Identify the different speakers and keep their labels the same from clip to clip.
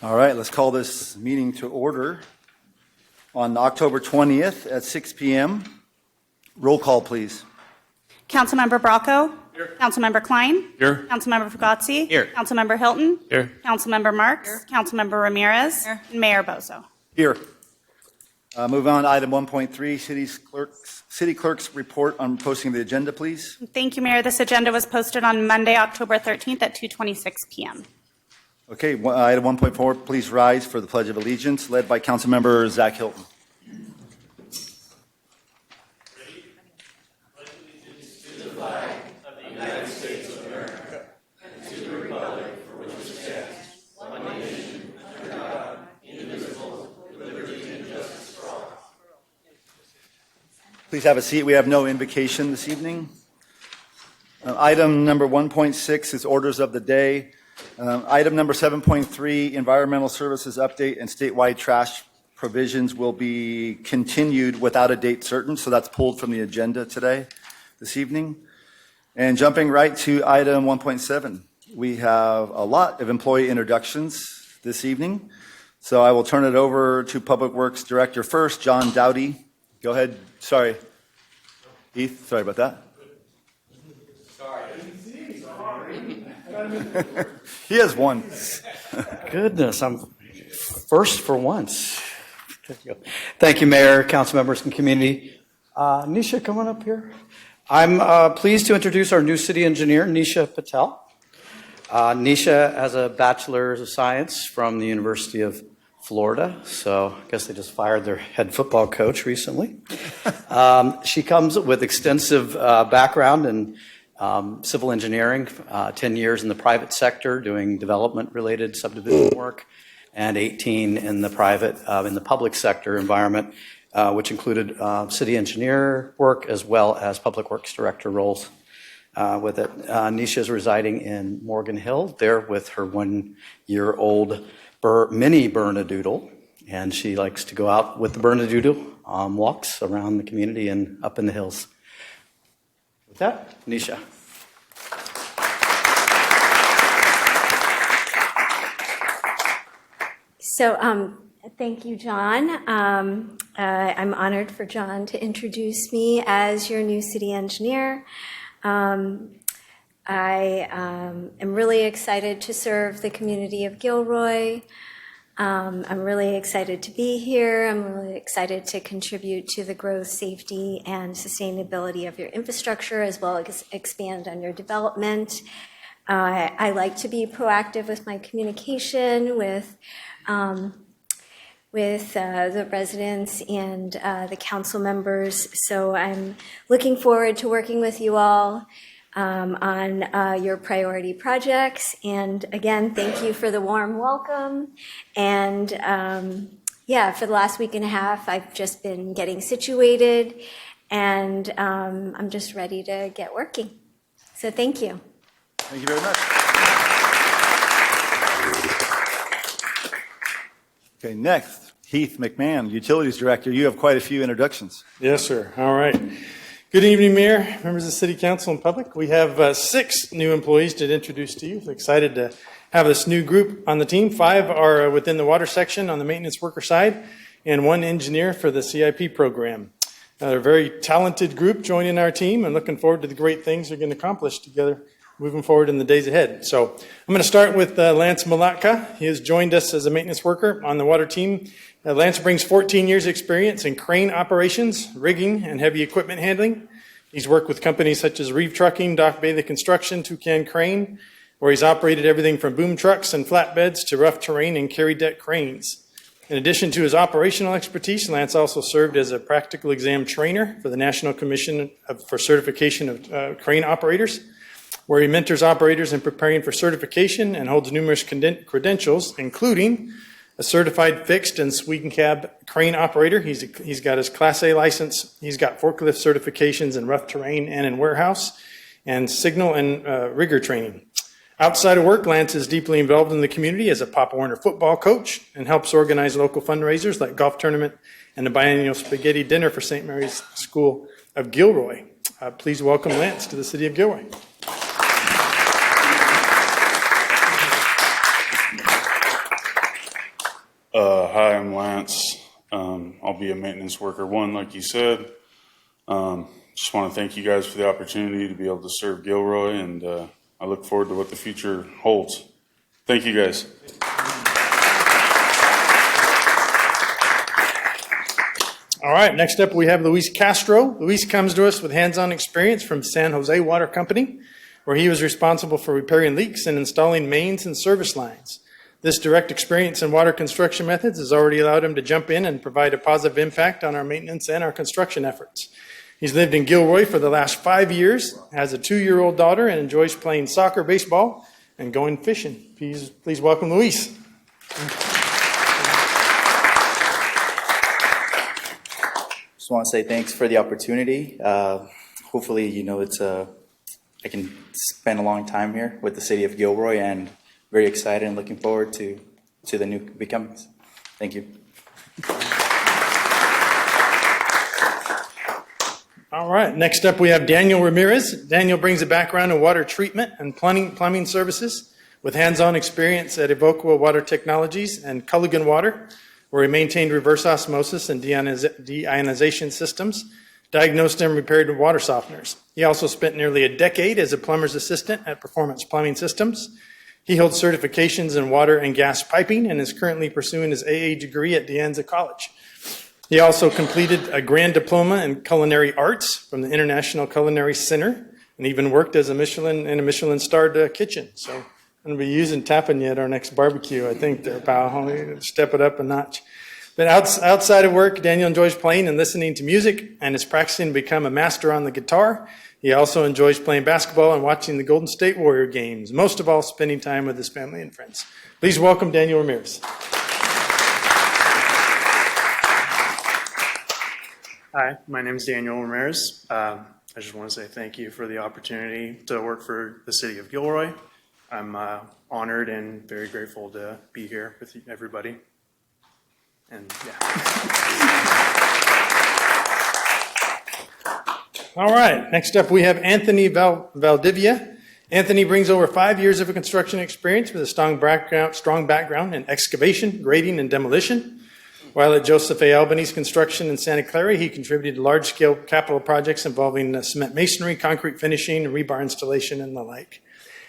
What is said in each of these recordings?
Speaker 1: All right, let's call this meeting to order on October 20th at 6 p.m. Roll call, please.
Speaker 2: Councilmember Bracco. Here. Councilmember Klein.
Speaker 3: Here.
Speaker 2: Councilmember Fugazzi.
Speaker 3: Here.
Speaker 2: Councilmember Hilton.
Speaker 3: Here.
Speaker 2: Councilmember Marks. Here. Councilmember Ramirez. Here. And Mayor Bozo.
Speaker 1: Here. Move on to item 1.3, City Clerk's report on posting the agenda, please.
Speaker 2: Thank you, Mayor. This agenda was posted on Monday, October 13th at 2:26 p.m.
Speaker 1: Okay, item 1.4, please rise for the Pledge of Allegiance, led by Councilmember Zach Hilton. Please have a seat. We have no invocation this evening. Item number 1.6 is orders of the day. Item number 7.3, environmental services update and statewide trash provisions will be continued without a date certain, so that's pulled from the agenda today, this evening. And jumping right to item 1.7, we have a lot of employee introductions this evening. So I will turn it over to Public Works Director first, John Dowdy. Go ahead. Sorry. Heath, sorry about that. He has one.
Speaker 4: Goodness, I'm first for once. Thank you, Mayor, council members, and community. Nisha, come on up here. I'm pleased to introduce our new city engineer, Nisha Patel. Nisha has a bachelor's of science from the University of Florida, so I guess they just fired their head football coach recently. She comes with extensive background in civil engineering, 10 years in the private sector doing development-related subdivision work, and 18 in the public sector environment, which included city engineer work as well as public works director roles with it. Nisha is residing in Morgan Hill, there with her 1-year-old mini Bernedoodle, and she likes to go out with the Bernedoodle walks around the community and up in the hills. With that, Nisha.
Speaker 5: So thank you, John. I'm honored for John to introduce me as your new city engineer. I am really excited to serve the community of Gilroy. I'm really excited to be here. I'm really excited to contribute to the growth, safety, and sustainability of your infrastructure, as well as expand on your development. I like to be proactive with my communication with the residents and the council members. So I'm looking forward to working with you all on your priority projects. And again, thank you for the warm welcome. And for the last week and a half, I've just been getting situated, and I'm just ready to get working. So thank you.
Speaker 1: Thank you very much. Okay, next, Heath McMahon, Utilities Director. You have quite a few introductions.
Speaker 3: Yes, sir. All right. Good evening, Mayor, members of the City Council, and public. We have 6 new employees to introduce to you. We're excited to have this new group on the team. 5 are within the water section on the maintenance worker side, and 1 engineer for the CIP program. They're a very talented group joining our team, and looking forward to the great things they're going to accomplish together moving forward in the days ahead. So I'm going to start with Lance Malatka. He has joined us as a maintenance worker on the water team. Lance brings 14 years experience in crane operations, rigging, and heavy equipment handling. He's worked with companies such as Reeve Trucking, Dock Bailey Construction, Toucan Crane, where he's operated everything from boom trucks and flatbeds to rough terrain and carry deck cranes. In addition to his operational expertise, Lance also served as a practical exam trainer for the National Commission for Certification of Crane Operators, where he mentors operators in preparing for certification and holds numerous credentials, including a certified fixed and Sweden cab crane operator. He's got his Class A license. He's got forklift certifications in rough terrain and in warehouse, and signal and rigger training. Outside of work, Lance is deeply involved in the community as a Pop Warner football coach and helps organize local fundraisers like golf tournament and the biennial spaghetti dinner for St. Mary's School of Gilroy. Please welcome Lance to the City of Gilroy.
Speaker 6: Hi, I'm Lance. I'll be a maintenance worker one, like you said. Just want to thank you guys for the opportunity to be able to serve Gilroy, and I look forward to what the future holds. Thank you, guys.
Speaker 3: All right, next up we have Luis Castro. Luis comes to us with hands-on experience from San Jose Water Company, where he was responsible for repairing leaks and installing mains and service lines. This direct experience in water construction methods has already allowed him to jump in and provide a positive impact on our maintenance and our construction efforts. He's lived in Gilroy for the last 5 years, has a 2-year-old daughter, and enjoys playing soccer, baseball, and going fishing. Please welcome Luis.
Speaker 7: Just want to say thanks for the opportunity. Hopefully, I can spend a long time here with the city of Gilroy, and very excited and looking forward to the new becomings. Thank you.
Speaker 3: All right, next up we have Daniel Ramirez. Daniel brings a background in water treatment and plumbing services with hands-on experience at Evoqua Water Technologies and Culligan Water, where he maintained reverse osmosis and deionization systems, diagnosed and repaired water softeners. He also spent nearly a decade as a plumber's assistant at Performance Plumbing Systems. He holds certifications in water and gas piping and is currently pursuing his AA degree at De Anza College. He also completed a grand diploma in culinary arts from the International Culinary Center and even worked as in a Michelin-starred kitchen. So I'm going to be tapping you at our next barbecue, I think, there, pal. Step it up a notch. But outside of work, Daniel enjoys playing and listening to music and is practicing to become a master on the guitar. He also enjoys playing basketball and watching the Golden State Warrior games, most of all spending time with his family and friends. Please welcome Daniel Ramirez.
Speaker 8: Hi, my name is Daniel Ramirez. I just want to say thank you for the opportunity to work for the city of Gilroy. I'm honored and very grateful to be here with everybody. And yeah.
Speaker 3: All right, next up we have Anthony Valdivia. Anthony brings over 5 years of construction experience with a strong background in excavation, grading, and demolition. While at Joseph A. Albanese Construction in Santa Clara, he contributed to large-scale capital projects involving cement masonry, concrete finishing, rebar installation, and the like.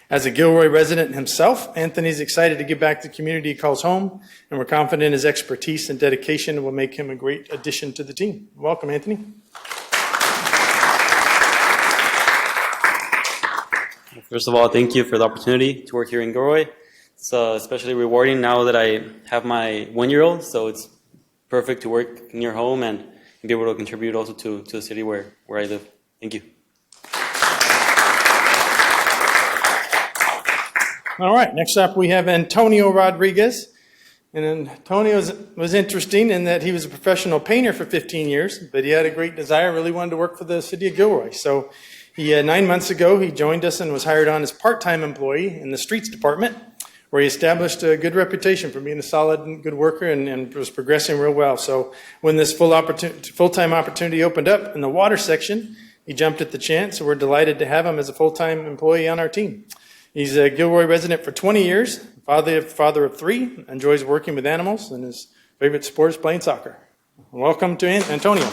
Speaker 3: As a Gilroy resident himself, Anthony is excited to give back to the community he calls home, and we're confident his expertise and dedication will make him a great addition to the team. Welcome, Anthony.
Speaker 9: First of all, thank you for the opportunity to work here in Gilroy. It's especially rewarding now that I have my 1-year-old, so it's perfect to work near home and be able to contribute also to the city where I live. Thank you.
Speaker 3: All right, next up we have Antonio Rodriguez. And Antonio was interesting in that he was a professional painter for 15 years, but he had a great desire, really wanted to work for the city of Gilroy. So 9 months ago, he joined us and was hired on as part-time employee in the streets department, where he established a good reputation for being a solid and good worker and was progressing real well. So when this full-time opportunity opened up in the water section, he jumped at the chance, so we're delighted to have him as a full-time employee on our team. He's a Gilroy resident for 20 years, father of 3, enjoys working with animals, and his favorite sport is playing soccer. Welcome to Antonio.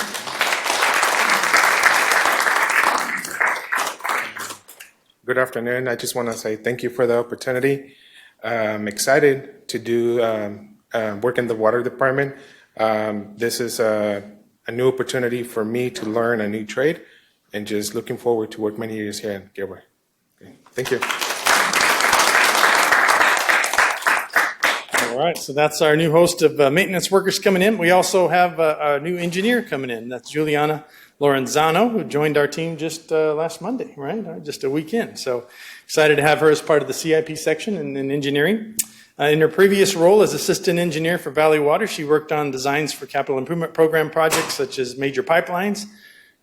Speaker 10: Good afternoon. I just want to say thank you for the opportunity. I'm excited to do work in the water department. This is a new opportunity for me to learn a new trade, and just looking forward to work many years here in Gilroy. Okay. Thank you.
Speaker 3: All right, so that's our new host of maintenance workers coming in. We also have a new engineer coming in. That's Juliana Lorenzano, who joined our team just last Monday, right? Just a week in. So excited to have her as part of the CIP section in engineering. In her previous role as assistant engineer for Valley Water, she worked on designs for capital improvement program projects such as major pipelines,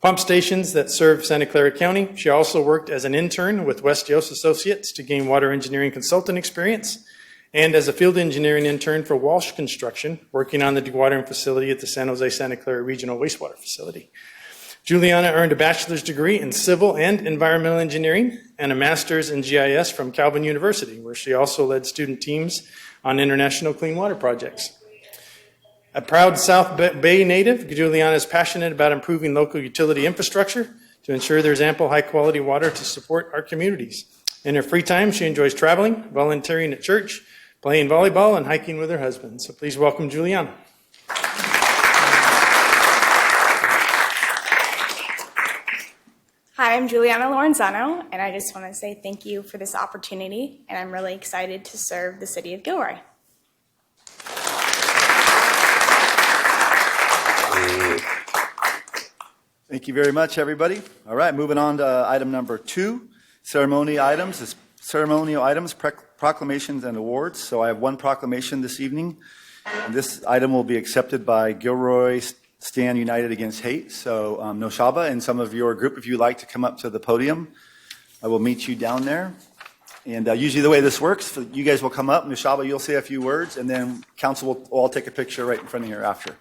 Speaker 3: pump stations that serve Santa Clara County. She also worked as an intern with West Yost Associates to gain water engineering consultant experience, and as a field engineering intern for Walsh Construction, working on the dewatering facility at the San Jose Santa Clara Regional Wastewater Facility. Juliana earned a bachelor's degree in civil and environmental engineering and a master's in GIS from Calvin University, where she also led student teams on international clean water projects. A proud South Bay native, Juliana is passionate about improving local utility infrastructure to ensure there's ample high-quality water to support our communities. In her free time, she enjoys traveling, volunteering at church, playing volleyball, and hiking with her husband. So please welcome Juliana.
Speaker 11: Hi, I'm Juliana Lorenzano, and I just want to say thank you for this opportunity, and I'm really excited to serve the city of Gilroy.
Speaker 1: Thank you very much, everybody. All right, moving on to item number 2, ceremonial items, proclamations, and awards. So I have one proclamation this evening, and this item will be accepted by Gilroy Stand United Against Hate. So Noshaba and some of your group, if you'd like to come up to the podium, I will meet you down there. And usually the way this works, you guys will come up, Noshaba, you'll say a few words, and then council will all take a picture right in front of you after.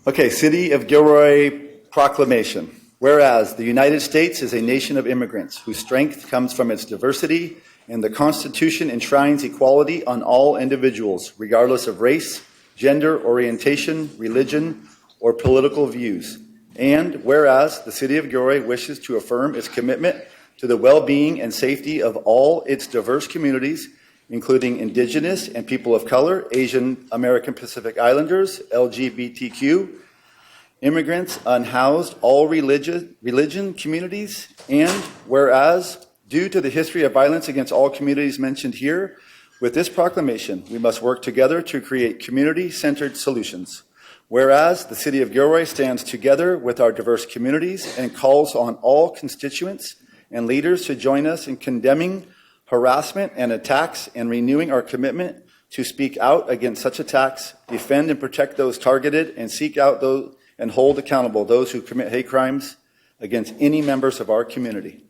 Speaker 1: Okay, City of Gilroy proclamation. Whereas the United States is a nation of immigrants whose strength comes from its diversity, and the Constitution enshrines equality on all individuals, regardless of race, gender, orientation, religion, or political views. And whereas the City of Gilroy wishes to affirm its commitment to the well-being and safety of all its diverse communities, including Indigenous and people of color, Asian American Pacific Islanders, LGBTQ, immigrants, unhoused, all religion communities, and whereas, due to the history of violence against all communities mentioned here, with this proclamation, we must work together to create community-centered solutions. Whereas, the City of Gilroy stands together with our diverse communities and calls on all constituents and leaders to join us in condemning harassment and attacks and renewing our commitment to speak out against such attacks, defend and protect those targeted, and seek out those and hold accountable those who commit hate crimes against any members of our community.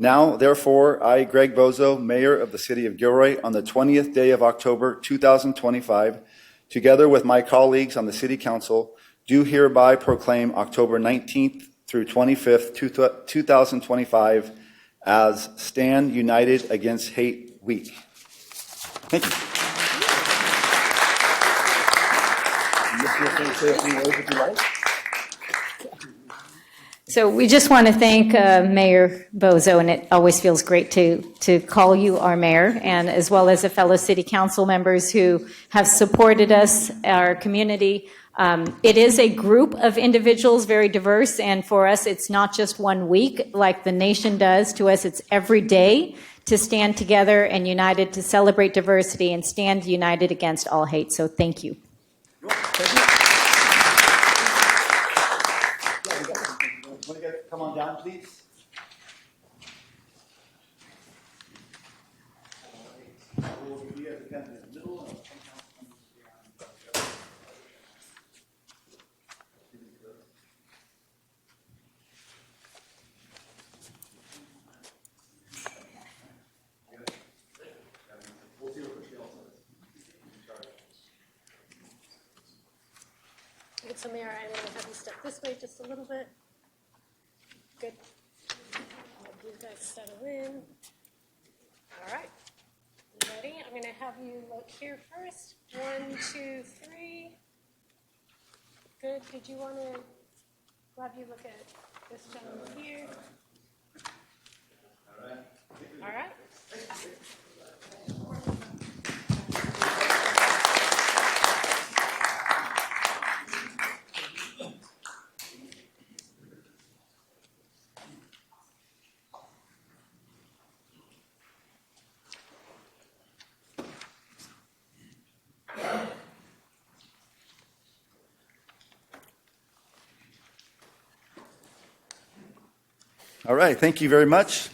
Speaker 1: Now, therefore, I, Greg Bozo, Mayor of the City of Gilroy, on the 20th day of October 2025, together with my colleagues on the City Council, do hereby proclaim October 19th through 25th, 2025 as Stand United Against Hate Week. Thank you.
Speaker 12: So we just want to thank Mayor Bozo, and it always feels great to call you our mayor, and as well as the fellow city council members who have supported us, our community. It is a group of individuals, very diverse, and for us, it's not just one week like the nation does. To us, it's every day to stand together and united to celebrate diversity and stand united against all hate. So thank you.
Speaker 1: Come on down, please.
Speaker 13: So Mayor, I'm going to have you step this way just a little bit. Good. I'll you guys settle in. All right. You ready? I'm going to have you look here first. 1, 2, 3. Good. Did you want to have you look at this gentleman here? All right. All right.
Speaker 1: All right, thank you very much.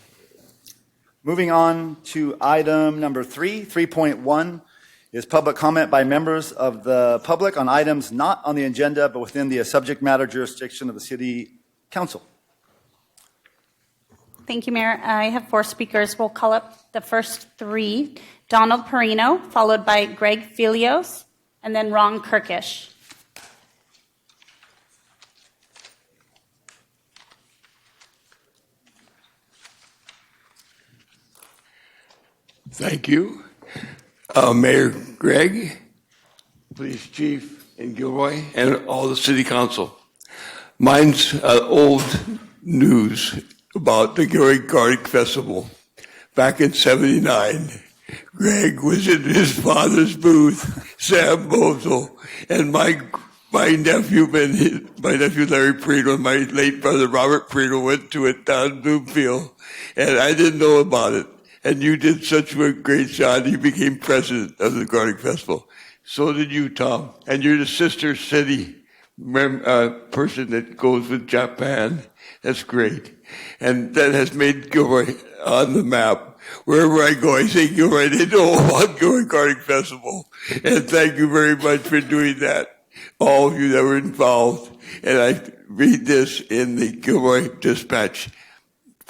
Speaker 1: Moving on to item number 3, 3.1 is public comment by members of the public on items not on the agenda but within the subject matter jurisdiction of the City Council.
Speaker 2: Thank you, Mayor. I have 4 speakers. We'll call up the first 3. Donald Perino, followed by Greg Filios, and then Ron Kirkish.
Speaker 14: Thank you. Mayor Gregg, Police Chief in Gilroy, and all the City Council. Mine's old news about the Gilroy Garlic Festival. Back in '79, Greg was in his father's booth, Sam Bozel, and my nephew Larry Prino and my late brother Robert Prino went to it down in Bloomfield, and I didn't know about it. And you did such a great job. You became president of the Garlic Festival. So did you, Tom. And you're the sister city person that goes with Japan. That's great. And that has made Gilroy on the map. Wherever I go, I say Gilroy. They know about Gilroy Garlic Festival. And thank you very much for doing that. All of you that were involved. And I read this in the Gilroy Dispatch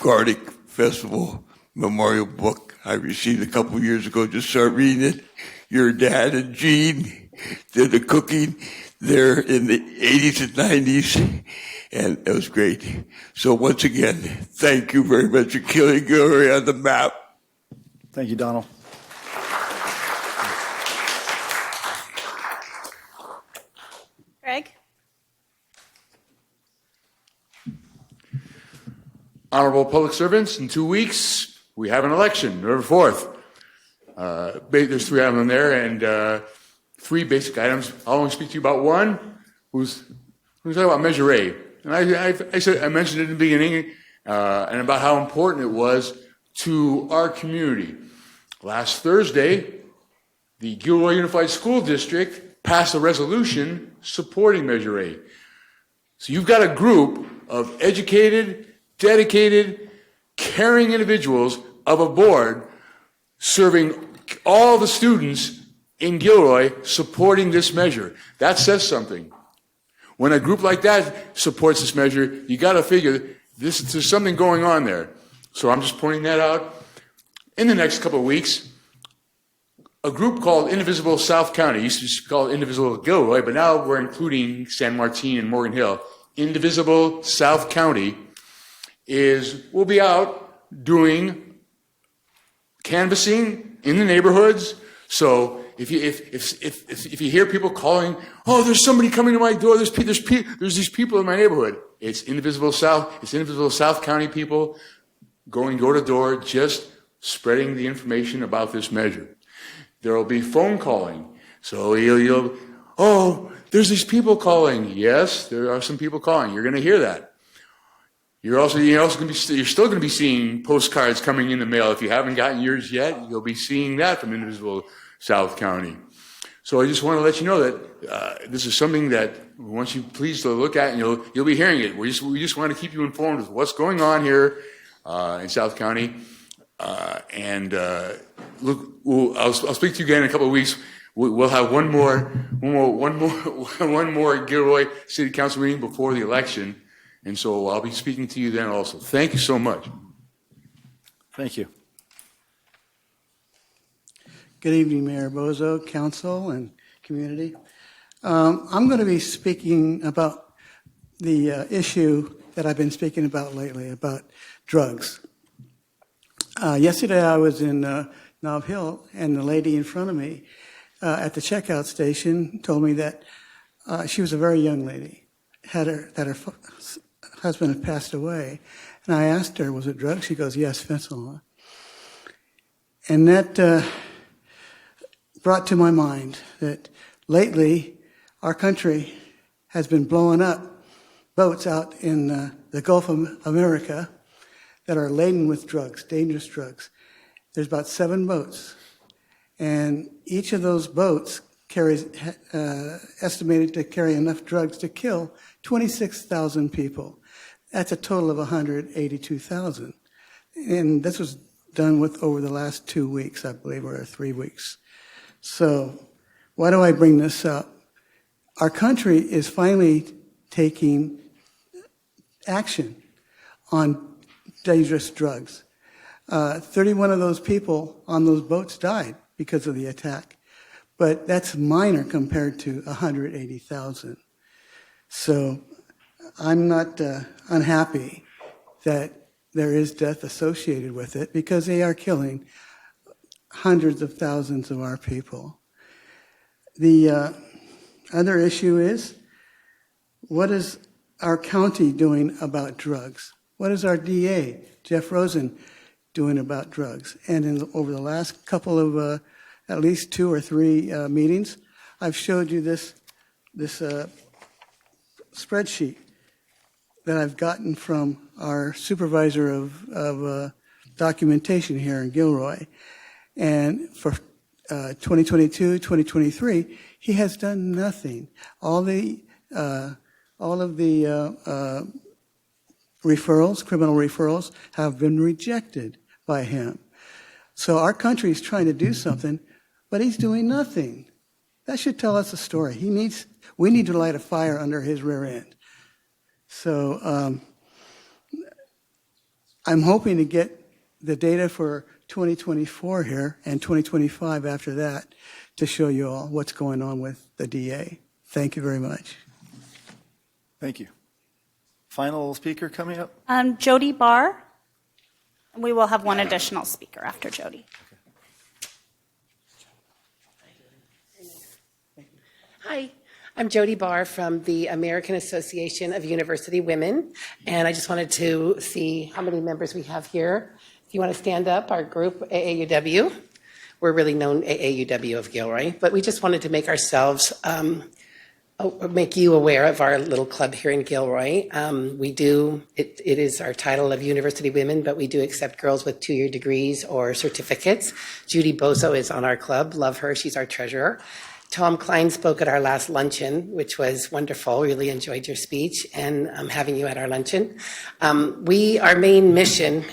Speaker 14: Garlic Festival memorial book I received a couple years ago. Just start reading it. Your dad and Gene did the cooking there in the 80s and 90s, and it was great. So once again, thank you very much for killing Gilroy on the map.
Speaker 1: Thank you, Donald.
Speaker 2: Greg?
Speaker 15: Honorable public servants, in 2 weeks, we have an election, November 4th. There's 3 items on there, and 3 basic items. I'll only speak to you about one, who's talking about Measure A. And I mentioned it in the beginning, and about how important it was to our community. Last Thursday, the Gilroy Unified School District passed a resolution supporting Measure A. So you've got a group of educated, dedicated, caring individuals of a board serving all the students in Gilroy supporting this measure. That says something. When a group like that supports this measure, you got to figure there's something going on there. So I'm just pointing that out. In the next couple of weeks, a group called Indivisible South County, used to be called Indivisible Gilroy, but now we're including San Martin and Morgan Hill. Indivisible South County will be out doing canvassing in the neighborhoods. So if you hear people calling, oh, there's somebody coming to my door, there's these people in my neighborhood. It's Indivisible South County people going door to door, just spreading the information about this measure. There will be phone calling. So there's these people calling. Yes, there are some people calling. You're going to hear that. You're still going to be seeing postcards coming in the mail. If you haven't gotten yours yet, you'll be seeing that from Indivisible South County. So I just want to let you know that this is something that we want you please to look at, and you'll be hearing it. We just want to keep you informed of what's going on here in South County. I'll speak to you again in a couple of weeks. We'll have one more Gilroy City Council meeting before the election. And so I'll be speaking to you then also. Thank you so much.
Speaker 1: Thank you.
Speaker 16: Good evening, Mayor Bozo, council, and community. I'm going to be speaking about the issue that I've been speaking about lately, about drugs. Yesterday I was in Nob Hill, and the lady in front of me at the checkout station told me that she was a very young lady, that her husband had passed away. And I asked her, was it drugs? She goes, yes, fentanyl. And that brought to my mind that lately our country has been blowing up boats out in the Gulf of America that are laden with drugs, dangerous drugs. There's about 7 boats. And each of those boats carries, estimated to carry enough drugs to kill 26,000 people. That's a total of 182,000. And this was done with over the last 2 weeks, I believe, or 3 weeks. So why do I bring this up? Our country is finally taking action on dangerous drugs. 31 of those people on those boats died because of the attack. but that's minor compared to 180,000. So I'm not unhappy that there is death associated with it because they are killing hundreds of thousands of our people. The other issue is, what is our county doing about drugs? What is our DA, Jeff Rosen, doing about drugs? And over the last couple of at least 2 or 3 meetings, I've showed you this spreadsheet that I've gotten from our supervisor of documentation here in Gilroy. And for 2022, 2023, he has done nothing. All of the referrals, criminal referrals, have been rejected by him. So our country is trying to do something, but he's doing nothing. That should tell us a story. We need to light a fire under his rear end. So I'm hoping to get the data for 2024 here and 2025 after that to show you all what's going on with the DA. Thank you very much.
Speaker 1: Thank you. Final speaker coming up?
Speaker 2: Jody Barr. We will have one additional speaker after Jody.
Speaker 17: Hi, I'm Jody Barr from the American Association of University Women, and I just wanted to see how many members we have here. If you want to stand up, our group, AAUW, we're really known AAUW of Gilroy, but we just wanted to make ourselves, make you aware of our little club here in Gilroy. It is our title of University Women, but we do accept girls with 2-year degrees or certificates. Judy Bozo is on our club, love her, she's our treasurer. Tom Klein spoke at our last luncheon, which was wonderful. Really enjoyed your speech and having you at our luncheon. Our main mission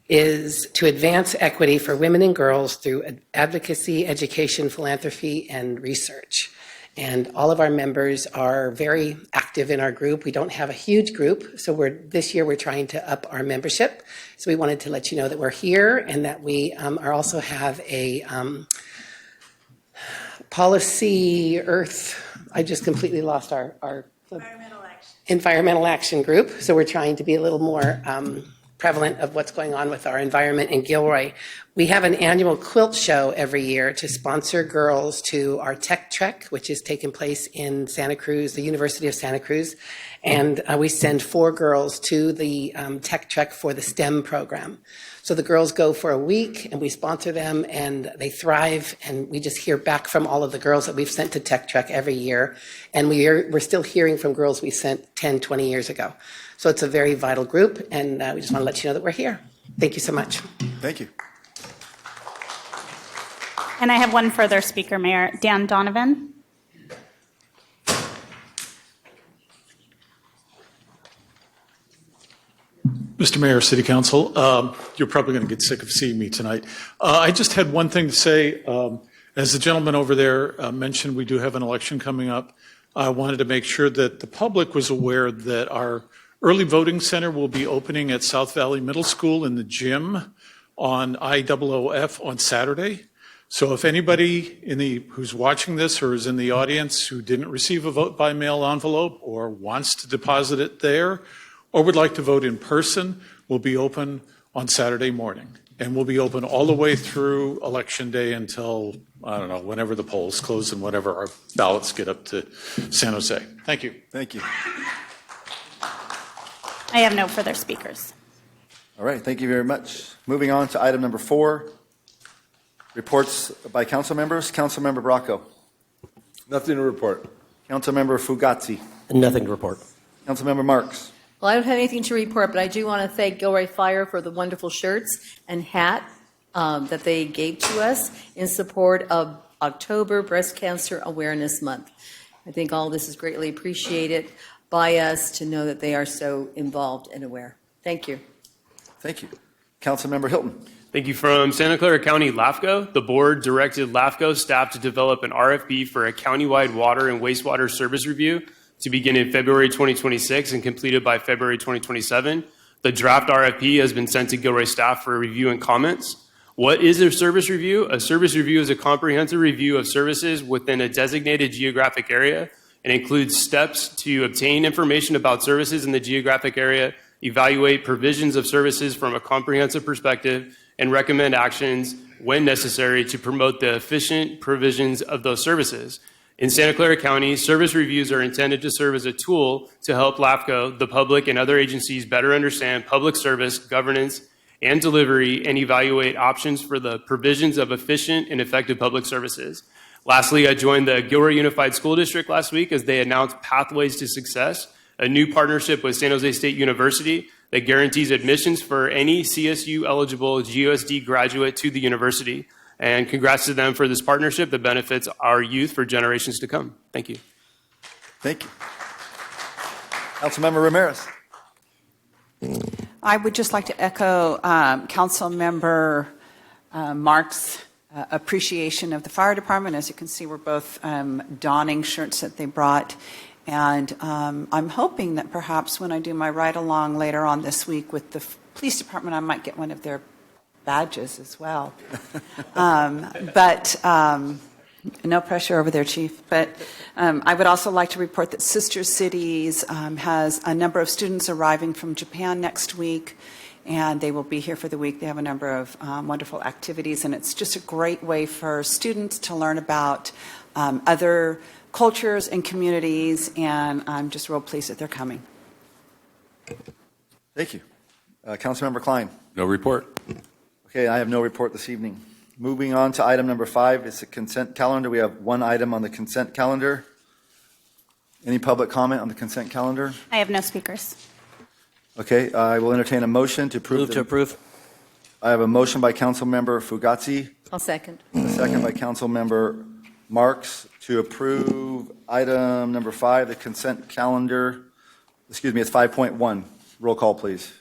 Speaker 17: is to advance equity for women and girls through advocacy, education, philanthropy, and research. And all of our members are very active in our group. We don't have a huge group, so this year we're trying to up our membership. So we wanted to let you know that we're here and that we are also have a policy I just completely lost our environmental action group. So we're trying to be a little more prevalent of what's going on with our environment in Gilroy. We have an annual quilt show every year to sponsor girls to our Tech Trek, which is taking place in Santa Cruz, the University of Santa Cruz. And we send 4 girls to the Tech Trek for the STEM program. So the girls go for a week and we sponsor them and they thrive, and we just hear back from all of the girls that we've sent to Tech Trek every year. And we're still hearing from girls we sent 10, 20 years ago. So it's a very vital group, and we just want to let you know that we're here. Thank you so much.
Speaker 1: Thank you.
Speaker 2: And I have one further speaker, Mayor. Dan Donovan.
Speaker 18: Mr. Mayor, City Council, you're probably going to get sick of seeing me tonight. I just had one thing to say. As the gentleman over there mentioned, we do have an election coming up. I wanted to make sure that the public was aware that our early voting center will be opening at South Valley Middle School in the gym on IOOF on Saturday. So if anybody who's watching this or is in the audience who didn't receive a vote by mail envelope or wants to deposit it there or would like to vote in person, we'll be open on Saturday morning. And we'll be open all the way through Election Day until, I don't know, whenever the polls close and whenever our ballots get up to San Jose. Thank you.
Speaker 1: Thank you.
Speaker 2: I have no further speakers.
Speaker 1: All right, thank you very much. Moving on to item number 4, reports by council members. Councilmember Bracco.
Speaker 19: Nothing to report.
Speaker 1: Councilmember Fugazi.
Speaker 20: Nothing to report.
Speaker 1: Councilmember Marks.
Speaker 21: Well, I don't have anything to report, but I do want to thank Gilroy Fire for the wonderful shirts and hat that they gave to us in support of October Breast Cancer Awareness Month. I think all this is greatly appreciated by us to know that they are so involved and aware. Thank you.
Speaker 1: Thank you. Councilmember Hilton.
Speaker 22: Thank you. From Santa Clara County LAFCO, the board directed LAFCO staff to develop an RFP for a countywide water and wastewater service review to begin in February 2026 and completed by February 2027. The draft RFP has been sent to Gilroy staff for review and comments. What is a service review? A service review is a comprehensive review of services within a designated geographic area and includes steps to obtain information about services in the geographic area, evaluate provisions of services from a comprehensive perspective, and recommend actions when necessary to promote the efficient provisions of those services. In Santa Clara County, service reviews are intended to serve as a tool to help LAFCO, the public, and other agencies better understand public service, governance, and delivery, and evaluate options for the provisions of efficient and effective public services. Lastly, I joined the Gilroy Unified School District last week as they announced Pathways to Success, a new partnership with San Jose State University that guarantees admissions for any CSU-eligible GUSD graduate to the university. And congrats to them for this partnership that benefits our youth for generations to come. Thank you.
Speaker 1: Thank you. Councilmember Ramirez.
Speaker 4: I would just like to echo Councilmember Mark's appreciation of the fire department. As you can see, we're both donning shirts that they brought. And I'm hoping that perhaps when I do my ride-along later on this week with the police department, I might get one of their badges as well. But no pressure over there, Chief. But I would also like to report that Sister Cities has a number of students arriving from Japan next week, and they will be here for the week. They have a number of wonderful activities, and it's just a great way for students to learn about other cultures and communities, and I'm just real pleased that they're coming.
Speaker 1: Thank you. Councilmember Klein.
Speaker 19: No report.
Speaker 1: Okay, I have no report this evening. Moving on to item number 5, it's the consent calendar. We have one item on the consent calendar. Any public comment on the consent calendar?
Speaker 2: I have no speakers.
Speaker 1: Okay, I will entertain a motion to approve.
Speaker 9: Move to approve.
Speaker 1: I have a motion by Councilmember Fugazi,
Speaker 21: I'll second.
Speaker 1: a second by Councilmember Marks to approve item number 5, the consent calendar. Excuse me, it's 5.1. Roll call, please.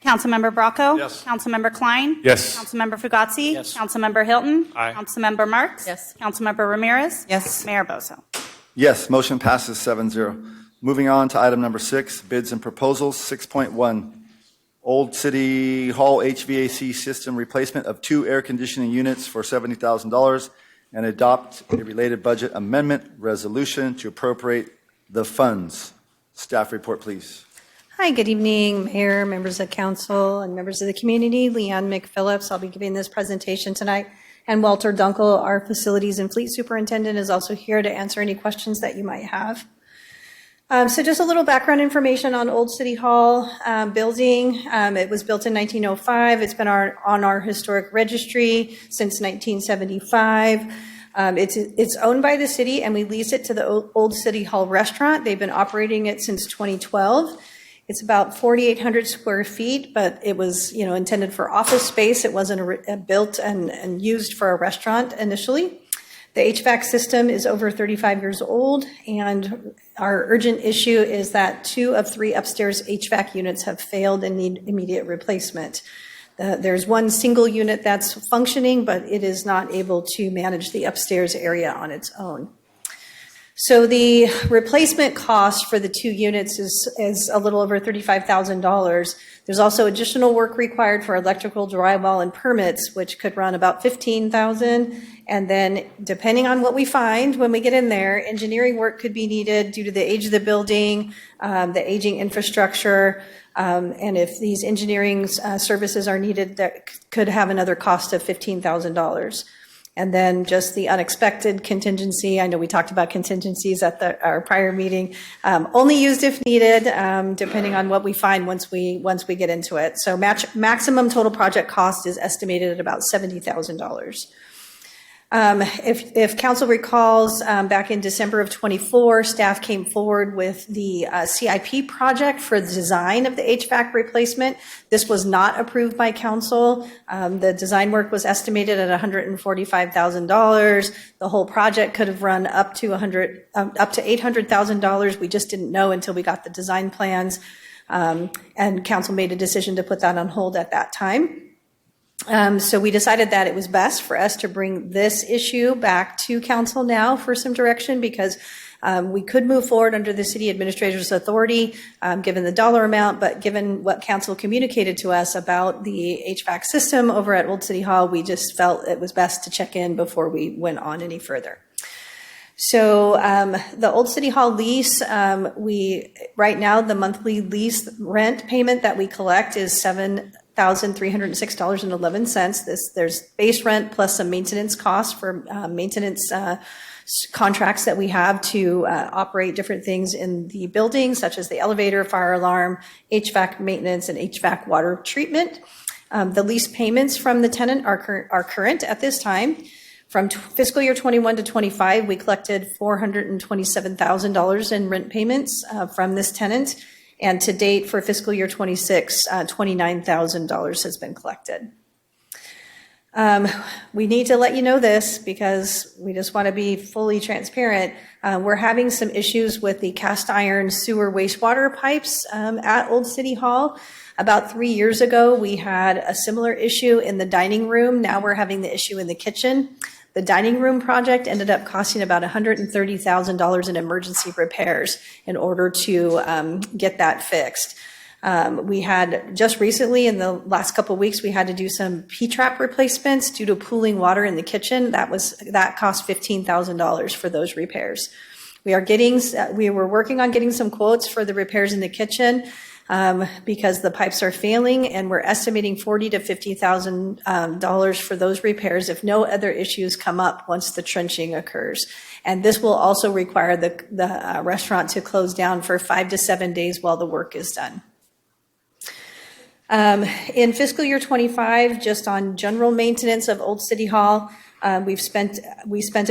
Speaker 2: Councilmember Bracco?
Speaker 19: Yes.
Speaker 2: Councilmember Klein?
Speaker 19: Yes.
Speaker 2: Councilmember Fugazi?
Speaker 9: Yes.
Speaker 2: Councilmember Hilton?
Speaker 22: Aye.
Speaker 2: Councilmember Marks?
Speaker 21: Yes.
Speaker 2: Councilmember Ramirez?
Speaker 21: Yes.
Speaker 2: Mayor Bozo?
Speaker 1: Yes, motion passes 7-0. Moving on to item number 6, bids and proposals. 6.1, Old City Hall HVAC system replacement of 2 air conditioning units for $70,000, and adopt a related budget amendment resolution to appropriate the funds. Staff report, please.
Speaker 20: Hi, good evening, Mayor, members of council, and members of the community. Leanne McPhillips, I'll be giving this presentation tonight. And Walter Dunkel, our Facilities and Fleet Superintendent, is also here to answer any questions that you might have. So just a little background information on Old City Hall building. It was built in 1905. It's been on our historic registry since 1975. It's owned by the city, and we lease it to the Old City Hall restaurant. They've been operating it since 2012. It's about 4,800 square feet, but it was, intended for office space. It wasn't built and used for a restaurant initially. The HVAC system is over 35 years old, and our urgent issue is that 2 of 3 upstairs HVAC units have failed and need immediate replacement. There's one single unit that's functioning, but it is not able to manage the upstairs area on its own. So the replacement cost for the 2 units is a little over $35,000. There's also additional work required for electrical, drywall, and permits, which could run about $15,000. And then, depending on what we find when we get in there, engineering work could be needed due to the age of the building, the aging infrastructure, and if these engineering services are needed, that could have another cost of $15,000. And then just the unexpected contingency. I know we talked about contingencies at our prior meeting. Only used if needed, depending on what we find once we get into it. So maximum total project cost is estimated at about $70,000. If council recalls, back in December of 24, staff came forward with the CIP project for the design of the HVAC replacement. This was not approved by council. The design work was estimated at $145,000. The whole project could have run up to $800,000. We just didn't know until we got the design plans, and council made a decision to put that on hold at that time. So we decided that it was best for us to bring this issue back to council now for some direction, because We could move forward under the city administrator's authority, given the dollar amount, but given what council communicated to us about the HVAC system over at Old City Hall, we just felt it was best to check in before we went on any further. So the Old City Hall lease, right now the monthly lease rent payment that we collect is $7,306.11. There's base rent plus some maintenance costs for maintenance contracts that we have to operate different things in the building, such as the elevator, fire alarm, HVAC maintenance, and HVAC water treatment. The lease payments from the tenant are current at this time. From fiscal year 21 to 25, we collected $427,000 in rent payments from this tenant. And to date, for fiscal year 26, $29,000 has been collected. We need to let you know this because we just want to be fully transparent. We're having some issues with the cast iron sewer wastewater pipes at Old City Hall. About 3 years ago, we had a similar issue in the dining room. Now we're having the issue in the kitchen. The dining room project ended up costing about $130,000 in emergency repairs in order to get that fixed. We had just recently, in the last couple of weeks, we had to do some P-trap replacements due to pooling water in the kitchen. That cost $15,000 for those repairs. We were working on getting some quotes for the repairs in the kitchen because the pipes are failing, and we're estimating $40,000 to $50,000 for those repairs if no other issues come up once the trenching occurs. And this will also require the restaurant to close down for 5 to 7 days while the work is done. In fiscal year 25, just on general maintenance of Old City Hall, we spent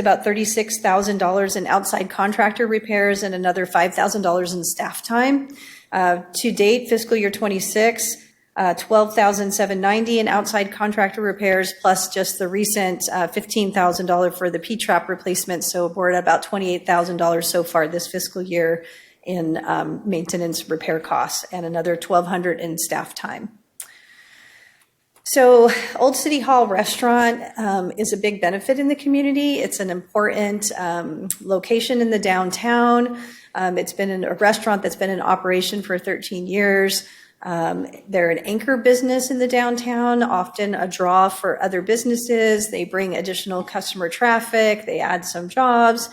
Speaker 20: about $36,000 in outside contractor repairs and another $5,000 in staff time. To date, fiscal year 26, $12,790 in outside contractor repairs, plus just the recent $15,000 for the P-trap replacement. So we're at about $28,000 so far this fiscal year in maintenance repair costs, and another $1,200 in staff time. So Old City Hall Restaurant is a big benefit in the community. It's an important location in the downtown. It's been a restaurant that's been in operation for 13 years. They're an anchor business in the downtown, often a draw for other businesses. They bring additional customer traffic. They add some jobs.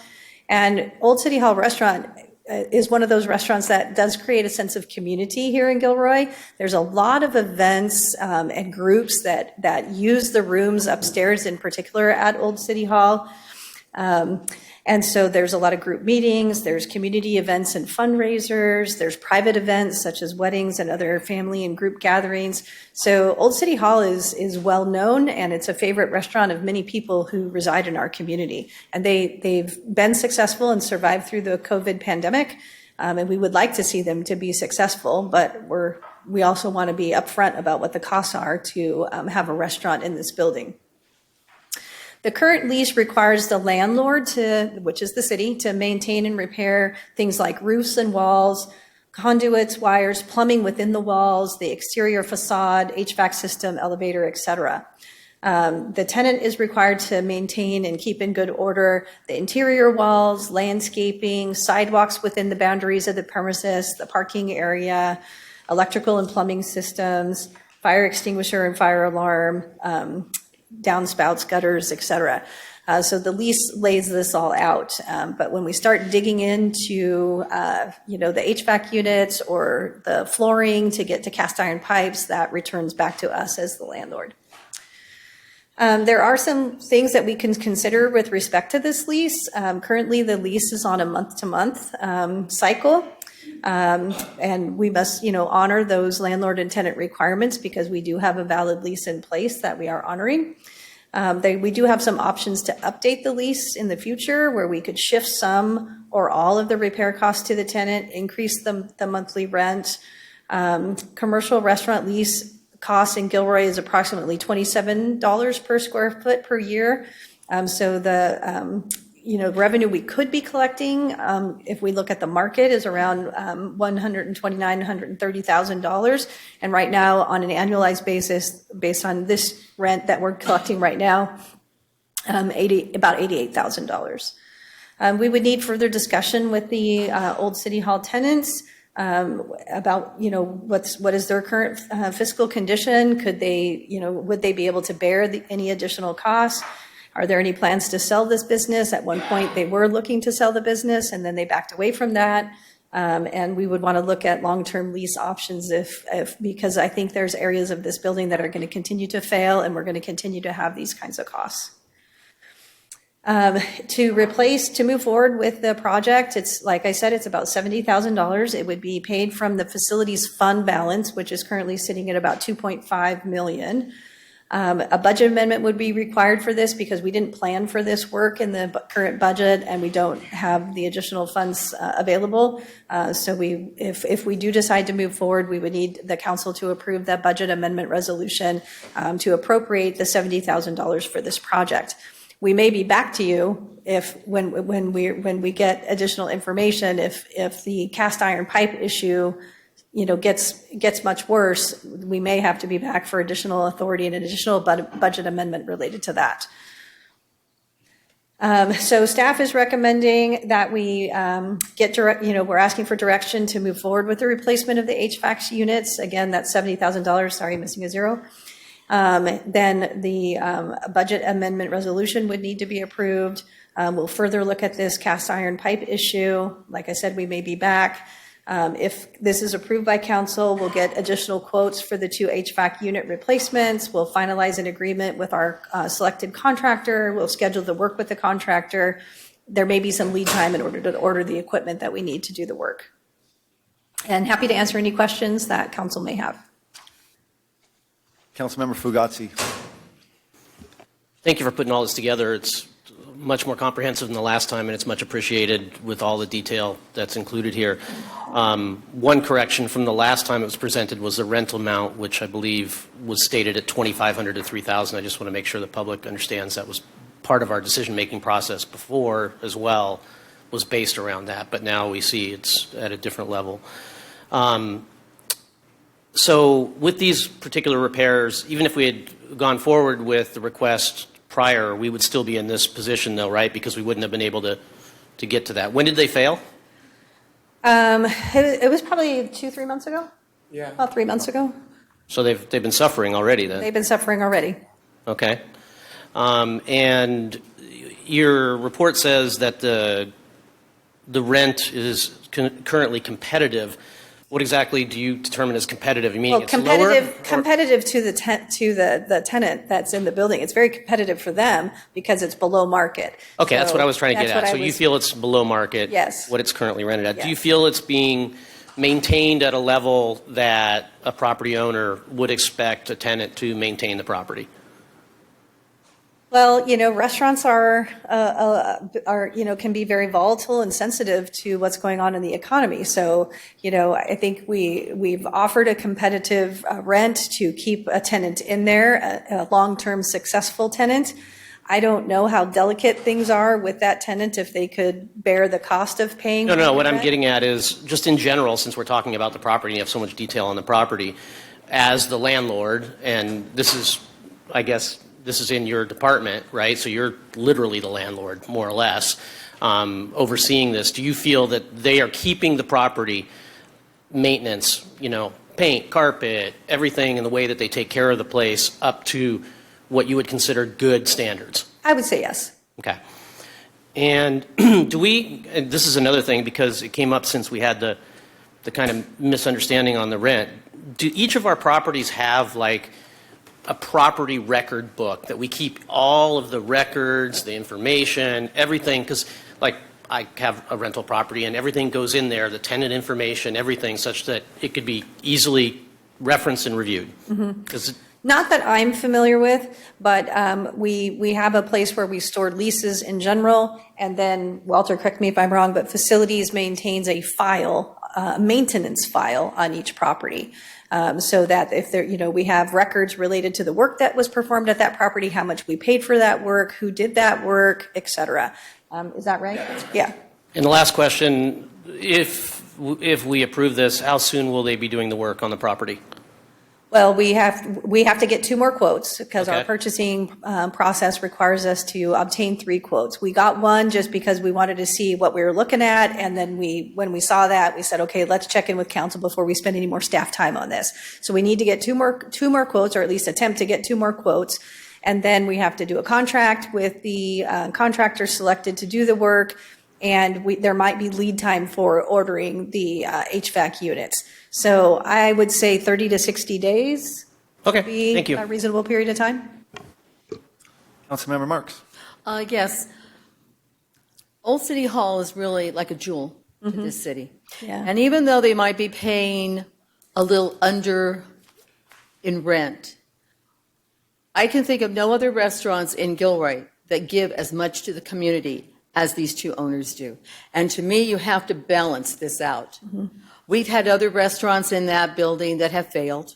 Speaker 20: And Old City Hall Restaurant is one of those restaurants that does create a sense of community here in Gilroy. There's a lot of events and groups that use the rooms upstairs, in particular at Old City Hall. And so there's a lot of group meetings, there's community events and fundraisers, there's private events such as weddings and other family and group gatherings. So Old City Hall is well known, and it's a favorite restaurant of many people who reside in our community. And they've been successful and survived through the COVID pandemic, and we would like to see them to be successful, but we also want to be upfront about what the costs are to have a restaurant in this building. The current lease requires the landlord, which is the city, to maintain and repair things like roofs and walls, conduits, wires, plumbing within the walls, the exterior facade, HVAC system, elevator, etc. The tenant is required to maintain and keep in good order the interior walls, landscaping, sidewalks within the boundaries of the premises, the parking area, electrical and plumbing systems, fire extinguisher and fire alarm, downspouts, gutters, etc. So the lease lays this all out. But when we start digging into, the HVAC units or the flooring to get to cast iron pipes, that returns back to us as the landlord. There are some things that we can consider with respect to this lease. Currently, the lease is on a month-to-month cycle. And we must, honor those landlord and tenant requirements because we do have a valid lease in place that we are honoring. We do have some options to update the lease in the future where we could shift some or all of the repair costs to the tenant, increase the monthly rent. Commercial restaurant lease cost in Gilroy is approximately $27 per square foot per year. So the revenue we could be collecting, if we look at the market, is around $129,000, $130,000. And right now, on an annualized basis, based on this rent that we're collecting right now, about $88,000. We would need further discussion with the old City Hall tenants about, what is their current fiscal condition? Could they, would they be able to bear any additional costs? Are there any plans to sell this business? At one point, they were looking to sell the business, and then they backed away from that. And we would want to look at long-term lease options because I think there's areas of this building that are going to continue to fail, and we're going to continue to have these kinds of costs. To move forward with the project, it's like I said, it's about $70,000. It would be paid from the facilities fund balance, which is currently sitting at about $2.5 million. A budget amendment would be required for this because we didn't plan for this work in the current budget, and we don't have the additional funds available. So if we do decide to move forward, we would need the council to approve that budget amendment resolution to appropriate the $70,000 for this project. We may be back to you when we get additional information if the cast iron pipe issue gets much worse. We may have to be back for additional authority and an additional budget amendment related to that. So staff is recommending that we we're asking for direction to move forward with the replacement of the HVAC units. Again, that's $70,000. Sorry, missing a zero. Then the budget amendment resolution would need to be approved. We'll further look at this cast iron pipe issue. Like I said, we may be back. If this is approved by council, we'll get additional quotes for the 2 HVAC unit replacements. We'll finalize an agreement with our selected contractor. We'll schedule the work with the contractor. There may be some lead time in order to order the equipment that we need to do the work. And happy to answer any questions that council may have.
Speaker 1: Councilmember Fugazi.
Speaker 5: Thank you for putting all this together. It's much more comprehensive than the last time, and it's much appreciated with all the detail that's included here. One correction from the last time it was presented was the rental amount, which I believe was stated at $2,500 to $3,000. I just want to make sure the public understands that was part of our decision-making process before as well, was based around that, but now we see it's at a different level. So with these particular repairs, even if we had gone forward with the request prior, we would still be in this position though, right? Because we wouldn't have been able to get to that. When did they fail?
Speaker 20: It was probably 2-3 months ago.
Speaker 10: Yeah.
Speaker 20: About 3 months ago.
Speaker 5: So they've been suffering already then?
Speaker 20: They've been suffering already.
Speaker 5: Okay. And your report says that the rent is currently competitive. What exactly do you determine as competitive? You mean
Speaker 20: Well,
Speaker 5: it's lower?
Speaker 20: competitive to the tenant that's in the building. It's very competitive for them because it's below market.
Speaker 5: Okay, that's
Speaker 20: So
Speaker 5: what I was trying to get
Speaker 20: that's
Speaker 5: at.
Speaker 20: what
Speaker 5: So
Speaker 20: I
Speaker 5: you
Speaker 20: was-
Speaker 5: feel it's below market?
Speaker 20: Yes.
Speaker 5: What it's currently rented at?
Speaker 20: Yes.
Speaker 5: Do you feel it's being maintained at a level that a property owner would expect a tenant to maintain the property?
Speaker 20: Well, restaurants are can be very volatile and sensitive to what's going on in the economy. So, I think we've offered a competitive rent to keep a tenant in there, a long-term successful tenant. I don't know how delicate things are with that tenant, if they could bear the cost of paying.
Speaker 5: No, what I'm
Speaker 20: rent.
Speaker 5: getting at is just in general, since we're talking about the property, you have so much detail on the property, as the landlord, and this is, I guess, this is in your department, right? So you're literally the landlord, more or less, overseeing this. Do you feel that they are keeping the property maintenance, paint, carpet, everything in the way that they take care of the place up to what you would consider good standards?
Speaker 20: I would say yes.
Speaker 5: Okay. And and this is another thing because it came up since we had the kind of misunderstanding on the rent. Do each of our properties have like a property record book that we keep all of the records, the information, everything? Because like I have a rental property and everything goes in there, the tenant information, everything, such that it could be easily referenced and reviewed.
Speaker 20: Mm-hmm. Not that I'm familiar with, but we have a place where we store leases in general, and then, Walter, correct me if I'm wrong, but facilities maintains a file, maintenance file on each property. So that if there, we have records related to the work that was performed at that property, how much we paid for that work, who did that work, et cetera. Is that right? Yeah.
Speaker 5: And the last question, if we approve this, how soon will they be doing the work on the property?
Speaker 20: Well, we have to get 2 more quotes because our
Speaker 5: Okay.
Speaker 20: purchasing process requires us to obtain 3 quotes. We got 1 just because we wanted to see what we were looking at, and then when we saw that, we said, okay, let's check in with council before we spend any more staff time on this. So we need to get 2 more quotes, or at least attempt to get 2 more quotes, and then we have to do a contract with the contractor selected to do the work, and there might be lead time for ordering the HVAC units. So I would say 30 to 60 days.
Speaker 5: Okay,
Speaker 20: would be
Speaker 5: thank you.
Speaker 20: a reasonable period of time.
Speaker 1: Councilmember Marks.
Speaker 21: Yes. Old City Hall is really like a jewel to this city.
Speaker 20: Yeah.
Speaker 21: And even though they might be paying a little under in rent, I can think of no other restaurants in Gilroy that give as much to the community as these 2 owners do. And to me, you have to balance this out. We've had other restaurants in that building that have failed.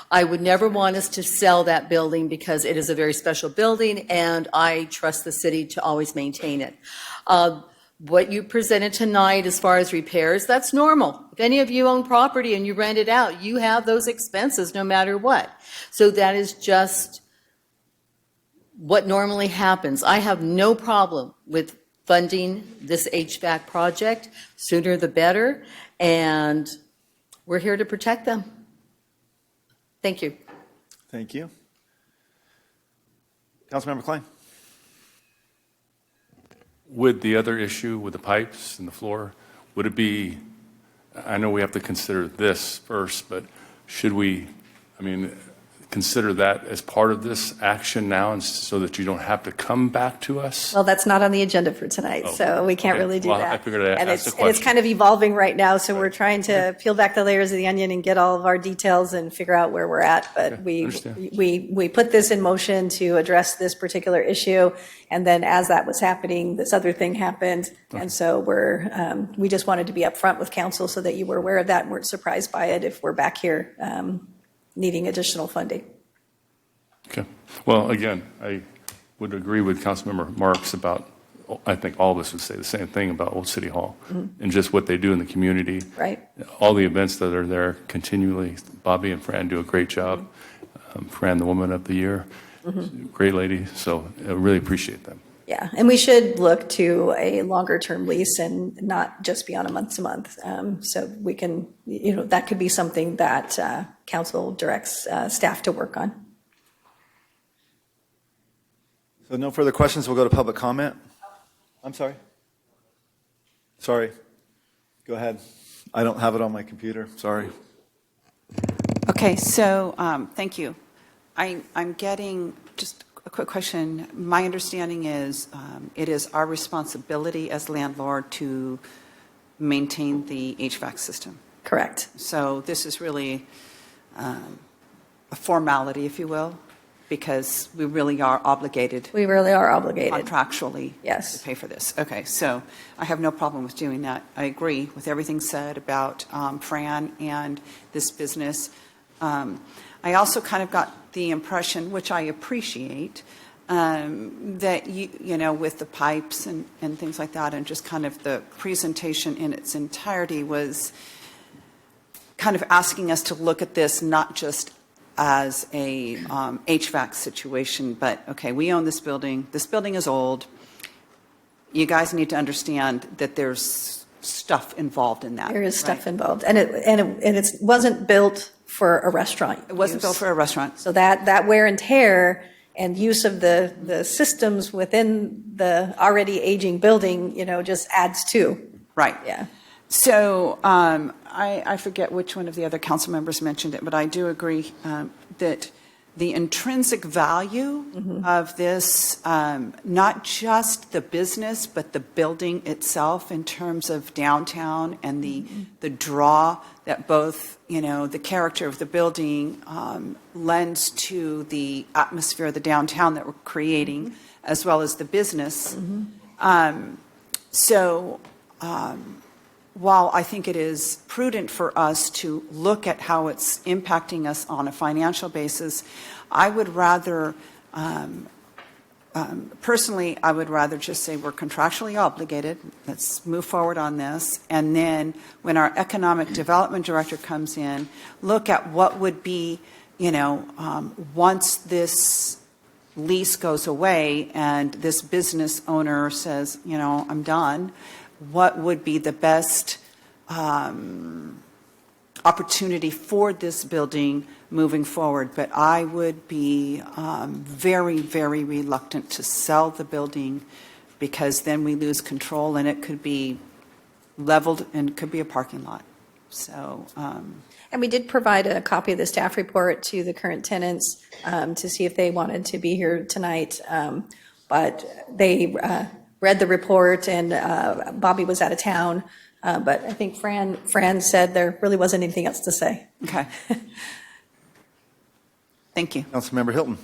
Speaker 21: I would never want us to sell that building because it is a very special building, and I trust the city to always maintain it. What you presented tonight as far as repairs, that's normal. If any of you own property and you rent it out, you have those expenses no matter what. So that is just what normally happens. I have no problem with funding this HVAC project. Sooner the better. And we're here to protect them. Thank you.
Speaker 1: Thank you. Councilmember Klein.
Speaker 6: With the other issue with the pipes and the floor, would it be, I know we have to consider this first, but should we, consider that as part of this action now, and so that you don't have to come back to us?
Speaker 20: Well, that's not on the agenda for tonight,
Speaker 6: Oh,
Speaker 20: so we can't
Speaker 6: okay.
Speaker 20: really do
Speaker 6: Well,
Speaker 20: that.
Speaker 6: I figured I'd
Speaker 20: And
Speaker 6: ask the
Speaker 20: it's
Speaker 6: question.
Speaker 20: kind of evolving right now, so we're trying to peel back the layers of the onion and get all of our details and figure out where we're at. But
Speaker 6: understand.
Speaker 20: we put this in motion to address this particular issue, and then as that was happening, this other thing happened. And so we just wanted to be upfront with council so that you were aware of that and weren't surprised by it if we're back here needing additional funding.
Speaker 6: Okay. Well, again, I would agree with Councilmember Marks about, I think all of us would say the same thing about Old City Hall and just what they do in the community.
Speaker 20: Right.
Speaker 6: All the events that are there continually. Bobby and Fran do a great job. Fran, the Woman of the Year, great lady. So I really appreciate them.
Speaker 20: Yeah, and we should look to a longer-term lease and not just be on a month-to-month. So we can, that could be something that council directs staff to work on.
Speaker 1: So no further questions. We'll go to public comment. I'm sorry. Sorry. Go ahead. I don't have it on my computer. Sorry.
Speaker 4: Okay, so thank you. I'm getting just a quick question. My understanding is it is our responsibility as landlord to maintain the HVAC system.
Speaker 20: Correct.
Speaker 4: So this is really a formality, if you will, because we really are obligated.
Speaker 20: We really are obligated.
Speaker 4: Contractually.
Speaker 20: Yes.
Speaker 4: To pay for this. Okay, so I have no problem with doing that. I agree with everything said about Fran and this business. I also kind of got the impression, which I appreciate, that with the pipes and things like that, and just kind of the presentation in its entirety was kind of asking us to look at this not just as a HVAC situation, but okay, we own this building. This building is old. You guys need to understand that there's stuff involved in that.
Speaker 20: There is stuff involved, and it wasn't built for a restaurant.
Speaker 4: It wasn't built for a restaurant.
Speaker 20: So that wear and tear and use of the systems within the already aging building, just adds to.
Speaker 4: Right.
Speaker 20: Yeah.
Speaker 4: So I forget which one of the other council members mentioned it, but I do agree that the intrinsic value of this, not just the business, but the building itself in terms of downtown and the draw that both, the character of the building lends to the atmosphere of the downtown that we're creating, as well as the business. While I think it is prudent for us to look at how it's impacting us on a financial basis, I would rather, personally, I would rather just say we're contractually obligated. Let's move forward on this. And then when our economic development director comes in, look at what would be once this lease goes away and this business owner says, I'm done, what would be the best opportunity for this building moving forward? But I would be very, very reluctant to sell the building, because then we lose control and it could be leveled and it could be a parking lot. So.
Speaker 20: And we did provide a copy of the staff report to the current tenants to see if they wanted to be here tonight. But they read the report, and Bobby was out of town. But I think Fran said there really wasn't anything else to say.
Speaker 4: Okay. Thank you.
Speaker 1: Councilmember Hilton.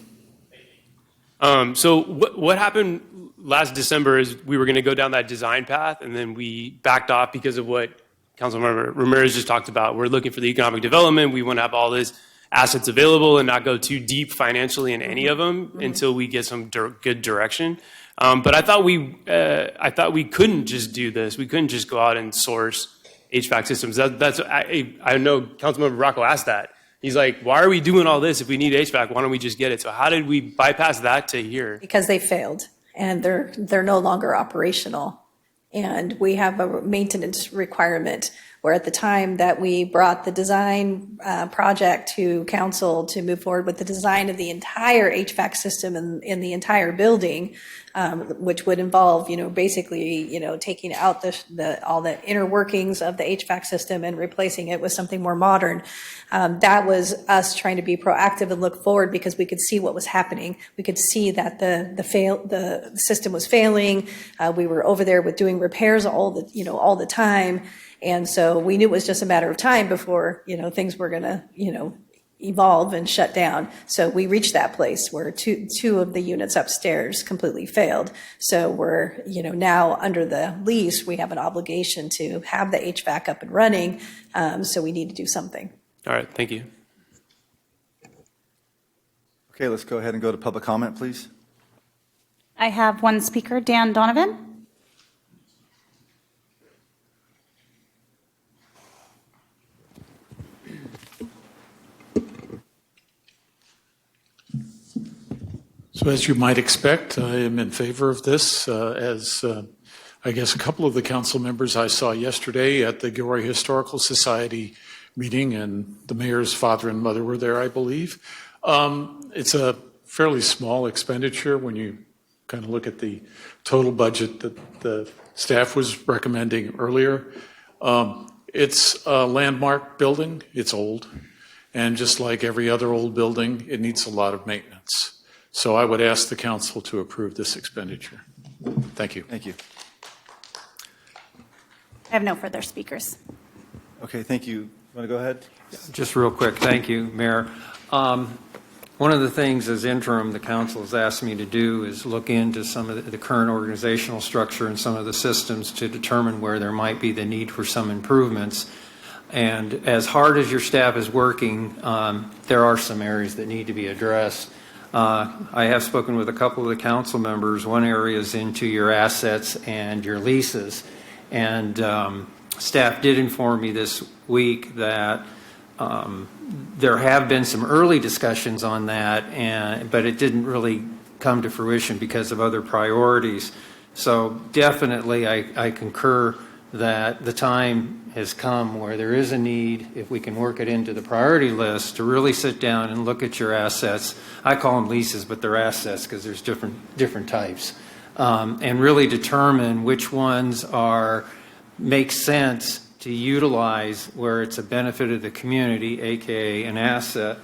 Speaker 22: So what happened last December is we were going to go down that design path, and then we backed off because of what Councilmember Ramirez just talked about. We're looking for the economic development. We want to have all these assets available and not go too deep financially in any of them until we get some good direction. But I thought we couldn't just do this. We couldn't just go out and source HVAC systems. I know Councilmember Rocco asked that. He's like, why are we doing all this if we need HVAC? Why don't we just get it? So how did we bypass that to here?
Speaker 20: Because they failed, and they're no longer operational. And we have a maintenance requirement, where at the time that we brought the design project to council to move forward with the design of the entire HVAC system in the entire building, which would involve, basically, taking out all the inner workings of the HVAC system and replacing it with something more modern. That was us trying to be proactive and look forward, because we could see what was happening. We could see that the system was failing. We were over there with doing repairs all the time. And so we knew it was just a matter of time before, things were going to, evolve and shut down. So we reached that place where two of the units upstairs completely failed. So we're, now under the lease, we have an obligation to have the HVAC up and running. So we need to do something.
Speaker 22: All right, thank you.
Speaker 1: Okay, let's go ahead and go to public comment, please.
Speaker 2: I have one speaker, Dan Donovan.
Speaker 18: So as you might expect, I am in favor of this, as I guess a couple of the council members I saw yesterday at the Gilroy Historical Society meeting, and the mayor's father and mother were there, I believe. It's a fairly small expenditure when you kind of look at the total budget that the staff was recommending earlier. It's a landmark building. It's old. And just like every other old building, it needs a lot of maintenance. So I would ask the council to approve this expenditure. Thank you.
Speaker 1: Thank you.
Speaker 2: I have no further speakers.
Speaker 1: Okay, thank you. Want to go ahead?
Speaker 7: Just real quick, thank you, Mayor. One of the things as interim the council has asked me to do is look into some of the current organizational structure and some of the systems to determine where there might be the need for some improvements. And as hard as your staff is working, there are some areas that need to be addressed. I have spoken with a couple of the council members. One area is into your assets and your leases. And staff did inform me this week that there have been some early discussions on that, but it didn't really come to fruition because of other priorities. So definitely I concur that the time has come where there is a need, if we can work it into the priority list, to really sit down and look at your assets. I call them leases, but they're assets because there's different types. And really determine which ones make sense to utilize where it's a benefit of the community, aka an asset,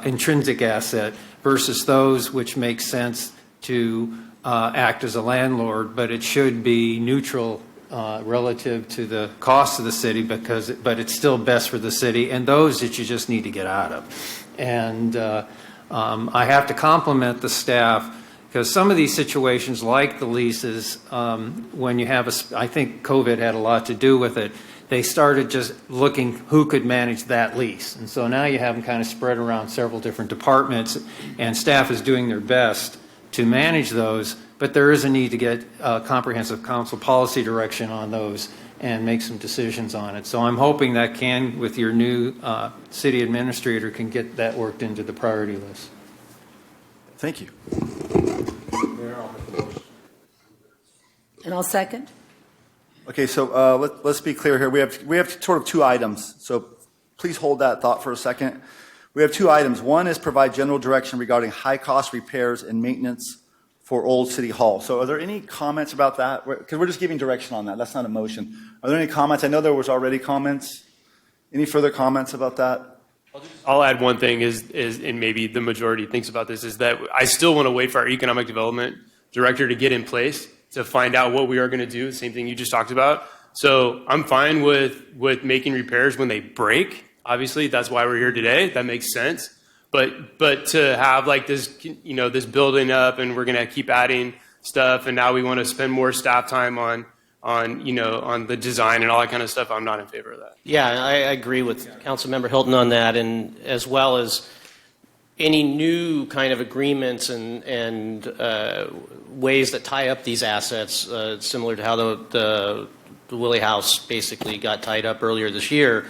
Speaker 7: intrinsic asset, versus those which make sense to act as a landlord, but it should be neutral relative to the cost of the city, but it's still best for the city, and those that you just need to get out of. And I have to compliment the staff, because some of these situations, like the leases, when you have I think COVID had a lot to do with it. They started just looking who could manage that lease. And so now you have them kind of spread around several different departments, and staff is doing their best to manage those, but there is a need to get comprehensive council policy direction on those, and make some decisions on it. So I'm hoping that can, with your new city administrator, can get that worked into the priority list.
Speaker 1: Thank you.
Speaker 21: And I'll second.
Speaker 1: Okay, so let's be clear here. We have sort of two items, so please hold that thought for a second. We have two items. One is provide general direction regarding high-cost repairs and maintenance for Old City Hall. So are there any comments about that? Because we're just giving direction on that. That's not a motion. Are there any comments? I know there was already comments. Any further comments about that?
Speaker 22: I'll add one thing and maybe the majority thinks about this, is that I still want to wait for our economic development director to get in place to find out what we are going to do, the same thing you just talked about. So I'm fine with making repairs when they break. Obviously, that's why we're here today. That makes sense. But to have like this, this building up and we're going to keep adding stuff, and now we want to spend more staff time on the design and all that kind of stuff, I'm not in favor of that.
Speaker 5: Yeah, I agree with Councilmember Hilton on that, and as well as any new kind of agreements and ways that tie up these assets, similar to how the Willie House basically got tied up earlier this year.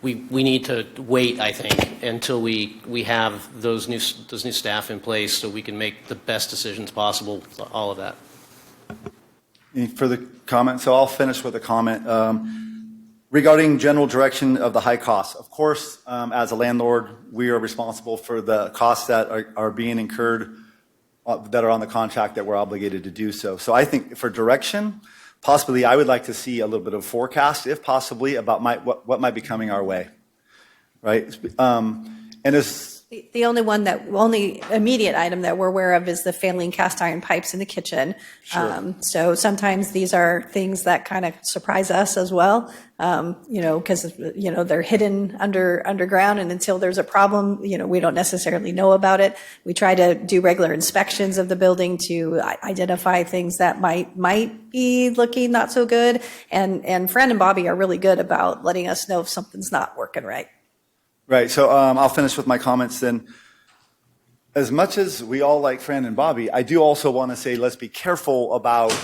Speaker 5: We need to wait, I think, until we have those new staff in place so we can make the best decisions possible, all of that.
Speaker 1: Any further comments? So I'll finish with a comment. Regarding general direction of the high costs, of course, as a landlord, we are responsible for the costs that are being incurred that are on the contract that we're obligated to do so. So I think for direction, possibly I would like to see a little bit of forecast, if possibly, about what might be coming our way, right? And as
Speaker 20: The only immediate item that we're aware of is the failing cast iron pipes in the kitchen.
Speaker 1: Sure.
Speaker 20: So sometimes these are things that kind of surprise us as well, because, they're hidden underground, and until there's a problem, we don't necessarily know about it. We try to do regular inspections of the building to identify things that might be looking not so good. And Fran and Bobby are really good about letting us know if something's not working right.
Speaker 1: Right, so I'll finish with my comments then. As much as we all like Fran and Bobby, I do also want to say let's be careful about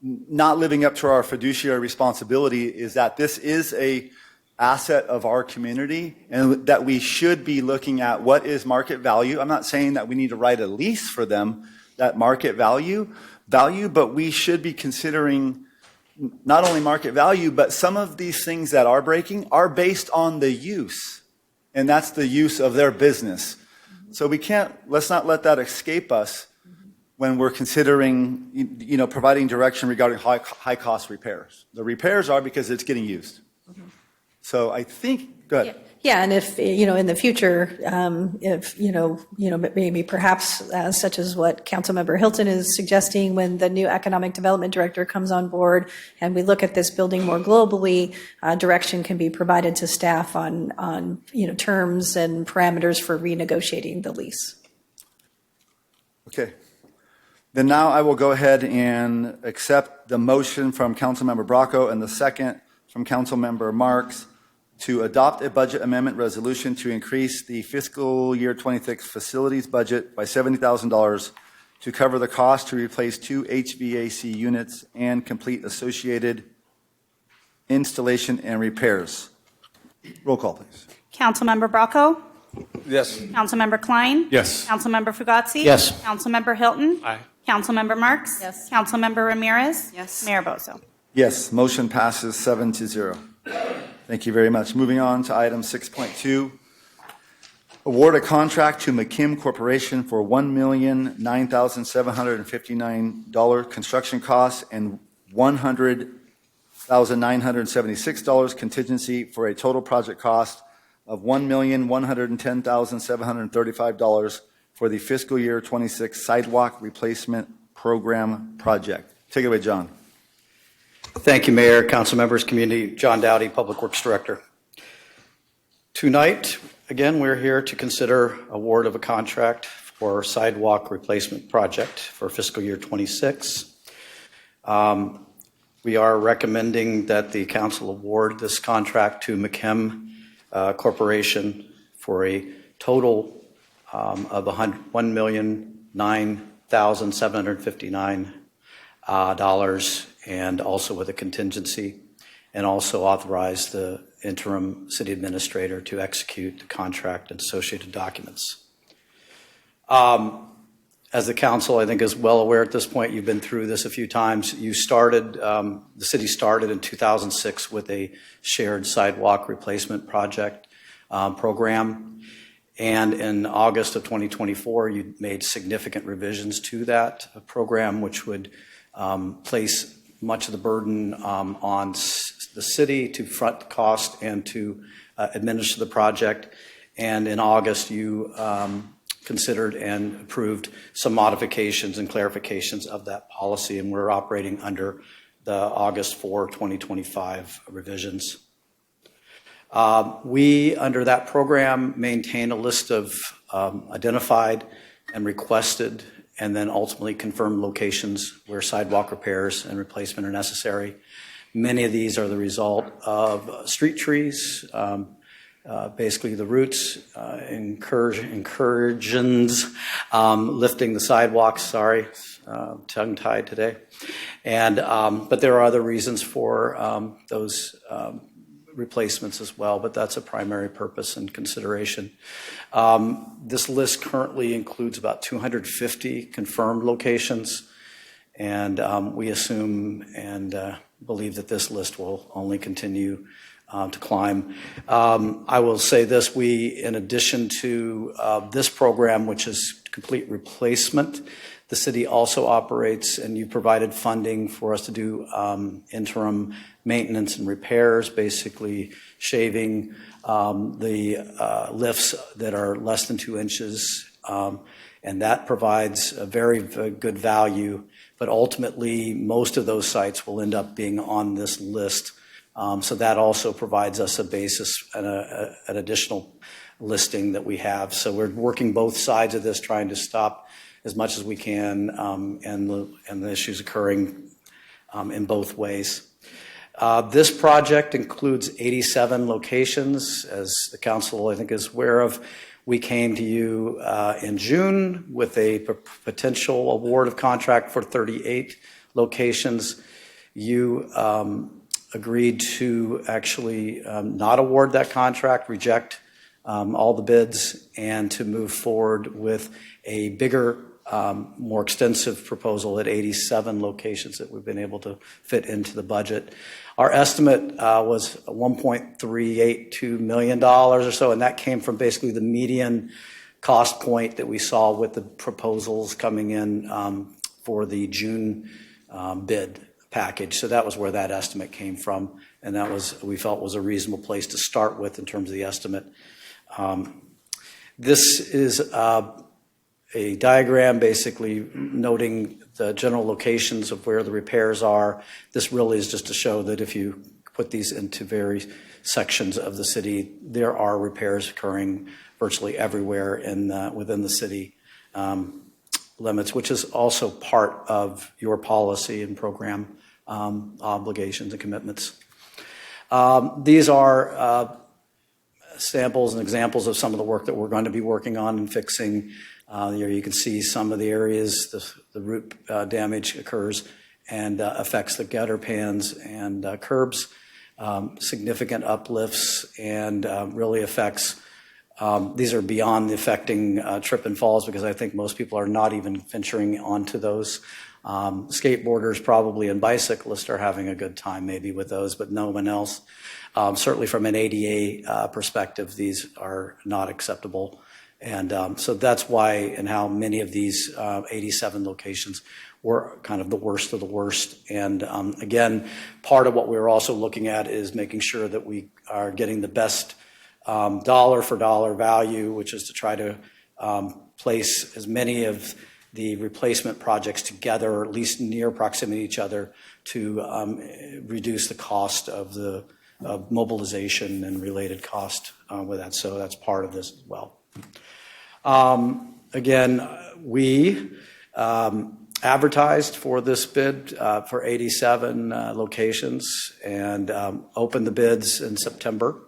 Speaker 1: not living up to our fiduciary responsibility, is that this is a asset of our community and that we should be looking at what is market value. I'm not saying that we need to write a lease for them, that market value, but we should be considering not only market value, but some of these things that are breaking are based on the use. And that's the use of their business. So let's not let that escape us when we're considering, providing direction regarding high cost repairs. The repairs are because it's getting used. So I think, go ahead.
Speaker 20: Yeah, and if, in the future, maybe perhaps such as what Councilmember Hilton is suggesting, when the new economic development director comes on board and we look at this building more globally, direction can be provided to staff on terms and parameters for renegotiating the lease.
Speaker 1: Okay. Then now I will go ahead and accept the motion from Councilmember Bracco and the second from Councilmember Marks to adopt a budget amendment resolution to increase the fiscal year 26 facilities budget by $70,000 to cover the cost to replace 2 HVAC units and complete associated installation and repairs. Roll call, please.
Speaker 2: Councilmember Bracco?
Speaker 19: Yes.
Speaker 2: Councilmember Klein?
Speaker 6: Yes.
Speaker 2: Councilmember Fugazi?
Speaker 5: Yes.
Speaker 2: Councilmember Hilton?
Speaker 22: Aye.
Speaker 2: Councilmember Marks?
Speaker 21: Yes.
Speaker 2: Councilmember Ramirez?
Speaker 4: Yes.
Speaker 2: Mayor Bozo?
Speaker 1: Yes, motion passes 7-0. Thank you very much. Moving on to item 6.2. Award a contract to McKim Corporation for $1,009,759 construction costs and $100,976 contingency for a total project cost of $1,110,735 for the fiscal year 26 sidewalk replacement program project. Take it away, John.
Speaker 3: Thank you, Mayor, council members, community. John Dowdy, Public Works Director. Tonight, again, we're here to consider award of a contract for sidewalk replacement project for fiscal year 26. We are recommending that the council award this contract to McKim Corporation for a total of $1,009,759 and also with a contingency. and also authorize the interim city administrator to execute the contract and associated documents. As the council, I think, is well aware at this point, you've been through this a few times. You started, the city started in 2006 with a shared sidewalk replacement project program. And in August of 2024, you made significant revisions to that program, which would place much of the burden on the city to front the cost and to administer the project. And in August, you considered and approved some modifications and clarifications of that policy, and we're operating under the August 4, 2025 revisions. We, under that program, maintain a list of identified and requested and then ultimately confirmed locations where sidewalk repairs and replacement are necessary. Many of these are the result of street trees, basically the roots, incursions, lifting the sidewalks, tongue-tied today. And, but there are other reasons for those replacements as well, but that's a primary purpose and consideration. This list currently includes about 250 confirmed locations, and we assume and believe that this list will only continue to climb. I will say this, we, in addition to this program, which is complete replacement, the city also operates, and you provided funding for us to do interim maintenance and repairs, basically shaving the lifts that are less than 2 inches, and that provides a very, very good value. But ultimately, most of those sites will end up being on this list. So that also provides us a basis and an additional listing that we have. So we're working both sides of this, trying to stop as much as we can, and the issues occurring in both ways. This project includes 87 locations. As the council, I think, is aware of, we came to you in June with a potential award of contract for 38 locations. You agreed to actually not award that contract, reject all the bids, and to move forward with a bigger, more extensive proposal at 87 locations that we've been able to fit into the budget. Our estimate was $1.382 million or so, and that came from basically the median cost point that we saw with the proposals coming in for the June bid package. So that was where that estimate came from, and that was, we felt, was a reasonable place to start with in terms of the estimate. This is a diagram basically noting the general locations of where the repairs are. This really is just to show that if you put these into various sections of the city, there are repairs occurring virtually everywhere within the city limits, which is also part of your policy and program obligations and commitments. These are samples and examples of some of the work that we're going to be working on and fixing. Here you can see some of the areas the root damage occurs and affects the gutter pans and curbs, significant uplifts, and really affects, these are beyond the affecting trip and falls, because I think most people are not even venturing onto those. Skateboarders probably and bicyclists are having a good time maybe with those, but no one else. Certainly from an ADA perspective, these are not acceptable. And so that's why and how many of these 87 locations were kind of the worst of the worst. And again, part of what we're also looking at is making sure that we are getting the best dollar for dollar value, which is to try to place as many of the replacement projects together, or at least near proximity to each other, to reduce the cost of the mobilization and related cost with that. So that's part of this as well. Again, we advertised for this bid for 87 locations and opened the bids in September.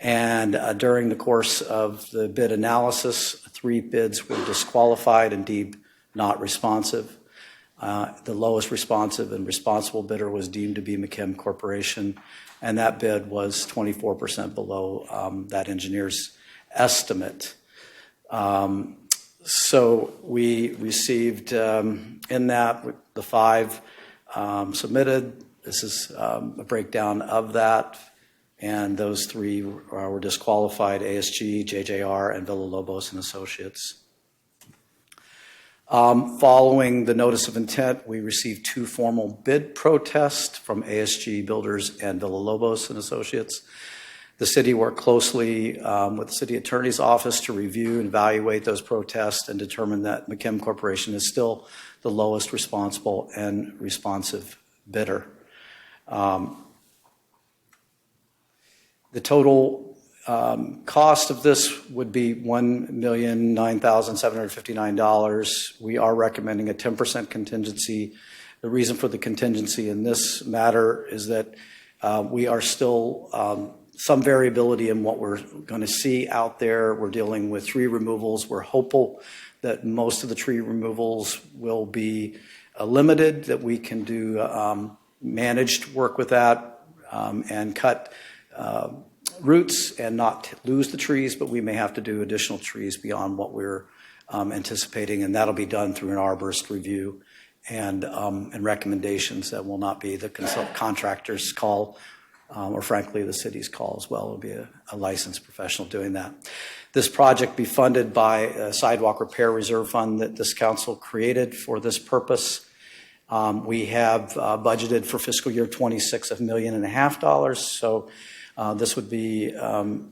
Speaker 3: And during the course of the bid analysis, 3 bids were disqualified and deemed not responsive. The lowest responsive and responsible bidder was deemed to be McKim Corporation, and that bid was 24% below that engineer's estimate. So we received in that the 5 submitted. This is a breakdown of that, and those 3 were disqualified: ASG, JJR, and Villalobos and Associates. Following the notice of intent, we received 2 formal bid protests from ASG Builders and Villalobos and Associates. The city worked closely with the city attorney's office to review and evaluate those protests and determine that McKim Corporation is still the lowest responsible and responsive bidder. The total cost of this would be $1,009,759. We are recommending a 10% contingency. The reason for the contingency in this matter is that we are still some variability in what we're going to see out there. We're dealing with tree removals. We're hopeful that most of the tree removals will be limited, that we can do managed work with that and cut roots and not lose the trees, but we may have to do additional trees beyond what we're anticipating, and that'll be done through an arborist review and recommendations. That will not be the contractor's call or frankly the city's call as well. It'll be a licensed professional doing that. This project be funded by a sidewalk repair reserve fund that this council created for this purpose. We have budgeted for fiscal year 26 $1.5 million, so this would be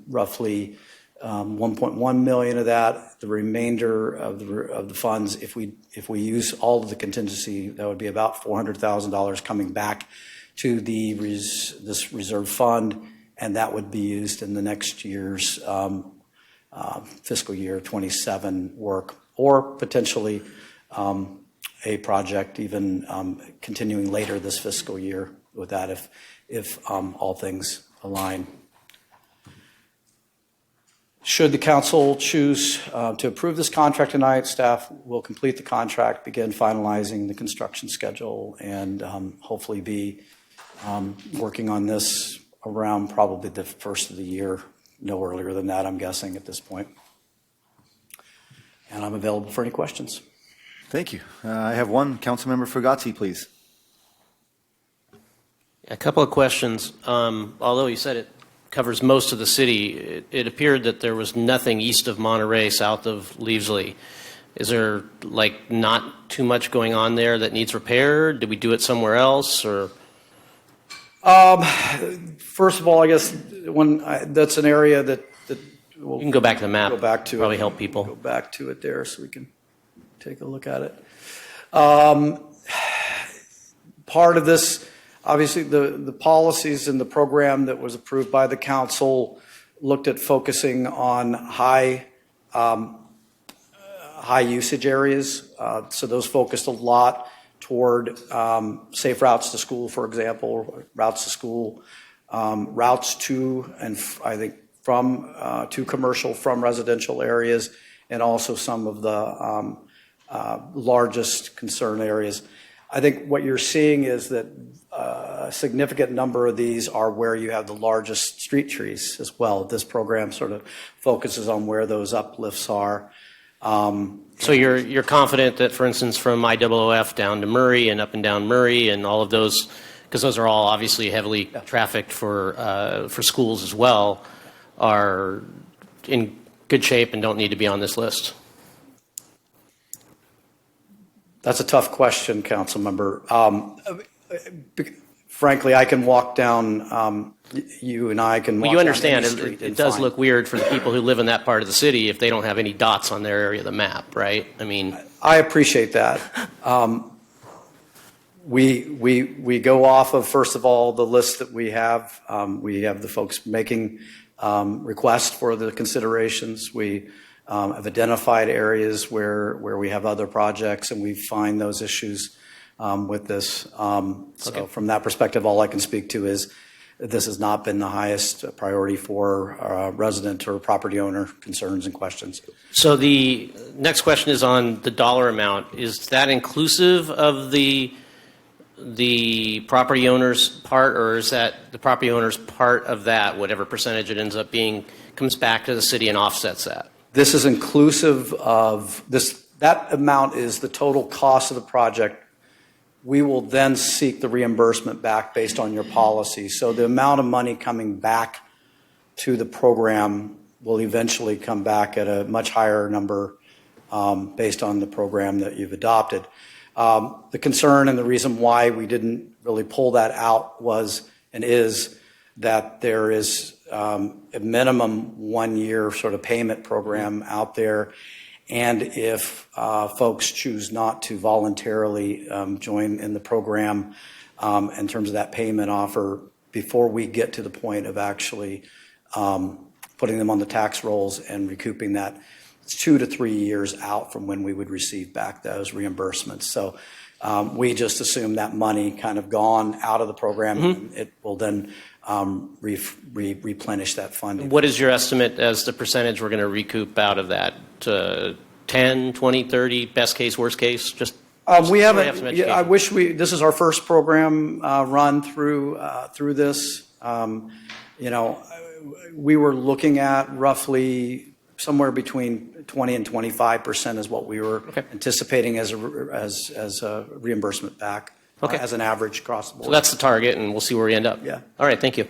Speaker 3: roughly 1.1 million of that. The remainder of the funds, if we use all of the contingency, that would be about $400,000 coming back to this reserve fund, and that would be used in the next year's fiscal year 27 work, or potentially a project even continuing later this fiscal year with that if all things align. Should the council choose to approve this contract tonight, staff will complete the contract, begin finalizing the construction schedule, and hopefully be working on this around probably the first of the year, no earlier than that, I'm guessing at this point. And I'm available for any questions.
Speaker 1: Thank you. I have one. Councilmember Fugazzi, please.
Speaker 5: A couple of questions. Although you said it covers most of the city, it appeared that there was nothing east of Monterey, south of Leavesley. Is there like not too much going on there that needs repair? Did we do it somewhere else, or?
Speaker 3: First of all, I guess that's an area that we'll,
Speaker 5: you can go back to the map.
Speaker 3: Go back to
Speaker 5: probably
Speaker 3: it.
Speaker 5: Help people.
Speaker 3: Go back to it there so we can take a look at it. Part of this, obviously, the policies and the program that was approved by the council looked at focusing on high usage areas. So those focused a lot toward safe routes to school, for example, routes to school, routes to and I think from to commercial from residential areas, and also some of the largest concern areas. I think what you're seeing is that a significant number of these are where you have the largest street trees as well. This program sort of focuses on where those uplifts are.
Speaker 5: So you're confident that, for instance, from IOOF down to Murray and up and down Murray and all of those, because those are all obviously heavily trafficked for schools as well, are in good shape and don't need to be on this list?
Speaker 3: That's a tough question, council member. Frankly, I can walk down, you and I can walk
Speaker 5: you understand,
Speaker 3: down any street
Speaker 5: it does look weird for the people who live in that part of the city if they don't have any dots on their area of the map, right? I mean,
Speaker 3: I appreciate that. We go off of, first of all, the list that we have. We have the folks making requests for the considerations. We have identified areas where we have other projects, and we find those issues with this. So from that perspective, all I can speak to is this has not been the highest priority for resident or property owner concerns and questions.
Speaker 5: So the next question is on the dollar amount. Is that inclusive of the property owner's part, or is that the property owner's part of that, whatever percentage it ends up being, comes back to the city and offsets that?
Speaker 3: This is inclusive of this. That amount is the total cost of the project. We will then seek the reimbursement back based on your policy. So the amount of money coming back to the program will eventually come back at a much higher number based on the program that you've adopted. The concern and the reason why we didn't really pull that out was and is that there is a minimum 1 year sort of payment program out there. And if folks choose not to voluntarily join in the program in terms of that payment offer, before we get to the point of actually putting them on the tax rolls and recouping that, it's 2 to 3 years out from when we would receive back those reimbursements. So we just assume that money kind of gone out of the program, and it will then replenish that funding.
Speaker 5: What is your estimate as the percentage we're going to recoup out of that? 10, 20, 30, best case, worst case?
Speaker 3: We haven't. I wish this is our first program run through this. We were looking at roughly somewhere between 20 and 25% is what we were anticipating as a reimbursement back. As an average across the board.
Speaker 5: So that's the target, and we'll see where we end up.
Speaker 3: Yeah.
Speaker 5: All right, thank you.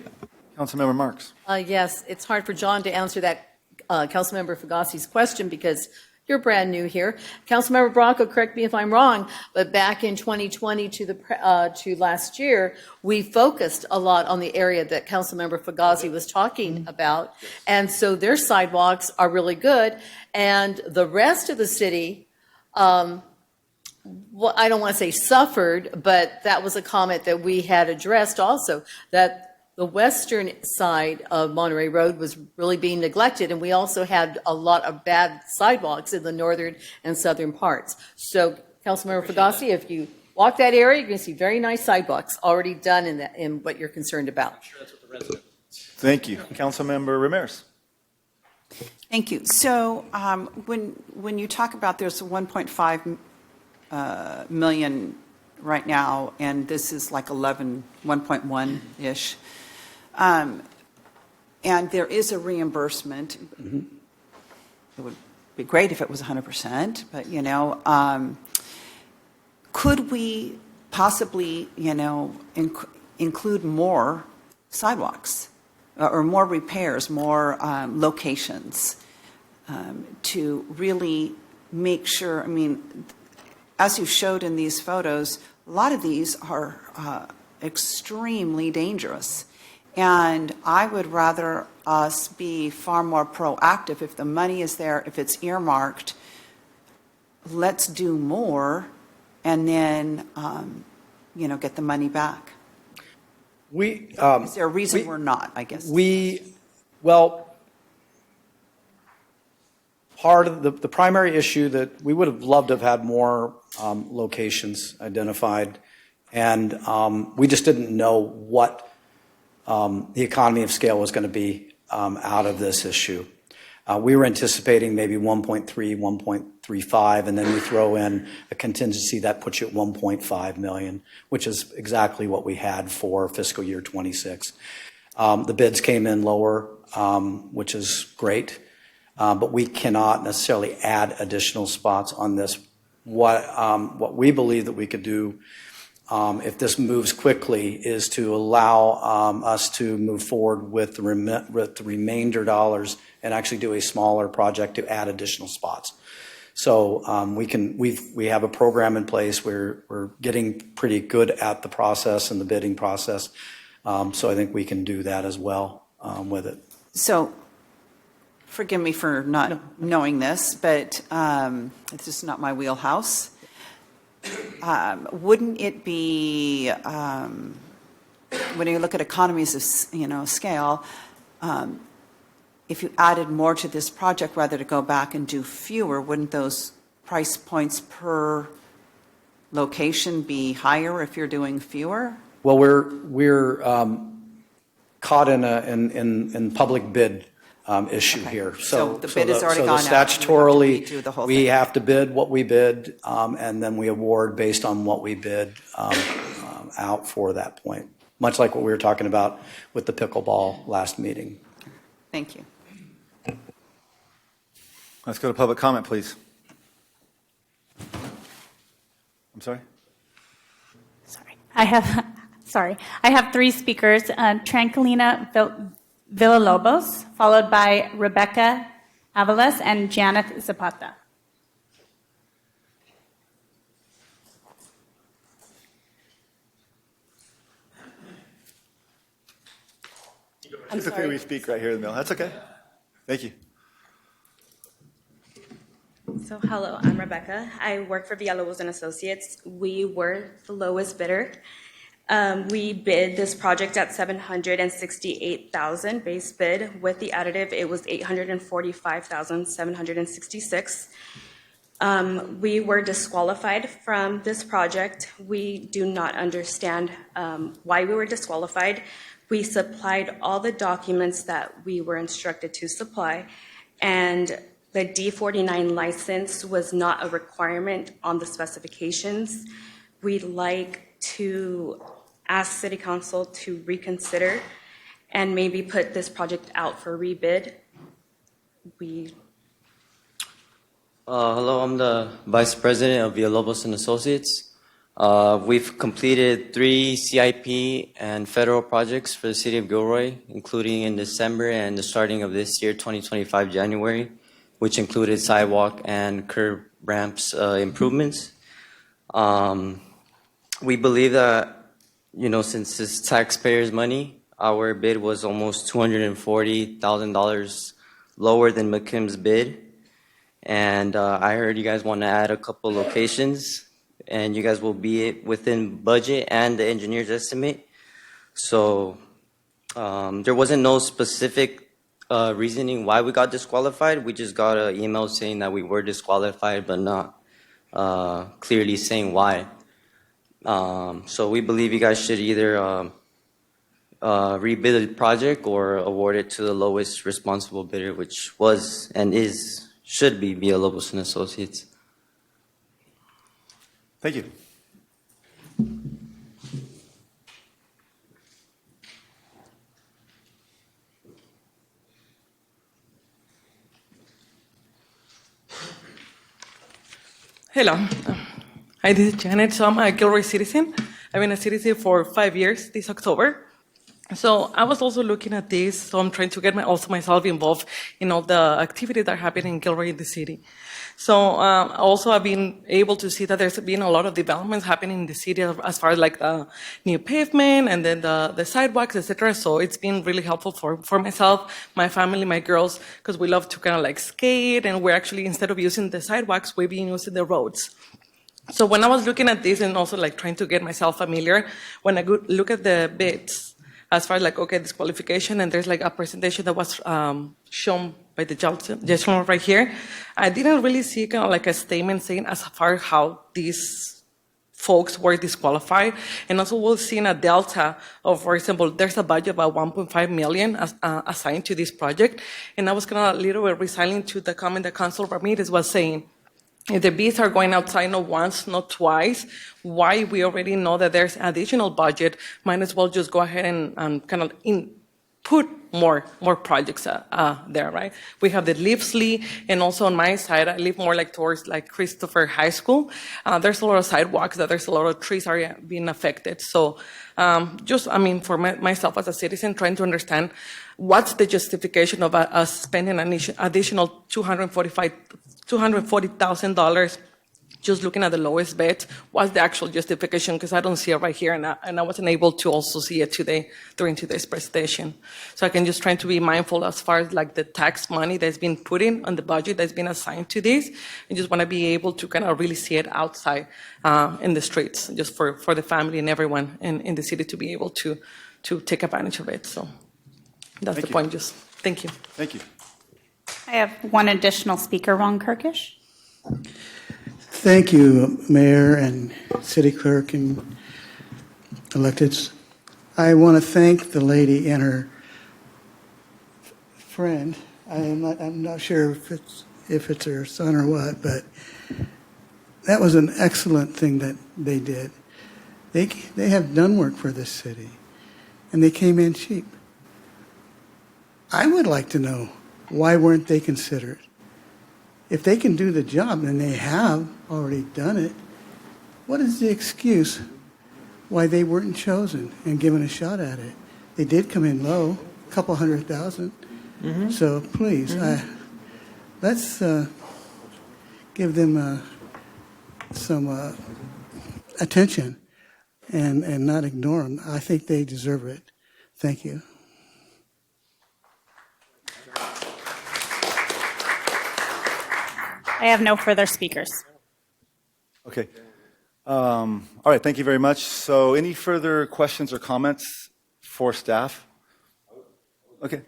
Speaker 1: Councilmember Marks.
Speaker 21: Yes, it's hard for John to answer that Councilmember Fugasi's question because you're brand new here. Councilmember Bronco, correct me if I'm wrong, but back in 2020 to last year, we focused a lot on the area that Councilmember Fugasi was talking about, and so their sidewalks are really good, and the rest of the city. Well, I don't want to say suffered, but that was a comment that we had addressed also, that the western side of Monterey Road was really being neglected, and we also had a lot of bad sidewalks in the northern and southern parts. So, Councilmember Fugasi, if you walk that area, you're going to see very nice sidewalks already done in what you're concerned about.
Speaker 5: I'm sure that's what the residents.
Speaker 1: Thank you. Councilmember Ramirez.
Speaker 4: Thank you. So when you talk about there's 1.5 million right now, and this is like 1.1-ish. And there is a reimbursement. Mm-hmm. It would be great if it was 100%, but, could we possibly, include more sidewalks or more repairs, more locations to really make sure, as you showed in these photos, a lot of these are extremely dangerous. And I would rather us be far more proactive. If the money is there, if it's earmarked, let's do more and then, get the money back. Is there a reason we're not, I guess?
Speaker 3: Part of the primary issue that we would have loved to have had more locations identified, and we just didn't know what the economy of scale was going to be out of this issue. We were anticipating maybe 1.3, 1.35, and then we throw in a contingency that puts you at 1.5 million, which is exactly what we had for fiscal year 26. The bids came in lower, which is great. But we cannot necessarily add additional spots on this. What we believe that we could do, if this moves quickly, is to allow us to move forward with the remainder dollars and actually do a smaller project to add additional spots. So we have a program in place where we're getting pretty good at the process and the bidding process. So I think we can do that as well with it.
Speaker 4: So, forgive me for not knowing this, but it's just not my wheelhouse. Wouldn't it be, when you look at economies of scale, if you added more to this project rather to go back and do fewer, wouldn't those price points per location be higher if you're doing fewer?
Speaker 3: Well, we're caught in a public bid issue here.
Speaker 4: So the bid has already gone out.
Speaker 3: Statutorily,
Speaker 4: We have to redo the whole
Speaker 3: we
Speaker 4: thing.
Speaker 3: have to bid what we bid, and then we award based on what we bid out for that point, much like what we were talking about with the pickleball last meeting.
Speaker 4: Thank you.
Speaker 1: Let's go to public comment, please. I'm sorry?
Speaker 2: I have three speakers, Tranquilina Villalobos, followed by Rebecca Avalos and Janet Zapata.
Speaker 1: It's okay, we speak right here in the middle. That's okay. Thank you.
Speaker 8: So hello, I'm Rebecca. I work for Villalobos and Associates. We were the lowest bidder. We bid this project at $768,000 base bid. With the additive, it was $845,766. We were disqualified from this project. We do not understand why we were disqualified. We supplied all the documents that we were instructed to supply, and the D49 license was not a requirement on the specifications. We'd like to ask City Council to reconsider and maybe put this project out for rebid.
Speaker 11: Hello, I'm the Vice President of Villalobos and Associates. We've completed 3 CIP and federal projects for the City of Gilroy, including in December and the starting of this year, 2025 January, which included sidewalk and curb ramps improvements. We believe that, since it's taxpayers' money, our bid was almost $240,000 lower than McKim's bid. And I heard you guys want to add a couple locations, and you guys will be within budget and the engineer's estimate. So there wasn't no specific reasoning why we got disqualified. We just got an email saying that we were disqualified, but not clearly saying why. So we believe you guys should either rebid the project or award it to the lowest responsible bidder, which was and should be Villalobos and Associates.
Speaker 1: Thank you.
Speaker 23: Hello. Hi, this is Janet. So I'm a Gilroy citizen. I've been a citizen for 5 years this October. So I was also looking at this, so I'm trying to get myself involved in all the activities that are happening in Gilroy in the city. So also I've been able to see that there's been a lot of developments happening in the city as far as like the new pavement and then the sidewalks, etc. So it's been really helpful for myself, my family, my girls, because we love to kind of like skate, and we're actually, instead of using the sidewalks, we've been using the roads. So when I was looking at this and also like trying to get myself familiar, when I look at the bids, as far as like, okay, disqualification, and there's like a presentation that was shown by the gentleman right here, I didn't really see kind of like a statement saying as far as how these folks were disqualified. And also we'll see in a delta of, for example, there's a budget of about $1.5 million assigned to this project. And I was kind of a little bit reciting to the comment that Councilor Ramirez was saying. If the bids are going outside not once, not twice, why we already know that there's additional budget, might as well just go ahead and kind of put more projects there, right? We have the Leafsley, and also on my side, I live more like towards like Christopher High School. There's a lot of sidewalks, there's a lot of trees are being affected. So for myself as a citizen, trying to understand what's the justification of us spending an additional $240,000 just looking at the lowest bid. What's the actual justification? Because I don't see it right here, and I wasn't able to also see it today during today's presentation. So I can just try to be mindful as far as like the tax money that's been put in on the budget that's been assigned to this, and just want to be able to kind of really see it outside in the streets, just for the family and everyone in the city to be able to take advantage of it. So that's the point. Just thank you.
Speaker 1: Thank you.
Speaker 2: I have one additional speaker, Ron Kirkish.
Speaker 16: Thank you, Mayor and City Clerk and electeds. I want to thank the lady in her friend. I'm not sure if it's her son or what, but that was an excellent thing that they did. They have done work for this city, and they came in cheap. I would like to know, why weren't they considered? If they can do the job, and they have already done it, what is the excuse why they weren't chosen and given a shot at it? They did come in low, a couple $100,000. So please, let's give them some attention and not ignore them. I think they deserve it. Thank you.
Speaker 2: I have no further speakers.
Speaker 1: Okay. All right, thank you very much. So any further questions or comments for staff? Okay.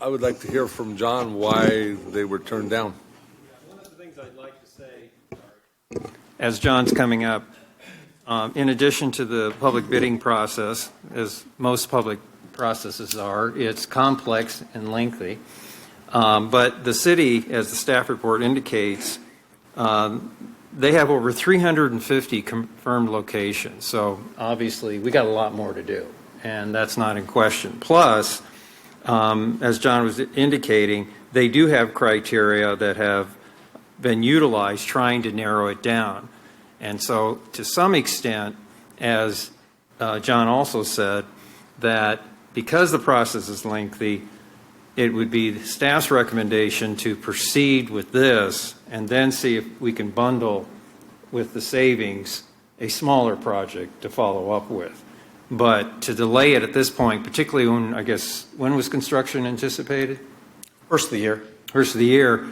Speaker 19: I would like to hear from John why they were turned down.
Speaker 7: One of the things I'd like to say, as John's coming up, in addition to the public bidding process, as most public processes are, it's complex and lengthy. But the city, as the staff report indicates, they have over 350 confirmed locations. So obviously, we got a lot more to do, and that's not in question. Plus, as John was indicating, they do have criteria that have been utilized trying to narrow it down. And so to some extent, as John also said, that because the process is lengthy, it would be the staff's recommendation to proceed with this and then see if we can bundle with the savings a smaller project to follow up with. But to delay it at this point, particularly when, I guess, when was construction anticipated?
Speaker 3: First of the year.
Speaker 7: First of the year.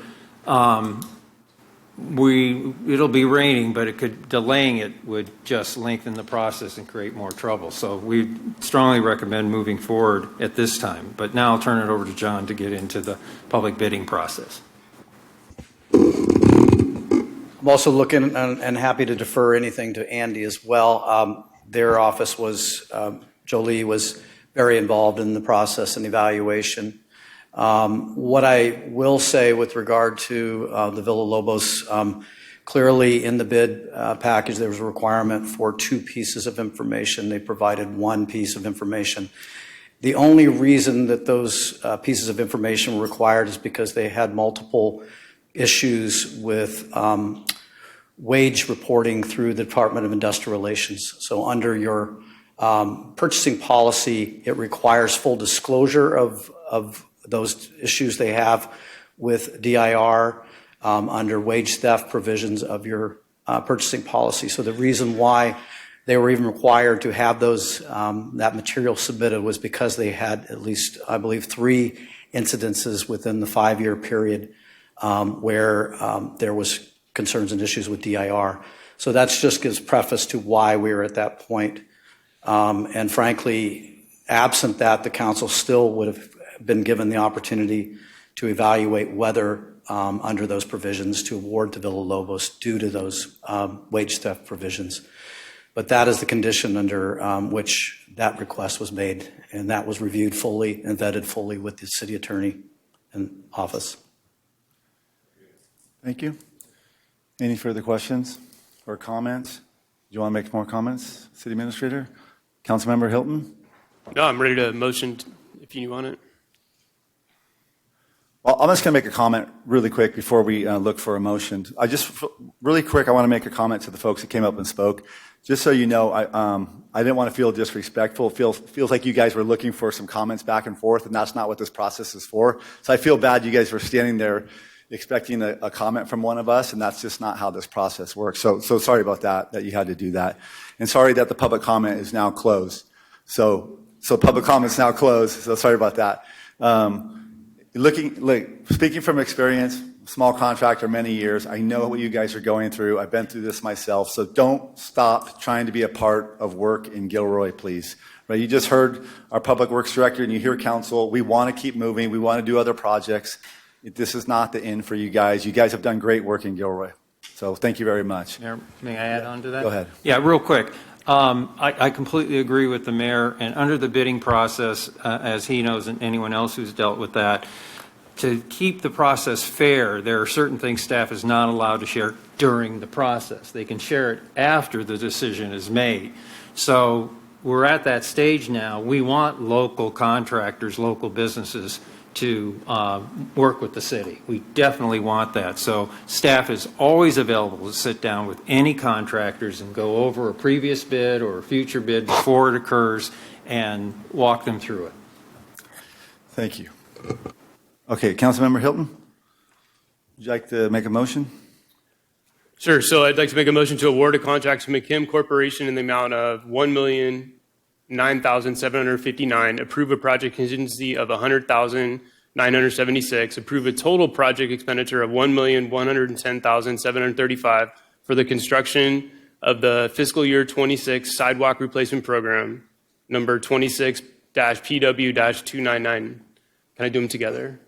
Speaker 7: It'll be raining, but delaying it would just lengthen the process and create more trouble. So we strongly recommend moving forward at this time. But now I'll turn it over to John to get into the public bidding process.
Speaker 3: I'm also looking and happy to defer anything to Andy as well. Their office was, Jolie was very involved in the process and evaluation. What I will say with regard to the Villa Lobos, clearly in the bid package there was a requirement for 2 pieces of information. They provided 1 piece of information. The only reason that those pieces of information were required is because they had multiple issues with wage reporting through the Department of Industrial Relations. So under your purchasing policy, it requires full disclosure of those issues they have with DIR under wage theft provisions of your purchasing policy. So the reason why they were even required to have those that material submitted was because they had at least, I believe, 3 incidences within the 5-year period where there was concerns and issues with DIR. So that's just gives preface to why we were at that point. And frankly, absent that, the council still would have been given the opportunity to evaluate whether under those provisions to award to Villa Lobos due to those wage theft provisions. But that is the condition under which that request was made, and that was reviewed fully and vetted fully with the city attorney and office.
Speaker 1: Thank you. Any further questions or comments? Do you want to make more comments, City Administrator? Councilmember Hilton?
Speaker 22: No, I'm ready to motion if you want it.
Speaker 1: Well, I'm just going to make a comment really quick before we look for a motion. Really quick, I want to make a comment to the folks that came up and spoke. Just so you know, I didn't want to feel disrespectful. It feels like you guys were looking for some comments back and forth, and that's not what this process is for. So I feel bad you guys were standing there expecting a comment from one of us, and that's just not how this process works. So sorry about that you had to do that. And sorry that the public comment is now closed. So public comment's now closed, so sorry about that. Speaking from experience, small contractor, many years, I know what you guys are going through. I've been through this myself. So don't stop trying to be a part of work in Gilroy, please. Right? You just heard our public works director and you hear council. We want to keep moving. We want to do other projects. This is not the end for you guys. You guys have done great work in Gilroy. So thank you very much.
Speaker 7: Mayor, may I add on to that?
Speaker 1: Go ahead.
Speaker 7: Yeah, real quick. I completely agree with the mayor, and under the bidding process, as he knows and anyone else who's dealt with that, to keep the process fair, there are certain things staff is not allowed to share during the process. They can share it after the decision is made. So we're at that stage now. We want local contractors, local businesses to work with the city. We definitely want that. So staff is always available to sit down with any contractors and go over a previous bid or a future bid before it occurs and walk them through it.
Speaker 1: Thank you. Okay, Councilmember Hilton, would you like to make a motion?
Speaker 22: Sure. So I'd like to make a motion to award a contract to McKim Corporation in the amount of $1,009,759. Approve a project contingency of $100,976. Approve a total project expenditure of $1,110,735 for the construction of the fiscal year 26 sidewalk replacement program, number 26-PW-299. Can I do them together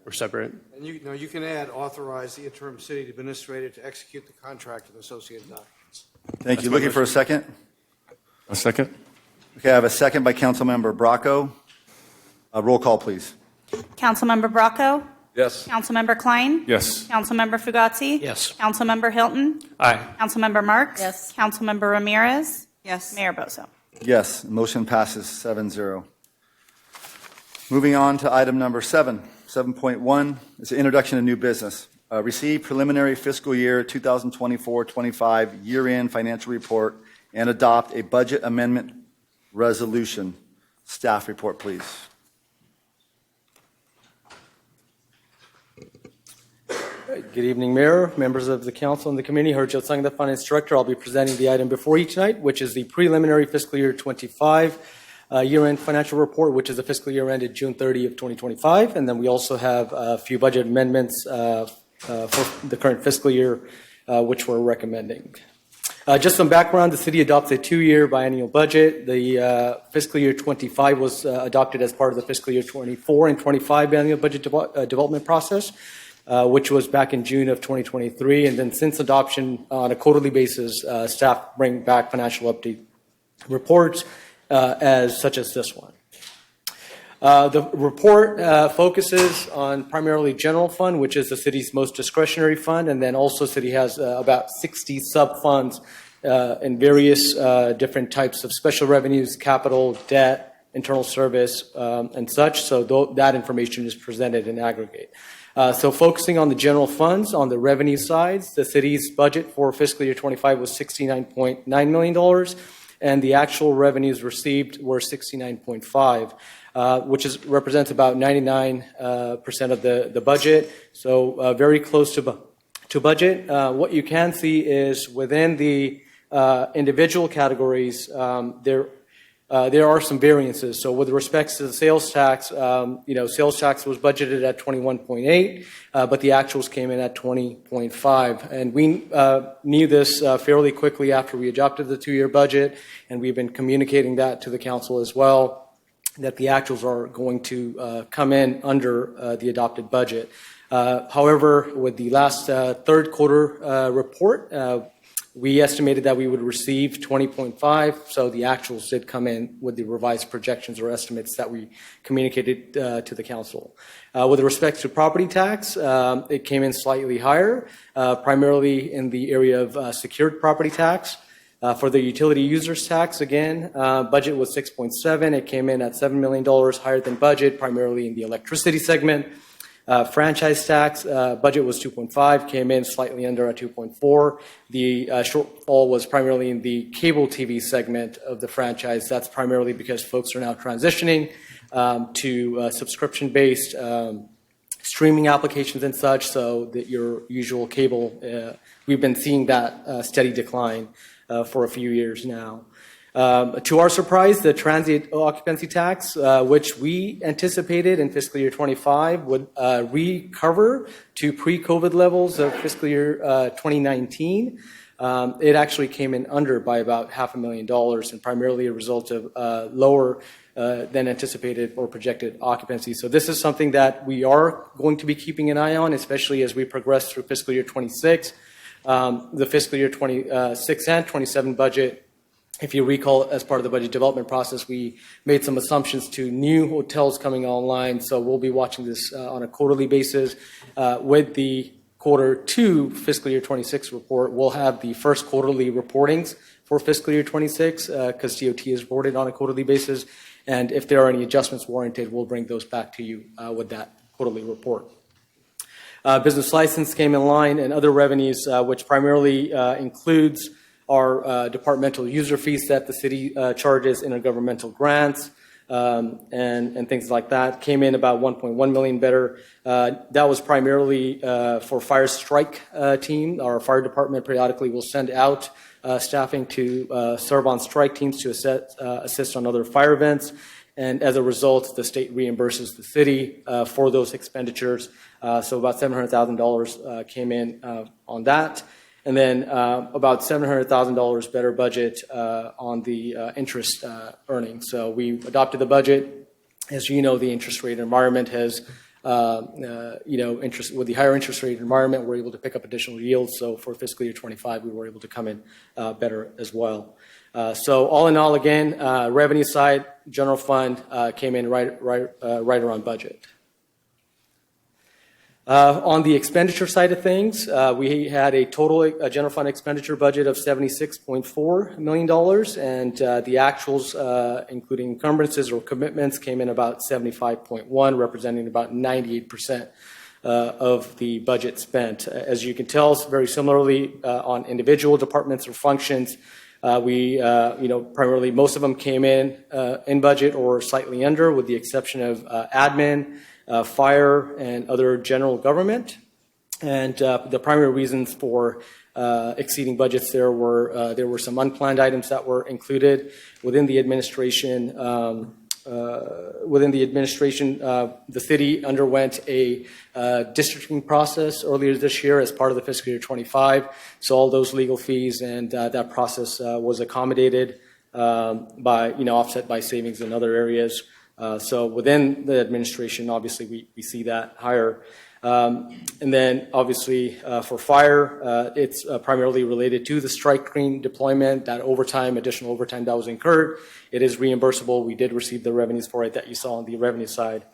Speaker 22: or separate?
Speaker 12: And you can add authorize the interim city administrator to execute the contract and associated documents.
Speaker 1: Thank you. Looking for a second?
Speaker 6: A second?
Speaker 1: Okay, I have a second by Councilmember Bracco. Roll call, please.
Speaker 2: Councilmember Bracco?
Speaker 19: Yes.
Speaker 2: Councilmember Klein?
Speaker 6: Yes.
Speaker 2: Councilmember Fugazi?
Speaker 5: Yes.
Speaker 2: Councilmember Hilton?
Speaker 5: Aye.
Speaker 2: Councilmember Marks?
Speaker 21: Yes.
Speaker 2: Councilmember Ramirez?
Speaker 4: Yes.
Speaker 2: Mayor Bozo?
Speaker 1: Yes, motion passes 7-0. Moving on to item number 7.1 is the introduction of new business. Receive preliminary fiscal year 2024-25 year-end financial report and adopt a budget amendment resolution. Staff report, please.
Speaker 13: Good evening, Mayor, members of the council and the committee. Harjot Sangh, the finance director. I'll be presenting the item before you tonight, which is the preliminary fiscal year 25 year-end financial report, which is the fiscal year ended June 30 of 2025. And then we also have a few budget amendments for the current fiscal year, which we're recommending. Just some background, the city adopts a 2-year biennial budget. The fiscal year 25 was adopted as part of the fiscal year 24 and 25 biennial budget development process, which was back in June of 2023. And then since adoption on a quarterly basis, staff bring back financial update reports such as this one. The report focuses on primarily general fund, which is the city's most discretionary fund, and then also city has about 60 sub-funds in various different types of special revenues, capital, debt, internal service, and such. So that information is presented in aggregate. So focusing on the general funds, on the revenue sides, the city's budget for fiscal year 25 was $69.9 million, and the actual revenues received were $69.5, which represents about 99% of the budget, so very close to budget. What you can see is within the individual categories, there are some variances. So with respect to the sales tax, sales tax was budgeted at 21.8, but the actuals came in at 20.5. And we knew this fairly quickly after we adopted the 2-year budget, and we've been communicating that to the council as well, that the actuals are going to come in under the adopted budget. However, with the last third quarter report, we estimated that we would receive 20.5, so the actuals did come in with the revised projections or estimates that we communicated to the council. With respect to property tax, it came in slightly higher, primarily in the area of secured property tax. For the utility users tax, again, budget was 6.7. It came in at $7 million higher than budget, primarily in the electricity segment. Franchise tax, budget was 2.5, came in slightly under at 2.4. The shortfall was primarily in the cable TV segment of the franchise. That's primarily because folks are now transitioning to subscription-based streaming applications and such, so that your usual cable, we've been seeing that steady decline for a few years now. To our surprise, the transient occupancy tax, which we anticipated in fiscal year 25 would recover to pre-COVID levels of fiscal year 2019, it actually came in under by about $500,000, and primarily a result of lower than anticipated or projected occupancy. So this is something that we are going to be keeping an eye on, especially as we progress through fiscal year 26. The fiscal year 26 and 27 budget. If you recall, as part of the budget development process, we made some assumptions to new hotels coming online. So we'll be watching this on a quarterly basis. With the Q2 fiscal year 26 report, we'll have the first quarterly reportings for fiscal year 26 because DOT is reported on a quarterly basis. And if there are any adjustments warranted, we'll bring those back to you with that quarterly report. Business license came in line, and other revenues, which primarily includes our departmental user fees that the city charges, intergovernmental grants, and things like that, came in about $1.1 million better. That was primarily for fire strike team. Our fire department periodically will send out staffing to serve on strike teams to assist on other fire events. And as a result, the state reimburses the city for those expenditures. So about $700,000 came in on that. And then about $700,000 better budget on the interest earnings. So we adopted the budget. As you know, the interest rate environment has, interest with the higher interest rate environment, we're able to pick up additional yields. So for fiscal year 25, we were able to come in better as well. So all in all, again, revenue side, general fund came in right around budget. On the expenditure side of things, we had a total general fund expenditure budget of $76.4 million, and the actuals, including encumbrances or commitments, came in about 75.1, representing about 98% of the budget spent. As you can tell, very similarly on individual departments or functions, primarily most of them came in budget or slightly under, with the exception of admin, fire, and other general government. And the primary reasons for exceeding budgets there were some unplanned items that were included within the administration. The city underwent a districting process earlier this year as part of the fiscal year 25. So all those legal fees and that process was accommodated by, offset by savings in other areas. So within the administration, obviously, we see that higher. And then, obviously, for fire, it's primarily related to the strike team deployment, that additional overtime that was incurred. It is reimbursable. We did receive the revenues for it that you saw on the revenue side.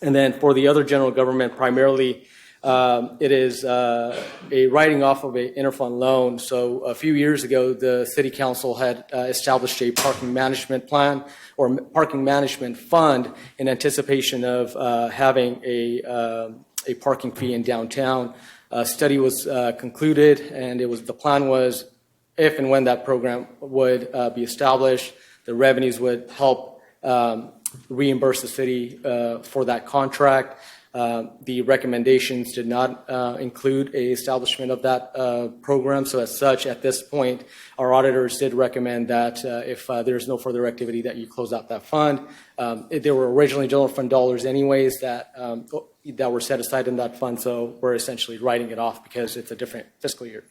Speaker 13: And then for the other general government, primarily, it is a writing off of an interfund loan. So a few years ago, the city council had established a parking management plan or parking management fund in anticipation of having a parking fee in downtown. A study was concluded, and the plan was if and when that program would be established, the revenues would help reimburse the city for that contract. The recommendations did not include a establishment of that program. So as such, at this point, our auditors did recommend that if there's no further activity, that you close out that fund. There were originally general fund dollars anyways that were set aside in that fund, so we're essentially writing it off because it's a different fiscal year.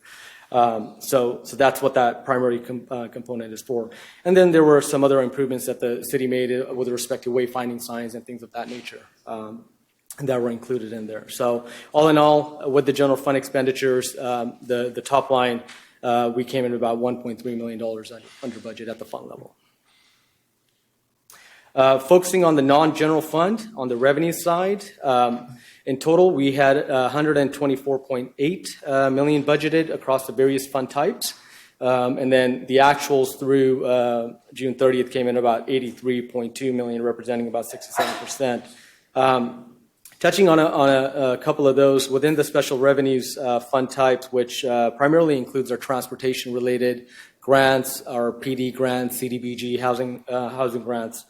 Speaker 13: So that's what that primary component is for. And then there were some other improvements that the city made with respect to wayfinding signs and things of that nature. That were included in there. So all in all, with the general fund expenditures, the top line, we came in about $1.3 million under budget at the fund level. Focusing on the non-general fund, on the revenue side, in total, we had $124.8 million budgeted across the various fund types. And then the actuals through June 30th came in about $83.2 million, representing about 67%. Touching on a couple of those, within the special revenues fund types, which primarily includes our transportation-related grants, our PD grants, CDBG housing grants.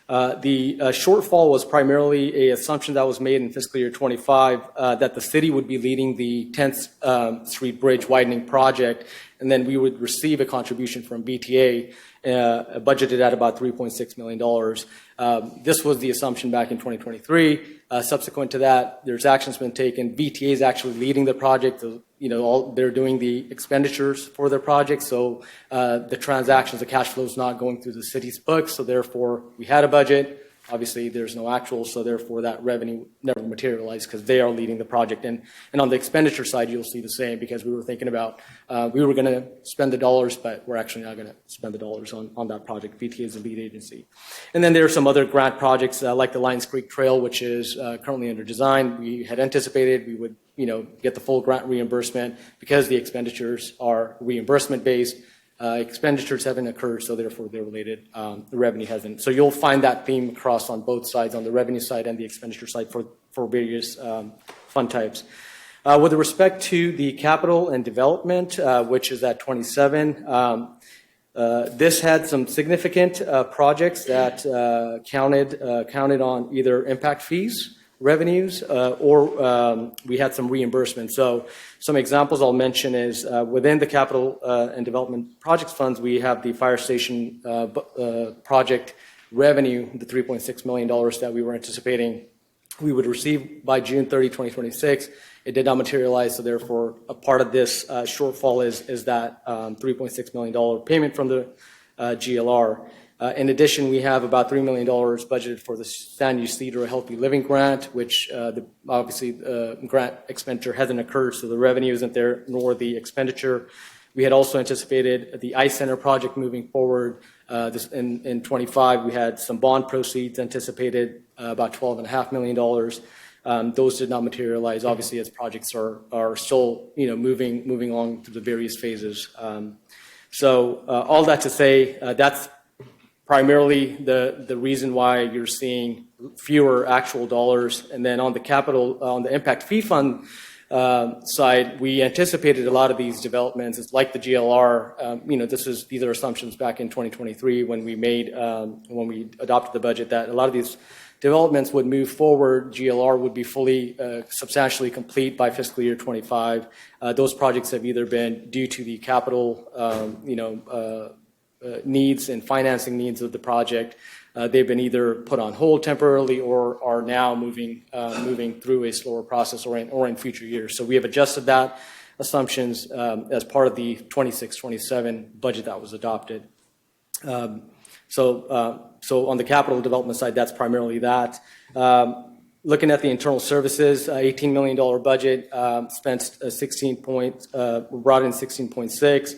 Speaker 13: The shortfall was primarily an assumption that was made in fiscal year 25 that the city would be leading the 10th Street Bridge widening project, and then we would receive a contribution from BTA, budgeted at about $3.6 million. This was the assumption back in 2023. Subsequent to that, there's actions been taken. BTA is actually leading the project. They're doing the expenditures for their project. So the transactions, the cash flow is not going through the city's books. So therefore, we had a budget. Obviously, there's no actual, so therefore that revenue never materialized because they are leading the project. And on the expenditure side, you'll see the same because we were thinking about, we were going to spend the dollars, but we're actually not going to spend the dollars on that project. VTA is the lead agency. And then there are some other grant projects like the Lions Creek Trail, which is currently under design. We had anticipated we would, get the full grant reimbursement because the expenditures are reimbursement-based. Expenditures haven't occurred, so therefore they're related. The revenue hasn't. So you'll find that theme across on both sides, on the revenue side and the expenditure side for various fund types. With respect to the capital and development, which is at 27, this had some significant projects that counted on either impact fees, revenues, or we had some reimbursement. So some examples I'll mention is within the capital and development projects funds, we have the fire station project revenue, the $3.6 million that we were anticipating we would receive by June 30, 2026. It did not materialize, so therefore a part of this shortfall is that $3.6 million payment from the GLR. In addition, we have about $3 million budgeted for the San Ysidro Healthy Living Grant, which obviously the grant expenditure hasn't occurred, so the revenue isn't there, nor the expenditure. We had also anticipated the Ice Center project moving forward. In 25, we had some bond proceeds anticipated, about $12.5 million. Those did not materialize, obviously, as projects are still moving along through the various phases. So all that to say, that's primarily the reason why you're seeing fewer actual dollars. And then on the impact fee fund side, we anticipated a lot of these developments. It's like the GLR. These are assumptions back in 2023 when we adopted the budget, that a lot of these developments would move forward. GLR would be fully, substantially complete by fiscal year 25. Those projects have either been due to the capital, needs and financing needs of the project. They've been either put on hold temporarily or are now moving through a slower process or in future years. So we have adjusted that assumptions as part of the 26-27 budget that was adopted. So on the capital development side, that's primarily that. Looking at the internal services, $18 million budget, spent brought in 16.6.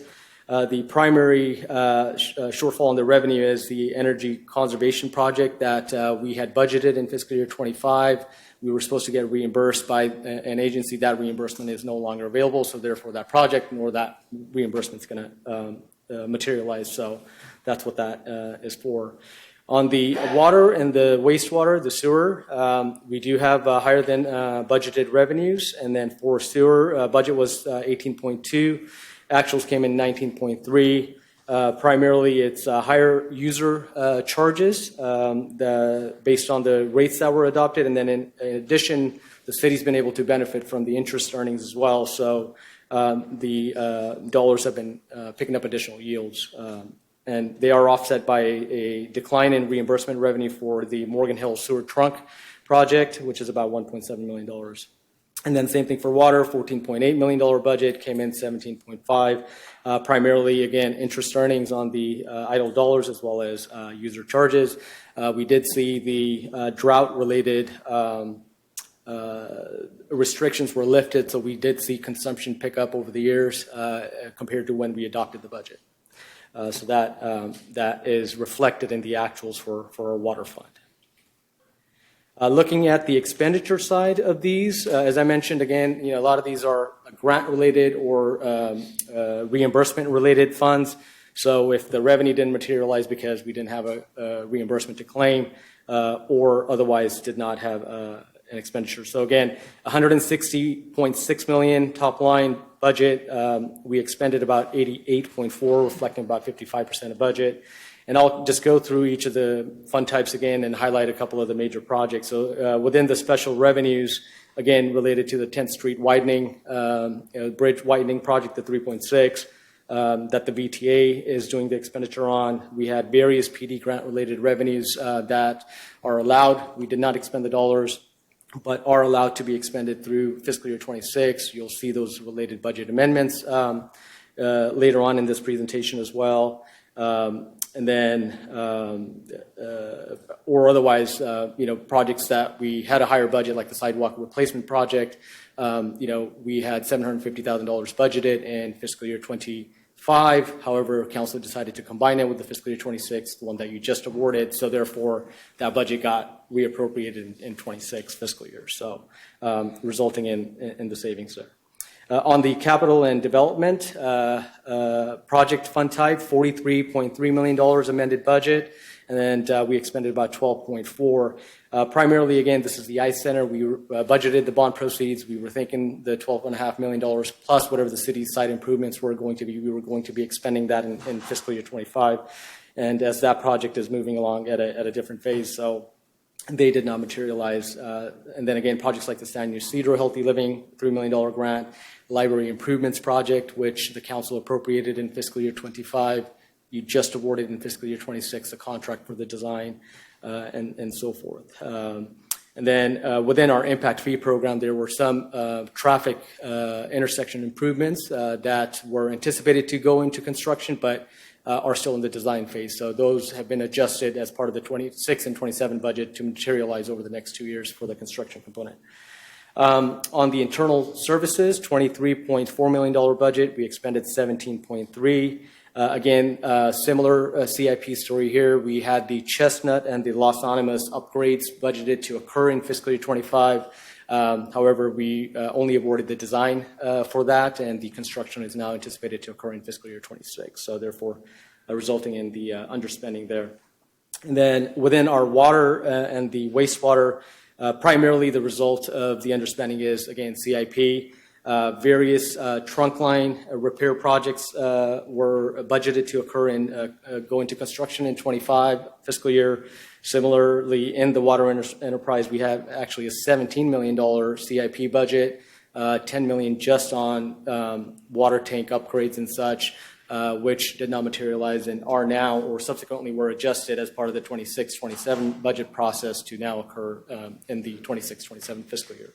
Speaker 13: The primary shortfall in the revenue is the energy conservation project that we had budgeted in fiscal year 25. We were supposed to get reimbursed by an agency. That reimbursement is no longer available, so therefore that project nor that reimbursement is going to materialize. So that's what that is for. On the water and the wastewater, the sewer, we do have higher than budgeted revenues. And then for sewer, budget was 18.2. Actuals came in 19.3. Primarily, it's higher user charges based on the rates that were adopted. And then in addition, the city's been able to benefit from the interest earnings as well. So the dollars have been picking up additional yields. And they are offset by a decline in reimbursement revenue for the Morgan Hill Sewer Trunk project, which is about $1.7 million. And then same thing for water, $14.8 million budget, came in 17.5. Primarily, again, interest earnings on the idle dollars as well as user charges. We did see the drought-related restrictions were lifted, so we did see consumption pick up over the years compared to when we adopted the budget. So that is reflected in the actuals for our water fund. Looking at the expenditure side of these, as I mentioned, again, a lot of these are grant-related or reimbursement-related funds. So if the revenue didn't materialize because we didn't have a reimbursement to claim or otherwise did not have an expenditure. So again, $160.6 million top line budget. We expended about 88.4, reflecting about 55% of budget. And I'll just go through each of the fund types again and highlight a couple of the major projects. So within the special revenues, again, related to the 10th Street widening, bridge widening project, the 3.6, that the VTA is doing the expenditure on. We had various PD grant-related revenues that are allowed. We did not expend the dollars, but are allowed to be expended through fiscal year 26. You'll see those related budget amendments later on in this presentation as well. And then, or otherwise, projects that we had a higher budget, like the sidewalk replacement project, we had $750,000 budgeted in fiscal year 25. However, council decided to combine it with the fiscal year 26, the one that you just awarded. So therefore, that budget got reappropriated in 26 fiscal year. So resulting in the savings there. On the capital and development project fund type, $43.3 million amended budget, and then we expended about $12.4. Primarily, again, this is the ICE Center. We budgeted the bond proceeds. We were thinking the $12.5 million plus whatever the city's site improvements were going to be. We were going to be expending that in fiscal year 25. And as that project is moving along at a different phase, so they did not materialize. And then again, projects like the San Ysidro Healthy Living, $3 million grant, Library Improvements Project, which the council appropriated in fiscal year 25. You just awarded in fiscal year 26 a contract for the design and so forth. And then within our impact fee program, there were some traffic intersection improvements that were anticipated to go into construction, but are still in the design phase. So those have been adjusted as part of the 26 and 27 budget to materialize over the next 2 years for the construction component. On the internal services, $23.4 million budget, we expended $17.3. Again, similar CIP story here. We had the Chestnut and the Los Animas upgrades budgeted to occur in fiscal year 25. However, we only awarded the design for that, and the construction is now anticipated to occur in fiscal year 26. So therefore, resulting in the underspending there. And then within our water and the wastewater, primarily the result of the underspending is, again, CIP. Various trunk line repair projects were budgeted to occur and go into construction in 25 fiscal year. Similarly, in the water enterprise, we have actually a $17 million CIP budget, $10 million just on water tank upgrades and such, which did not materialize and are now or subsequently were adjusted as part of the 26-27 budget process to now occur in the 26-27 fiscal year.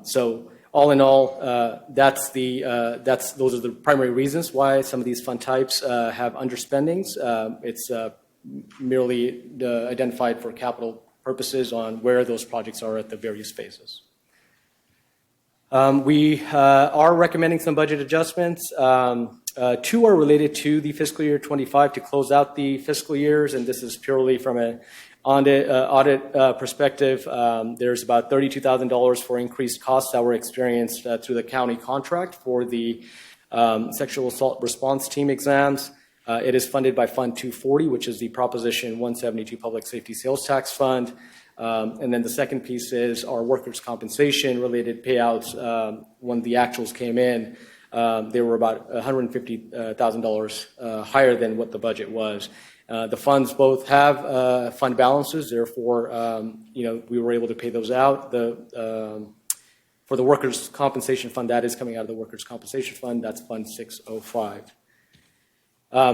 Speaker 13: So all in all, those are the primary reasons why some of these fund types have underspendings. It's merely identified for capital purposes on where those projects are at the various phases. We are recommending some budget adjustments. Two are related to the fiscal year 25 to close out the fiscal years, and this is purely from an audit perspective. There's about $32,000 for increased costs that were experienced through the county contract for the sexual assault response team exams. It is funded by Fund 240, which is the Proposition 172 Public Safety Sales Tax Fund. And then the second piece is our workers' compensation related payouts. When the actuals came in, they were about $150,000 higher than what the budget was. The funds both have fund balances, therefore, we were able to pay those out. For the workers' compensation fund, that is coming out of the workers' compensation fund. That's Fund 605.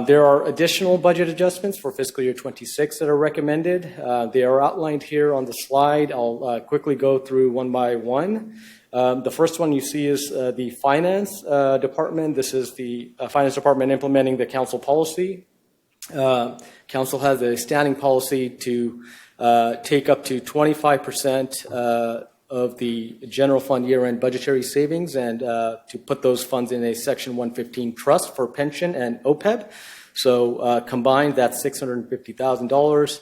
Speaker 13: There are additional budget adjustments for fiscal year 26 that are recommended. They are outlined here on the slide. I'll quickly go through one by one. The first one you see is the finance department. This is the finance department implementing the council policy. Council has a standing policy to take up to 25% of the general fund year-end budgetary savings and to put those funds in a Section 115 trust for pension and OPEB. So combined, that's $650,000.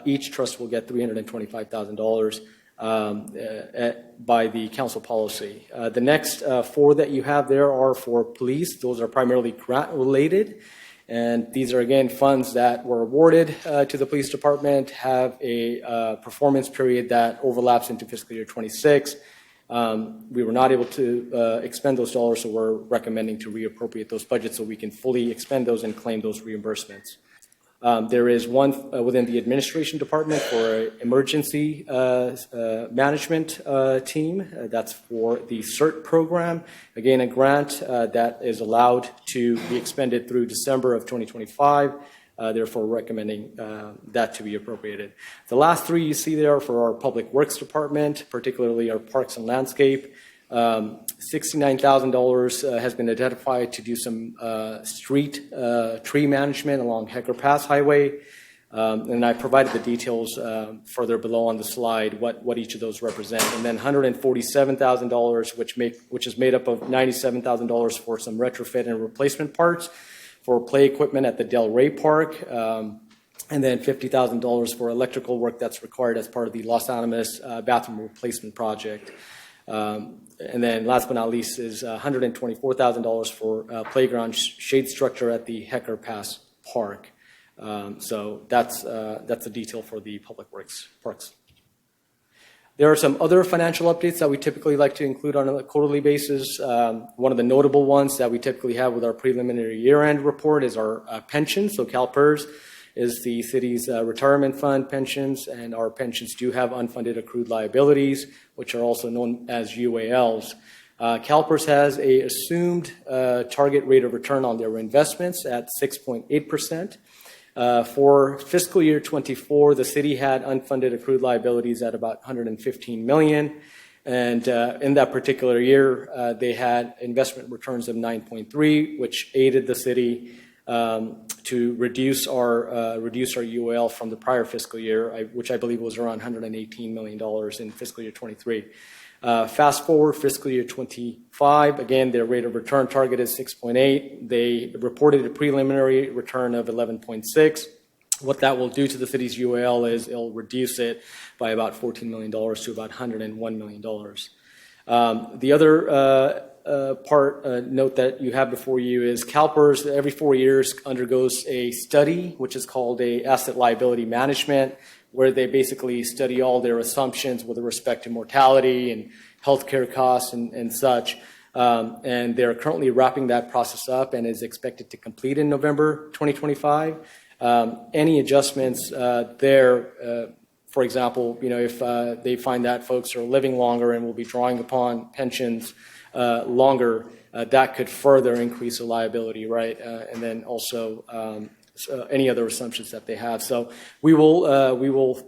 Speaker 13: Each trust will get $325,000 by the council policy. The next four that you have there are for police. Those are primarily grant-related. And these are, again, funds that were awarded to the police department, have a performance period that overlaps into fiscal year 26. We were not able to expend those dollars, so we're recommending to reappropriate those budgets so we can fully expend those and claim those reimbursements. There is one within the administration department for emergency management team. That's for the CERT program. Again, a grant that is allowed to be expended through December of 2025. Therefore, recommending that to be appropriated. The last three you see there are for our public works department, particularly our parks and landscape. $69,000 has been identified to do some street tree management along Hecker Pass Highway. And I provided the details further below on the slide, what each of those represent. And then $147,000, which is made up of $97,000 for some retrofit and replacement parts for play equipment at the Del Rey Park, and then $50,000 for electrical work that's required as part of the Los Alamos bathroom replacement project. And then last but not least is $124,000 for playground shade structure at the Hecker Pass Park. So that's the detail for the public works parks. There are some other financial updates that we typically like to include on a quarterly basis. One of the notable ones that we typically have with our preliminary year-end report is our pensions. So CalPERS is the city's retirement fund pensions, and our pensions do have unfunded accrued liabilities, which are also known as UALs. CalPERS has a assumed target rate of return on their investments at 6.8%. For fiscal year 24, the city had unfunded accrued liabilities at about $115 million. And in that particular year, they had investment returns of 9.3, which aided the city to reduce our UAL from the prior fiscal year, which I believe was around $118 million in fiscal year 23. Fast forward fiscal year 25, again, their rate of return target is 6.8. They reported a preliminary return of 11.6. What that will do to the city's UAL is it'll reduce it by about $14 million to about $101 million. The other note that you have before you is CalPERS every 4 years undergoes a study, which is called a asset liability management, where they basically study all their assumptions with respect to mortality and healthcare costs and such. And they're currently wrapping that process up and is expected to complete in November 2025. Any adjustments there, for example, if they find that folks are living longer and will be drawing upon pensions longer, that could further increase the liability, right? And then also any other assumptions that they have. So we will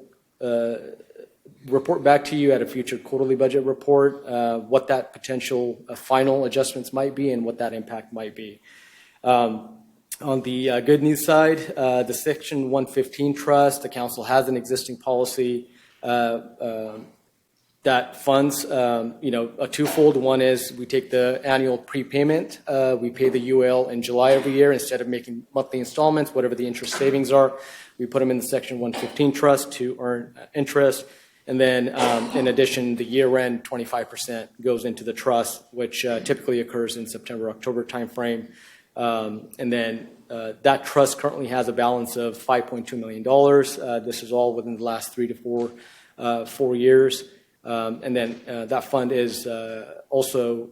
Speaker 13: report back to you at a future quarterly budget report what that potential final adjustments might be and what that impact might be. On the good news side, the Section 115 trust, the council has an existing policy that funds, a twofold. One is we take the annual prepayment. We pay the UL in July every year instead of making monthly installments, whatever the interest savings are. We put them in the Section 115 trust to earn interest. And then, in addition, the year-end 25% goes into the trust, which typically occurs in September, October timeframe. And then that trust currently has a balance of $5.2 million. This is all within the last 3 to 4 years. And then that fund is also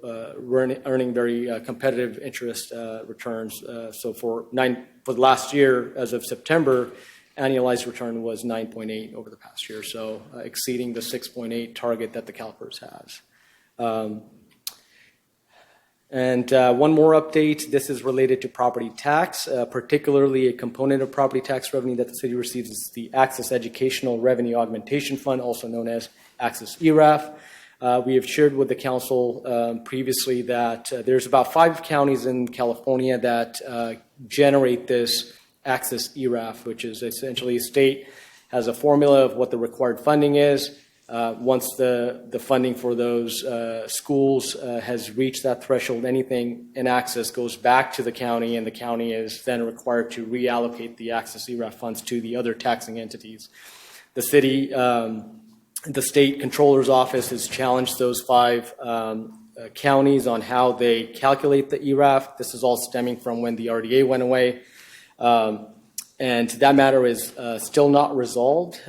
Speaker 13: earning very competitive interest returns. So for the last year, as of September, annualized return was 9.8 over the past year, so exceeding the 6.8 target that the CalPERS has. And one more update. This is related to property tax, particularly a component of property tax revenue that the city receives is the Access Educational Revenue Augmentation Fund, also known as Access ERAF. We have shared with the council previously that there's about 5 counties in California that generate this Access ERAF, which is essentially a state has a formula of what the required funding is. Once the funding for those schools has reached that threshold, anything in Access goes back to the county, and the county is then required to reallocate the Access ERAF funds to the other taxing entities. The city, the state controller's office has challenged those 5 counties on how they calculate the ERAF. This is all stemming from when the RDA went away. And that matter is still not resolved.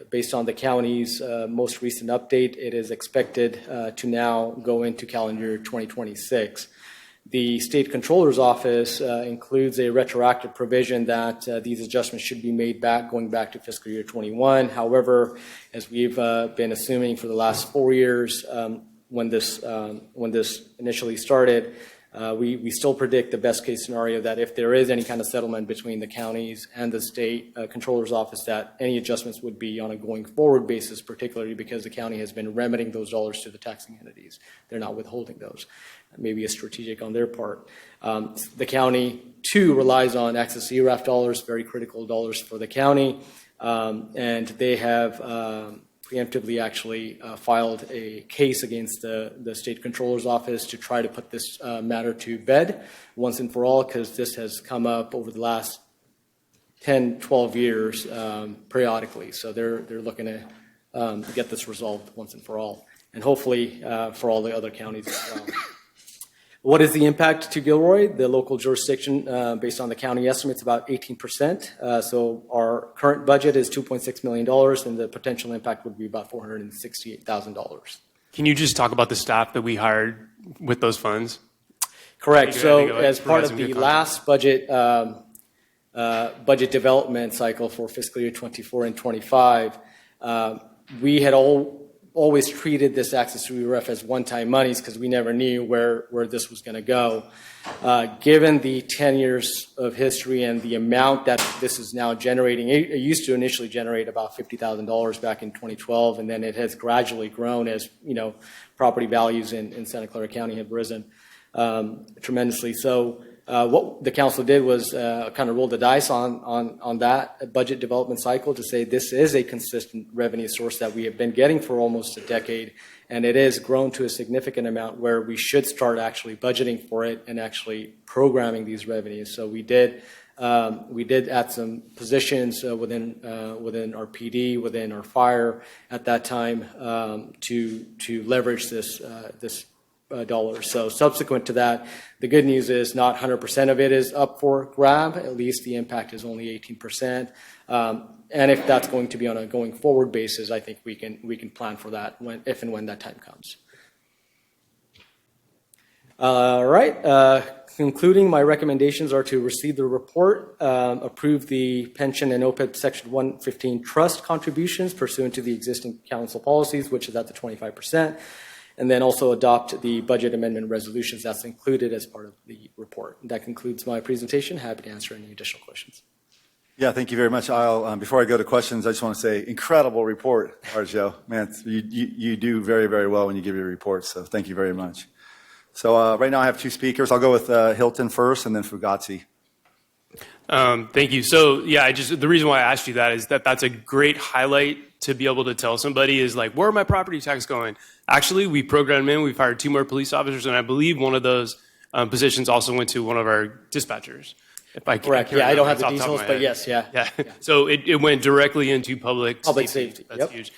Speaker 13: Based on the county's most recent update, it is expected to now go into calendar year 2026. The state controller's office includes a retroactive provision that these adjustments should be made going back to fiscal year 21. However, as we've been assuming for the last 4 years, when this initially started, We still predict the best case scenario that if there is any kind of settlement between the counties and the state controller's office, that any adjustments would be on a going forward basis, particularly because the county has been remitting those dollars to the taxing entities. They're not withholding those. Maybe a strategic on their part. The county, too, relies on access to ERAF dollars, very critical dollars for the county, and they have preemptively actually filed a case against the state controller's office to try to put this matter to bed once and for all, because this has come up over the last 10, 12 years periodically. So they're looking to get this resolved once and for all, and hopefully for all the other counties as well. What is the impact to Gilroy? The local jurisdiction, based on the county estimates, about 18%. So our current budget is $2.6 million, and the potential impact would be about $468,000.
Speaker 22: Can you just talk about the staff that we hired with those funds?
Speaker 13: Correct. So as part of the last budget development cycle for fiscal year 24 and 25, we had always treated this access to ERAF as one-time monies because we never knew where this was going to go. Given the 10 years of history and the amount that this is now generating, it used to initially generate about $50,000 back in 2012, and then it has gradually grown as property values in Santa Clara County have risen tremendously. So what the council did was kind of roll the dice on that budget development cycle to say this is a consistent revenue source that we have been getting for almost a decade, and it has grown to a significant amount where we should start actually budgeting for it and actually programming these revenues. So we did add some positions within our PD, within our fire at that time to leverage this dollars. So subsequent to that, the good news is not 100% of it is up for grab. At least the impact is only 18%. And if that's going to be on a going forward basis, I think we can plan for that if and when that time comes. All right. Concluding, my recommendations are to receive the report, approve the pension and OPEB Section 115 trust contributions pursuant to the existing council policies, which is at the 25%. And then also adopt the budget amendment resolutions that's included as part of the report. That concludes my presentation. Happy to answer any additional questions.
Speaker 1: Yeah, thank you very much. Before I go to questions, I just want to say, incredible report, Arjo. Man, you do very, very well when you give your reports, so thank you very much. So right now I have two speakers. I'll go with Hilton first and then Fugazi.
Speaker 22: Thank you. So yeah, the reason why I asked you that is that's a great highlight to be able to tell somebody is like, where are my property tax going? Actually, we programmed in, we've hired 2 more police officers, and I believe one of those positions also went to one of our dispatchers. If I
Speaker 13: Correct. Yeah, I don't have the details, but yes, yeah.
Speaker 22: So it went directly into public
Speaker 13: safety.
Speaker 22: That's huge.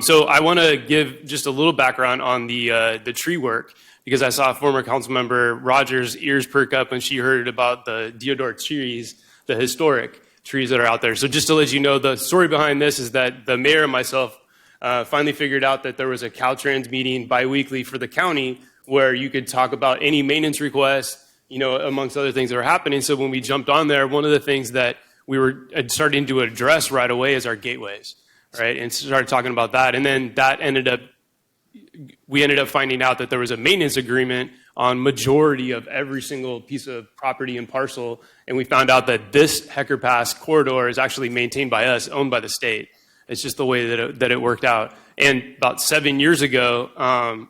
Speaker 22: So I want to give just a little background on the tree work, because I saw former council member Rogers' ears perk up when she heard about the deodar trees, the historic trees that are out there. So just to let you know, the story behind this is that the mayor and myself finally figured out that there was a Caltrans meeting biweekly for the county where you could talk about any maintenance requests, amongst other things that are happening. So when we jumped on there, one of the things that we were starting to address right away is our gateways, right? And started talking about that. And then we ended up finding out that there was a maintenance agreement on majority of every single piece of property and parcel. And we found out that this Hecker Pass corridor is actually maintained by us, owned by the state. It's just the way that it worked out. And about 7 years ago,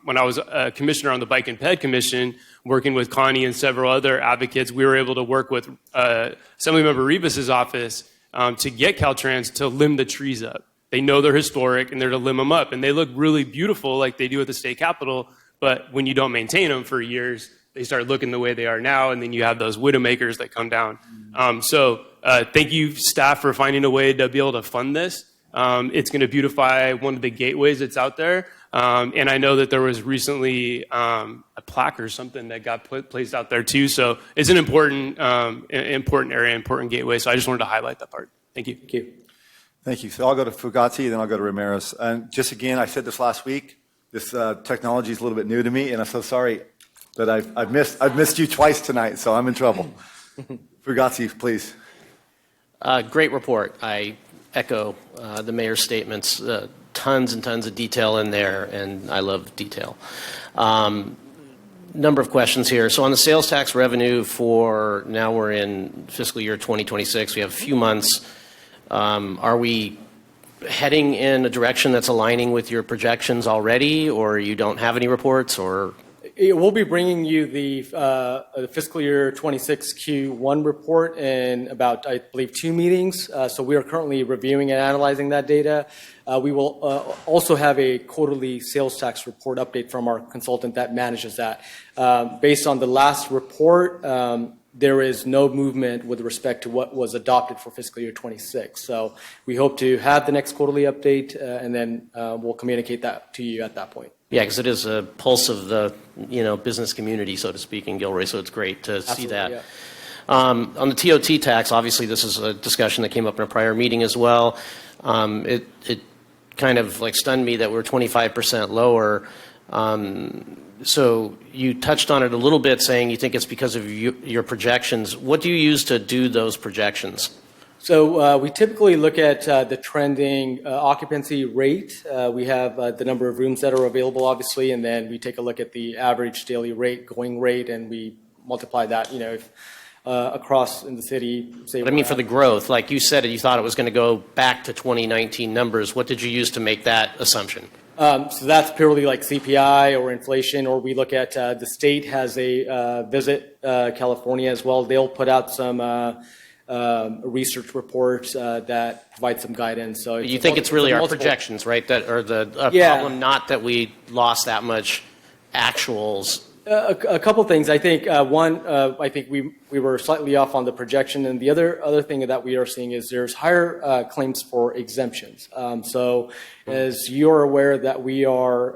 Speaker 22: when I was a commissioner on the Bike and Ped Commission, working with Connie and several other advocates, we were able to work with Assemblymember Rivas's office to get Caltrans to limb the trees up. They know they're historic and they're to limb them up. And they look really beautiful like they do at the state capitol, but when you don't maintain them for years, they start looking the way they are now, and then you have those widowmakers that come down. So thank you, staff, for finding a way to be able to fund this. It's going to beautify one of the gateways that's out there. And I know that there was recently a plaque or something that got placed out there too. So it's an important area, important gateway. So I just wanted to highlight that part. Thank you.
Speaker 13: Thank you.
Speaker 1: Thank you. So I'll go to Fugazi, then I'll go to Ramirez. And just again, I said this last week, this technology is a little bit new to me, and I'm so sorry that I've missed you twice tonight, so I'm in trouble. Fugazi, please.
Speaker 5: Great report. I echo the mayor's statements. Tons and tons of detail in there, and I love detail. Number of questions here. So on the sales tax revenue for, now we're in fiscal year 2026, we have a few months. Are we heading in a direction that's aligning with your projections already, or you don't have any reports, or?
Speaker 13: We'll be bringing you the fiscal year 26 Q1 report in about, I believe, 2 meetings. So we are currently reviewing and analyzing that data. We will also have a quarterly sales tax report update from our consultant that manages that. Based on the last report, there is no movement with respect to what was adopted for fiscal year 26. So we hope to have the next quarterly update, and then we'll communicate that to you at that point.
Speaker 5: Yeah, because it is a pulse of the business community, so to speak, in Gilroy. So it's great to see that.
Speaker 13: Yeah.
Speaker 5: On the TOT tax, obviously this is a discussion that came up in a prior meeting as well. It kind of like stunned me that we're 25% lower. So you touched on it a little bit, saying you think it's because of your projections. What do you use to do those projections?
Speaker 13: So we typically look at the trending occupancy rate. We have the number of rooms that are available, obviously, and then we take a look at the average daily rate, going rate, and we multiply that, if across in the city. Say,
Speaker 5: but I mean, for the growth, like you said, you thought it was going to go back to 2019 numbers. What did you use to make that assumption?
Speaker 13: So that's purely like CPI or inflation, or we look at the state has a Visit California as well. They'll put out some research reports that provide some guidance. So
Speaker 5: you think it's really our projections, right? That are the problem, not that we lost that much actuals.
Speaker 13: A couple things. I think one, I think we were slightly off on the projection, and the other thing that we are seeing is there's higher claims for exemptions. So as you're aware that we are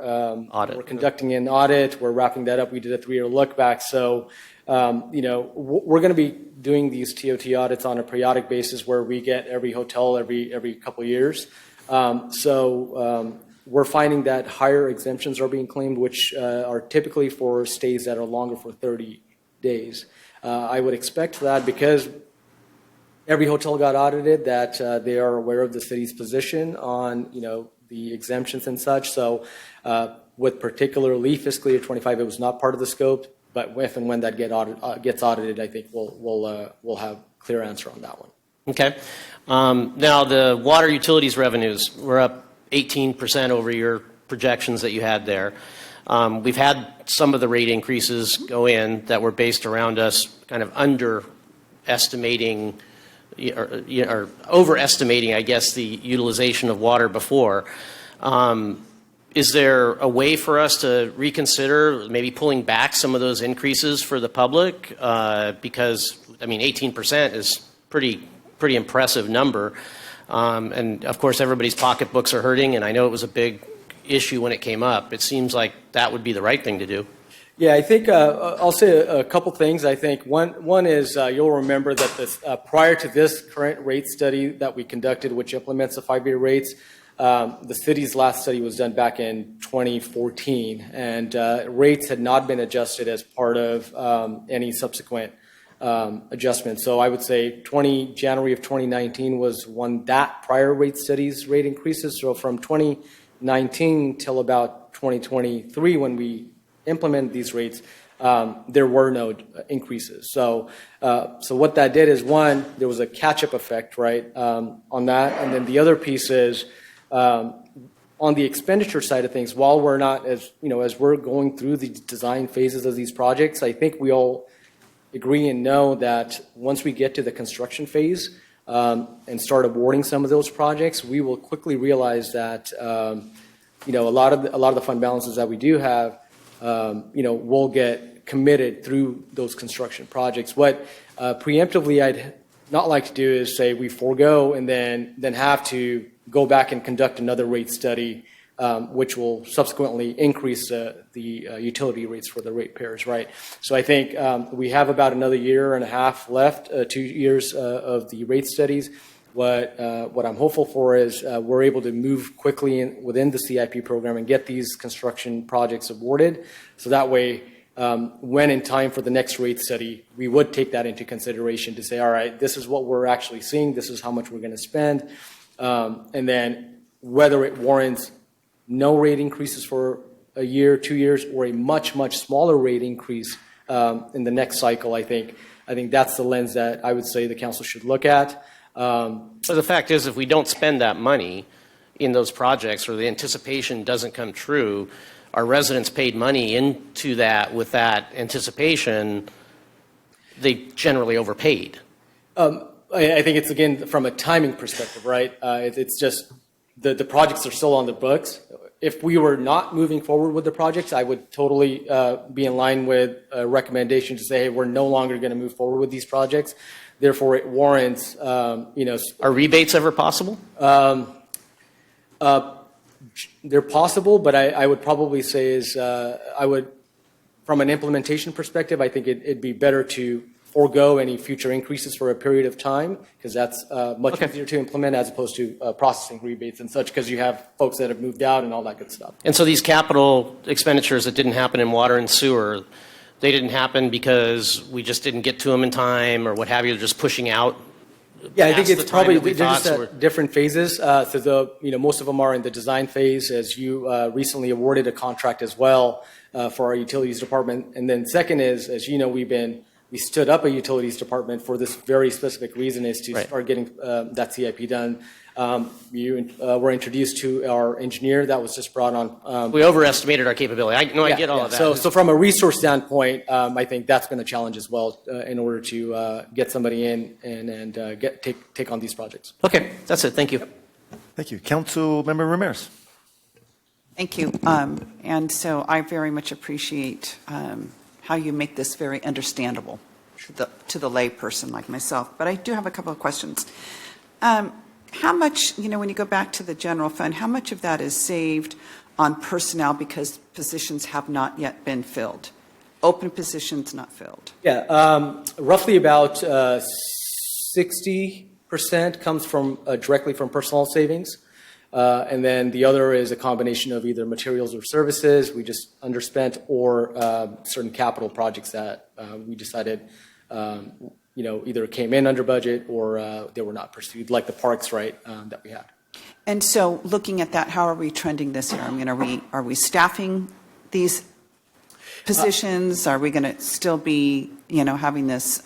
Speaker 13: we're conducting an audit, we're wrapping that up. We did a 3-year look back. So we're going to be doing these TOT audits on a periodic basis where we get every hotel every couple of years. We're finding that higher exemptions are being claimed, which are typically for stays that are longer for 30 days. I would expect that because every hotel got audited, that they are aware of the city's position on the exemptions and such. So with particularly fiscal year 25, it was not part of the scope. But if and when that gets audited, I think we'll have clear answer on that one.
Speaker 5: Okay. Now the water utilities revenues were up 18% over your projections that you had there. We've had some of the rate increases go in that were based around us kind of underestimating or overestimating, I guess, the utilization of water before. Is there a way for us to reconsider maybe pulling back some of those increases for the public? Because, I mean, 18% is pretty impressive number. And, of course, everybody's pocketbooks are hurting, and I know it was a big issue when it came up. It seems like that would be the right thing to do.
Speaker 13: Yeah, I think I'll say a couple things. I think one is you'll remember that prior to this current rate study that we conducted, which implements the 5-year rates, the city's last study was done back in 2014, and rates had not been adjusted as part of any subsequent adjustment. So I would say January of 2019 was when that prior rate study's rate increases. So from 2019 till about 2023, when we implemented these rates, there were no increases. So what that did is, one, there was a catch-up effect, right, on that, and then the other piece is on the expenditure side of things. While we're not as we're going through the design phases of these projects, I think we all agree and know that once we get to the construction phase and start awarding some of those projects, we will quickly realize that a lot of the fund balances that we do have, will get committed through those construction projects. What preemptively I'd not like to do is say we forego and then have to go back and conduct another rate study, which will subsequently increase the utility rates for the ratepayers, right? So I think we have about another year and a half left, 2 years of the rate studies. What I'm hopeful for is we're able to move quickly within the CIP program and get these construction projects awarded. So that way, when in time for the next rate study, we would take that into consideration to say, all right, this is what we're actually seeing. This is how much we're going to spend. And then whether it warrants no rate increases for a year, 2 years, or a much, much smaller rate increase in the next cycle, I think that's the lens that I would say the council should look at.
Speaker 5: So the fact is, if we don't spend that money in those projects, or the anticipation doesn't come true, our residents paid money into that with that anticipation, they generally overpaid.
Speaker 13: I think it's, again, from a timing perspective, right? It's just the projects are still on the books. If we were not moving forward with the projects, I would totally be in line with a recommendation to say, hey, we're no longer going to move forward with these projects. Therefore, it warrants, Are
Speaker 5: rebates ever possible?
Speaker 13: They're possible, but I would probably say from an implementation perspective, I think it'd be better to forego any future increases for a period of time, because that's much easier to implement as opposed to processing rebates and such, because you have folks that have moved out and all that good stuff.
Speaker 5: And so these capital expenditures that didn't happen in water and sewer, they didn't happen because we just didn't get to them in time or what have you, just pushing out?
Speaker 13: Yeah, I think
Speaker 5: past
Speaker 13: it's
Speaker 5: the time
Speaker 13: probably
Speaker 5: that we
Speaker 13: they're just
Speaker 5: thought,
Speaker 13: at different phases. So most of them are in the design phase, as you recently awarded a contract as well for our utilities department. And then second is, as you know, we stood up a utilities department for this very specific reason, is to start getting that CIP done. You were introduced to our engineer that was just brought on.
Speaker 5: We overestimated our capability. I get all of that.
Speaker 13: So from a resource standpoint, I think that's been a challenge as well in order to get somebody in and take on these projects.
Speaker 5: Okay, that's it. Thank you.
Speaker 1: Thank you. Councilmember Ramirez.
Speaker 4: Thank you. And so I very much appreciate how you make this very understandable to the lay person like myself. But I do have a couple of questions. How much, when you go back to the general fund, how much of that is saved on personnel because positions have not yet been filled? Open positions not filled?
Speaker 13: Yeah, roughly about 60% comes from directly from personnel savings. And then the other is a combination of either materials or services we just underspent, or certain capital projects that we decided either came in under budget or they were not pursued, like the parks, that we had.
Speaker 4: And so looking at that, how are we trending this year? I mean, are we staffing these positions? Are we going to still be, having this?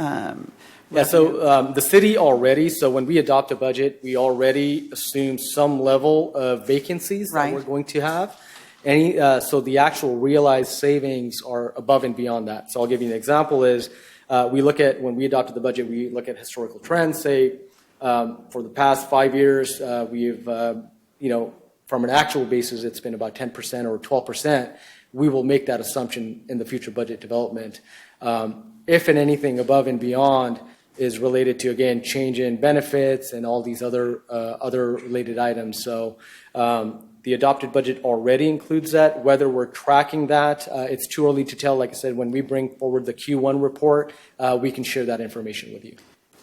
Speaker 13: So the city already, so when we adopt a budget, we already assume some level of vacancies that we're going to have. So the actual realized savings are above and beyond that. So I'll give you an example is, when we adopted the budget, we look at historical trends, say, for the past 5 years, we've, from an actual basis, it's been about 10% or 12%. We will make that assumption in the future budget development. If and anything above and beyond is related to, again, change in benefits and all these other related items. So the adopted budget already includes that. Whether we're tracking that, it's too early to tell. Like I said, when we bring forward the Q1 report, we can share that information with you.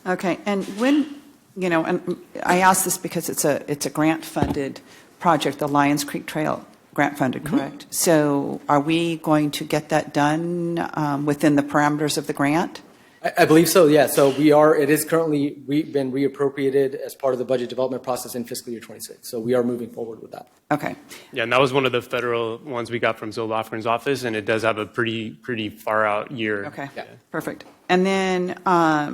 Speaker 4: Okay, and when, and I ask this because it's a grant-funded project, the Lions Creek Trail grant-funded, correct? So are we going to get that done within the parameters of the grant?
Speaker 13: I believe so, yeah. So it is currently been reappropriated as part of the budget development process in fiscal year 26. So we are moving forward with that.
Speaker 4: Okay.
Speaker 22: Yeah, and that was one of the federal ones we got from Zoe Lofgren's office, and it does have a pretty far out year.
Speaker 4: Okay, perfect. And then, I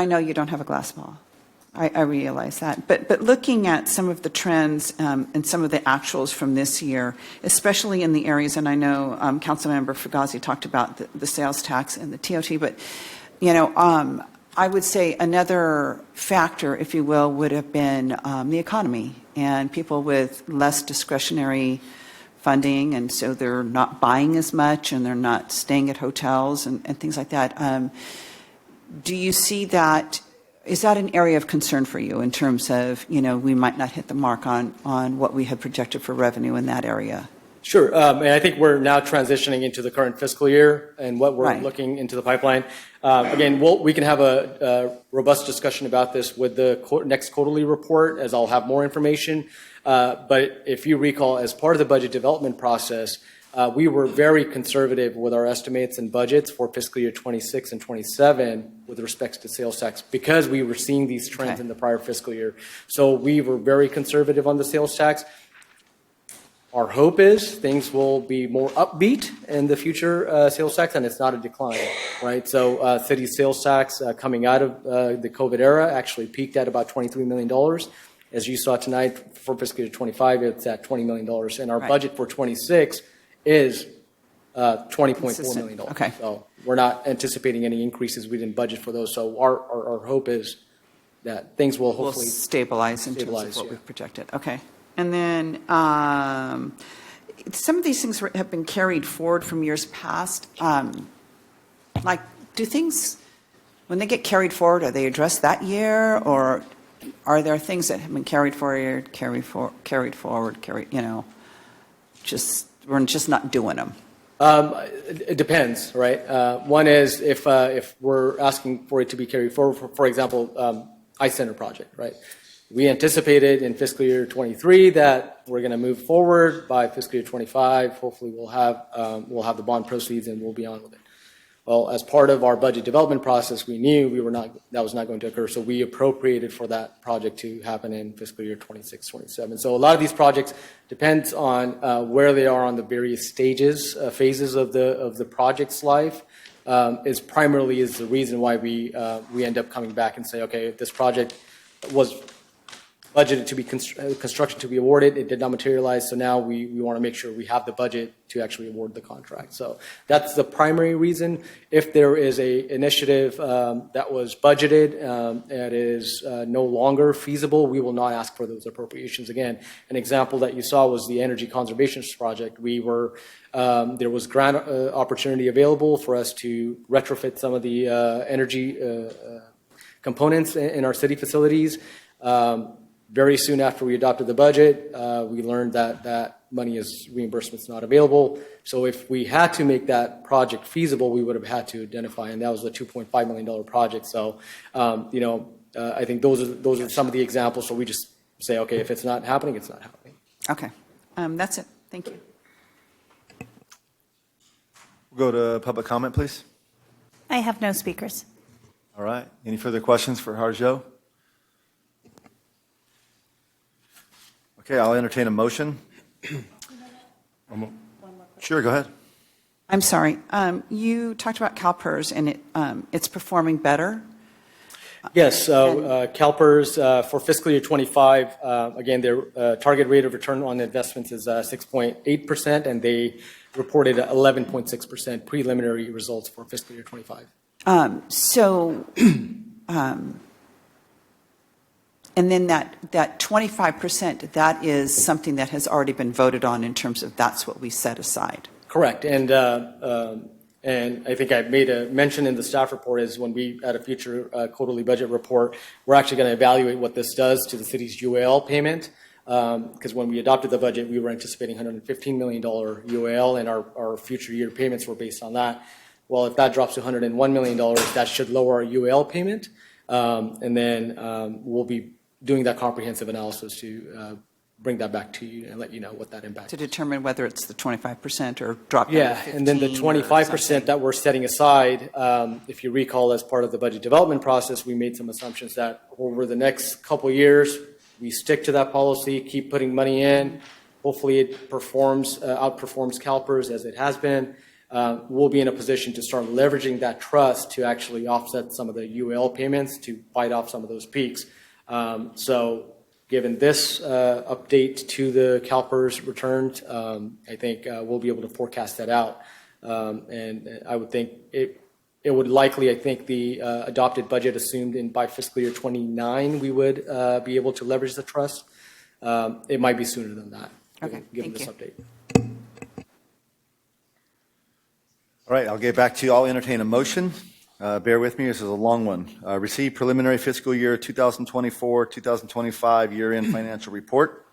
Speaker 4: know you don't have a glass ball. I realize that. But looking at some of the trends and some of the actuals from this year, especially in the areas, and I know Councilmember Fugazi talked about the sales tax and the TOT, but, I would say another factor, if you will, would have been the economy and people with less discretionary funding, and so they're not buying as much and they're not staying at hotels and things like that. Do you see that? Is that an area of concern for you in terms of, we might not hit the mark on what we had projected for revenue in that area?
Speaker 13: Sure. And I think we're now transitioning into the current fiscal year and what we're looking into the pipeline. Again, we can have a robust discussion about this with the next quarterly report, as I'll have more information. But if you recall, as part of the budget development process, We were very conservative with our estimates and budgets for fiscal year 26 and 27 with respects to sales tax because we were seeing these trends in the prior fiscal year. So we were very conservative on the sales tax. Our hope is things will be more upbeat in the future sales tax, and it's not a decline, right? So city sales tax coming out of the COVID era actually peaked at about $23 million. As you saw tonight, for fiscal year 25, it's at $20 million, and our budget for 26 is $20.4 million.
Speaker 4: Okay.
Speaker 13: So we're not anticipating any increases. We didn't budget for those. So our hope is that things will hopefully
Speaker 4: stabilize in terms of what we've projected. Okay. And then some of these things have been carried forward from years past. Like, do things, when they get carried forward, are they addressed that year, or are there things that have been carried forward, just we're just not doing them?
Speaker 13: It depends, right? One is if we're asking for it to be carried forward, for example, Ice Center project, right? We anticipated in fiscal year 23 that we're going to move forward. By fiscal year 25, hopefully we'll have the bond proceeds and we'll be on with it. Well, as part of our budget development process, we knew that was not going to occur, so we appropriated for that project to happen in fiscal year 26, 27. So a lot of these projects depends on where they are on the various stages, phases of the project's life. Is the reason why we end up coming back and say, okay, if this project was budgeted to be construction to be awarded, it did not materialize, so now we want to make sure we have the budget to actually award the contract. So that's the primary reason. If there is a initiative that was budgeted that is no longer feasible, we will not ask for those appropriations again. An example that you saw was the energy conservation project. There was grant opportunity available for us to retrofit some of the energy components in our city facilities. Very soon after we adopted the budget, we learned that reimbursement's not available. So if we had to make that project feasible, we would have had to identify, and that was a $2.5 million project. So, I think those are some of the examples. So we just say, okay, if it's not happening, it's not happening.
Speaker 4: Okay. That's it. Thank you.
Speaker 1: We'll go to public comment, please.
Speaker 2: I have no speakers.
Speaker 1: All right. Any further questions for Harjo? Okay, I'll entertain a motion. Sure, go ahead.
Speaker 4: I'm sorry. You talked about CalPERS, and it's performing better.
Speaker 13: Yes, so CalPERS for fiscal year 25, again, their target rate of return on investments is 6.8%, and they reported 11.6% preliminary results for fiscal year 25. And then that 25%, that is something that has already been voted on in terms of that's what we set aside. Correct, and I think I made a mention in the staff report is when we, at a future quarterly budget report, we're actually going to evaluate what this does to the city's UAL payment, because when we adopted the budget, we were anticipating $115 million UAL, and our future year payments were based on that. Well, if that drops to $101 million, that should lower our UAL payment, and then we'll be doing that comprehensive analysis to bring that back to you and let you know what that impact is.
Speaker 4: To determine whether it's the 25% or drop down to 15%.
Speaker 13: And then the 25% that we're setting aside, if you recall, as part of the budget development process, we made some assumptions that over the next couple of years, we stick to that policy, keep putting money in. Hopefully it outperforms CalPERS as it has been. We'll be in a position to start leveraging that trust to actually offset some of the UL payments to fight off some of those peaks. So given this update to the CalPERS returns, I think we'll be able to forecast that out. And I would think it would likely, I think the adopted budget assumed by fiscal year 29, we would be able to leverage the trust. It might be sooner than that, given this update.
Speaker 1: All right, I'll get back to you. I'll entertain a motion. Bear with me, this is a long one. Receive preliminary fiscal year 2024-2025 year-end financial report.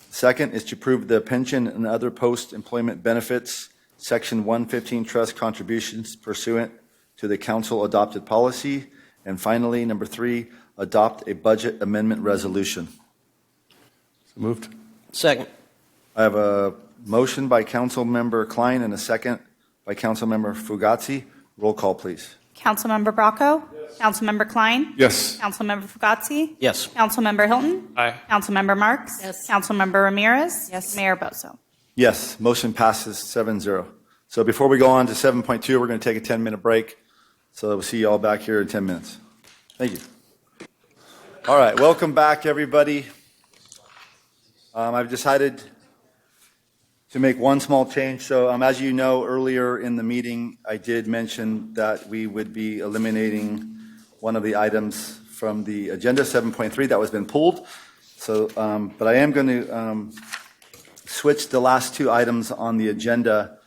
Speaker 1: Second is to approve the pension and other post-employment benefits, Section 115 trust contributions pursuant to the council adopted policy. And finally, number 3, adopt a budget amendment resolution.
Speaker 6: So moved.
Speaker 5: Second.
Speaker 1: I have a motion by Councilmember Klein and a second by Councilmember Fugazi. Roll call, please.
Speaker 2: Councilmember Bracco? Yes. Councilmember Klein?
Speaker 6: Yes.
Speaker 2: Councilmember Fugazi?
Speaker 3: Yes.
Speaker 2: Councilmember Hilton?
Speaker 22: Aye.
Speaker 2: Councilmember Marks?
Speaker 21: Yes.
Speaker 2: Councilmember Ramirez?
Speaker 4: Yes.
Speaker 2: Mayor Bozo?
Speaker 1: Yes, motion passes 7-0. So before we go on to 7.2, we're going to take a 10-minute break. So we'll see you all back here in 10 minutes. Thank you. All right, welcome back, everybody. I've decided to make one small change. So as you know, earlier in the meeting, I did mention that we would be eliminating one of the items from the agenda, 7.3, that was been pulled. So, but I am going to switch the last two items on the agenda.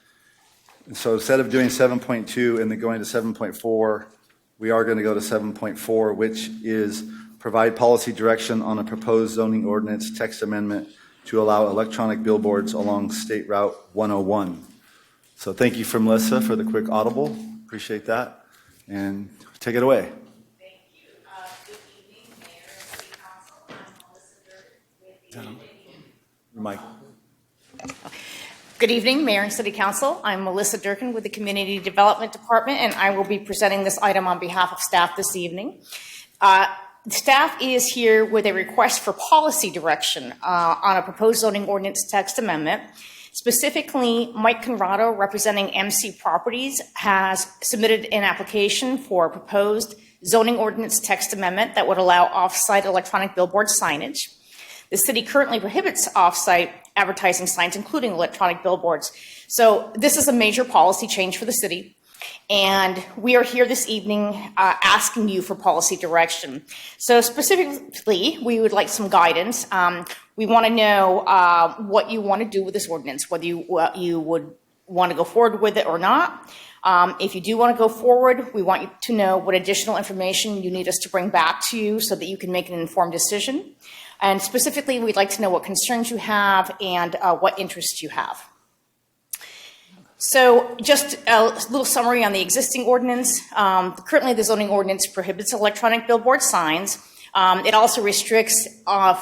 Speaker 1: So instead of doing 7.2 and then going to 7.4, we are going to go to 7.4, which is provide policy direction on a proposed zoning ordinance text amendment to allow electronic billboards along State Route 101. So thank you from Melissa for the quick audible. Appreciate that. And take it away.
Speaker 14: Thank you. Good evening, Mayor and City Council. I'm Melissa Durkin.
Speaker 1: Mike.
Speaker 14: Good evening, Mayor and City Council. I'm Melissa Durkin with the Community Development Department, and I will be presenting this item on behalf of staff this evening. Staff is here with a request for policy direction on a proposed zoning ordinance text amendment. Specifically, Mike Conrado, representing MC Properties, has submitted an application for a proposed zoning ordinance text amendment that would allow off-site electronic billboard signage. The city currently prohibits off-site advertising signs, including electronic billboards. So this is a major policy change for the city. And we are here this evening asking you for policy direction. So specifically, we would like some guidance. We want to know what you want to do with this ordinance, whether you would want to go forward with it or not. If you do want to go forward, we want you to know what additional information you need us to bring back to you so that you can make an informed decision. And specifically, we'd like to know what concerns you have and what interests you have. So just a little summary on the existing ordinance. Currently, the zoning ordinance prohibits electronic billboard signs. It also restricts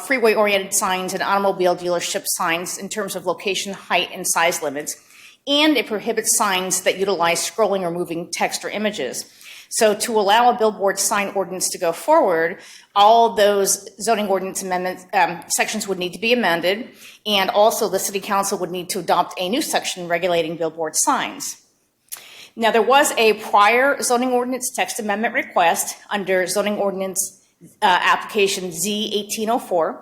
Speaker 14: freeway-oriented signs and automobile dealership signs in terms of location, height, and size limits. And it prohibits signs that utilize scrolling or moving text or images. So to allow a billboard sign ordinance to go forward, all those zoning ordinance amendment sections would need to be amended, and also the City Council would need to adopt a new section regulating billboard signs. Now, there was a prior zoning ordinance text amendment request under zoning ordinance application Z1804,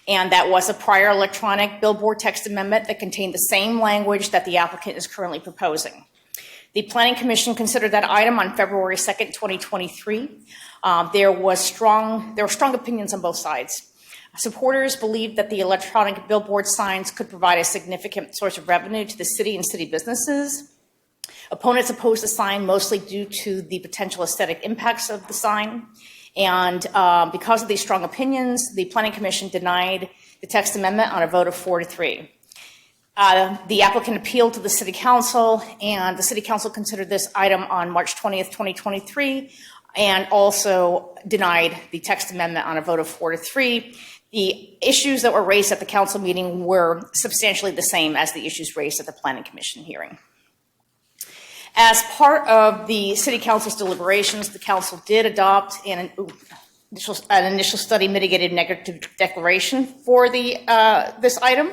Speaker 14: and that was a prior electronic billboard text amendment that contained the same language that the applicant is currently proposing. The Planning Commission considered that item on February 2nd, 2023. There were strong opinions on both sides. Supporters believed that the electronic billboard signs could provide a significant source of revenue to the city and city businesses. Opponents opposed the sign mostly due to the potential aesthetic impacts of the sign. And because of these strong opinions, the Planning Commission denied the text amendment on a vote of 4-3. The applicant appealed to the City Council, and the City Council considered this item on March 20th, 2023, and also denied the text amendment on a vote of 4-3. The issues that were raised at the council meeting were substantially the same as the issues raised at the Planning Commission hearing. As part of the City Council's deliberations, the council did adopt an initial study mitigated negative declaration for this item.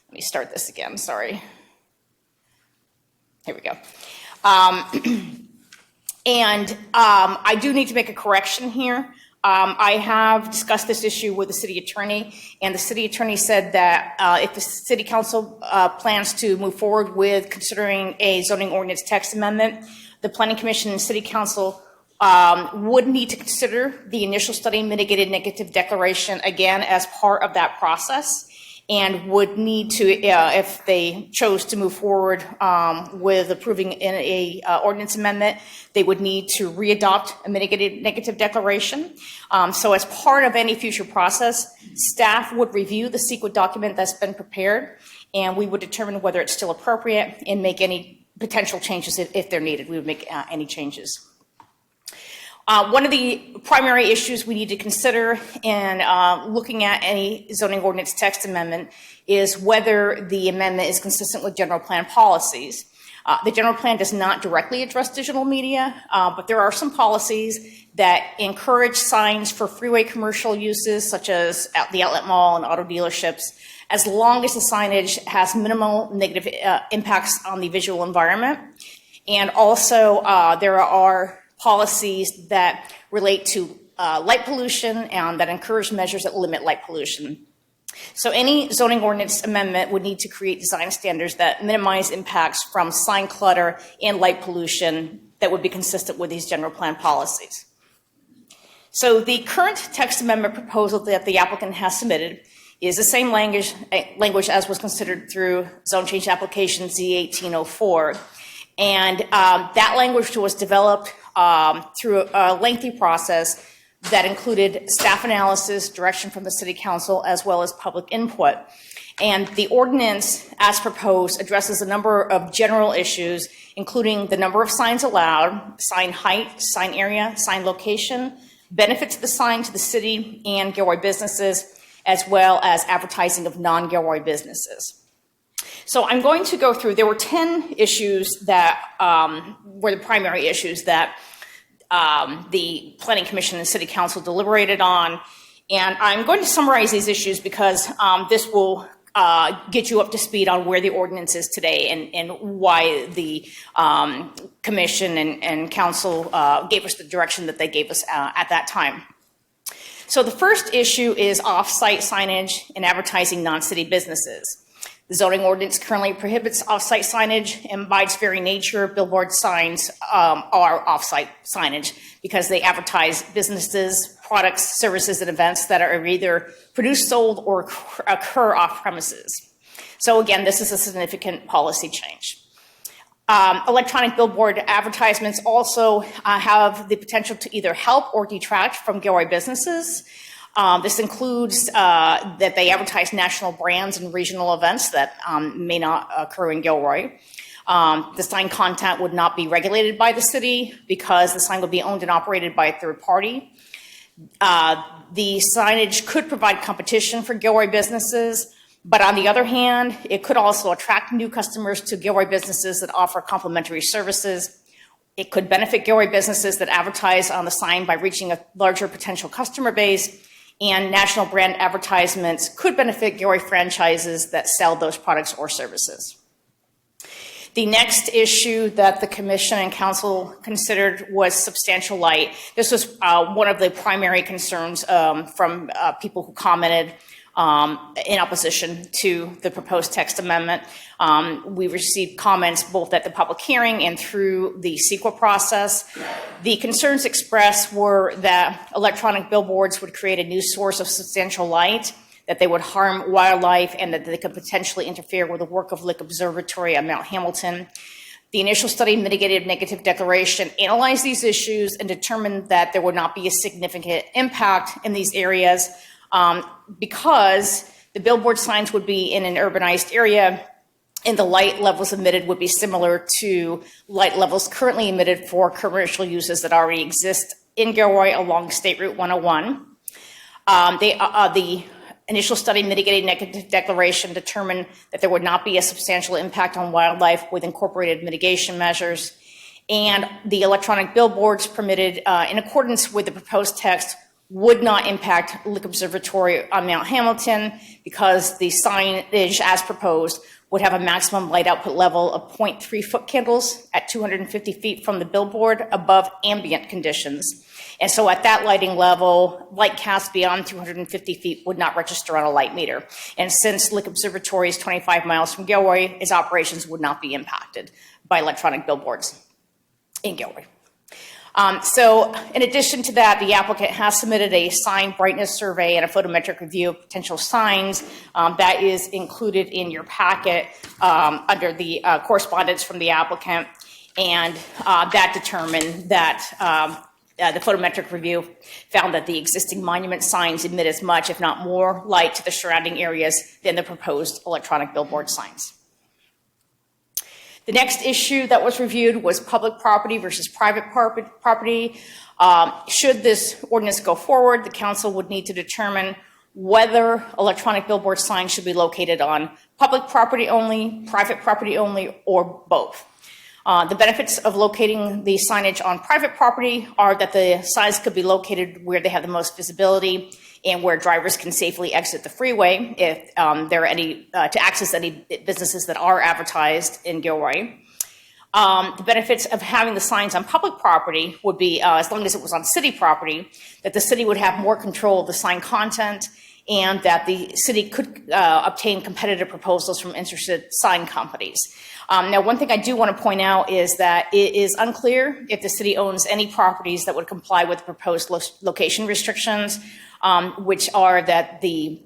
Speaker 14: Let me start this again, sorry. Here we go. I do need to make a correction here. I have discussed this issue with the city attorney, and the city attorney said that if the City Council plans to move forward with considering a zoning ordinance text amendment, the Planning Commission and City Council would need to consider the initial study mitigated negative declaration again as part of that process, and would need to, if they chose to move forward with approving a ordinance amendment, they would need to readopt a mitigated negative declaration. So as part of any future process, staff would review the CEQA document that's been prepared, and we would determine whether it's still appropriate and make any potential changes if they're needed. We would make any changes. One of the primary issues we need to consider in looking at any zoning ordinance text amendment is whether the amendment is consistent with general plan policies. The general plan does not directly address digital media, but there are some policies that encourage signs for freeway commercial uses, such as at the outlet mall and auto dealerships, as long as the signage has minimal negative impacts on the visual environment. And also, there are policies that relate to light pollution and that encourage measures that limit light pollution. So any zoning ordinance amendment would need to create design standards that minimize impacts from sign clutter and light pollution that would be consistent with these general plan policies. So the current text amendment proposal that the applicant has submitted is the same language as was considered through zone change application Z1804. And that language was developed through a lengthy process that included staff analysis, direction from the City Council, as well as public input. And the ordinance, as proposed, addresses a number of general issues, including the number of signs allowed, sign height, sign area, sign location, benefits of the sign to the city and Gilroy businesses, as well as advertising of non-Gilroy businesses. So I'm going to go through, there were 10 issues that were the primary issues that the Planning Commission and City Council deliberated on. And I'm going to summarize these issues because this will get you up to speed on where the ordinance is today and why the Commission and Council gave us the direction that they gave us at that time. So the first issue is off-site signage and advertising non-city businesses. The zoning ordinance currently prohibits off-site signage, and by its very nature, billboard signs are off-site signage because they advertise businesses, products, services, and events that are either produced, sold, or occur off premises. So again, this is a significant policy change. Electronic billboard advertisements also have the potential to either help or detract from Gilroy businesses. This includes that they advertise national brands and regional events that may not occur in Gilroy. The sign content would not be regulated by the city because the sign would be owned and operated by a third party. The signage could provide competition for Gilroy businesses, but on the other hand, it could also attract new customers to Gilroy businesses that offer complementary services. It could benefit Gilroy businesses that advertise on the sign by reaching a larger potential customer base, and national brand advertisements could benefit Gilroy franchises that sell those products or services. The next issue that the Commission and Council considered was substantial light. This was one of the primary concerns from people who commented in opposition to the proposed text amendment. We received comments both at the public hearing and through the CEQA process. The concerns expressed were that electronic billboards would create a new source of substantial light, that they would harm wildlife, and that they could potentially interfere with the work of Lick Observatory at Mount Hamilton. The initial study mitigated negative declaration analyzed these issues and determined that there would not be a significant impact in these areas because the billboard signs would be in an urbanized area and the light levels emitted would be similar to light levels currently emitted for commercial uses that already exist in Gilroy along State Route 101. The initial study mitigated negative declaration determined that there would not be a substantial impact on wildlife with incorporated mitigation measures. And the electronic billboards permitted in accordance with the proposed text would not impact Lick Observatory on Mount Hamilton because the signage as proposed would have a maximum light output level of 0.3 foot candles at 250 feet from the billboard above ambient conditions. And so at that lighting level, light cast beyond 250 feet would not register on a light meter. And since Lick Observatory is 25 miles from Gilroy, its operations would not be impacted by electronic billboards in Gilroy. So in addition to that, the applicant has submitted a sign brightness survey and a photometric review of potential signs that is included in your packet under the correspondence from the applicant. And that determined that the photometric review found that the existing monument signs emit as much, if not more, light to the surrounding areas than the proposed electronic billboard signs. The next issue that was reviewed was public property versus private property. Should this ordinance go forward, the council would need to determine whether electronic billboard signs should be located on public property only, private property only, or both. The benefits of locating the signage on private property are that the signs could be located where they have the most visibility and where drivers can safely exit the freeway if there are any, to access any businesses that are advertised in Gilroy. The benefits of having the signs on public property would be, as long as it was on city property, that the city would have more control of the sign content and that the city could obtain competitive proposals from interested sign companies. Now, one thing I do want to point out is that it is unclear if the city owns any properties that would comply with proposed location restrictions, which are that the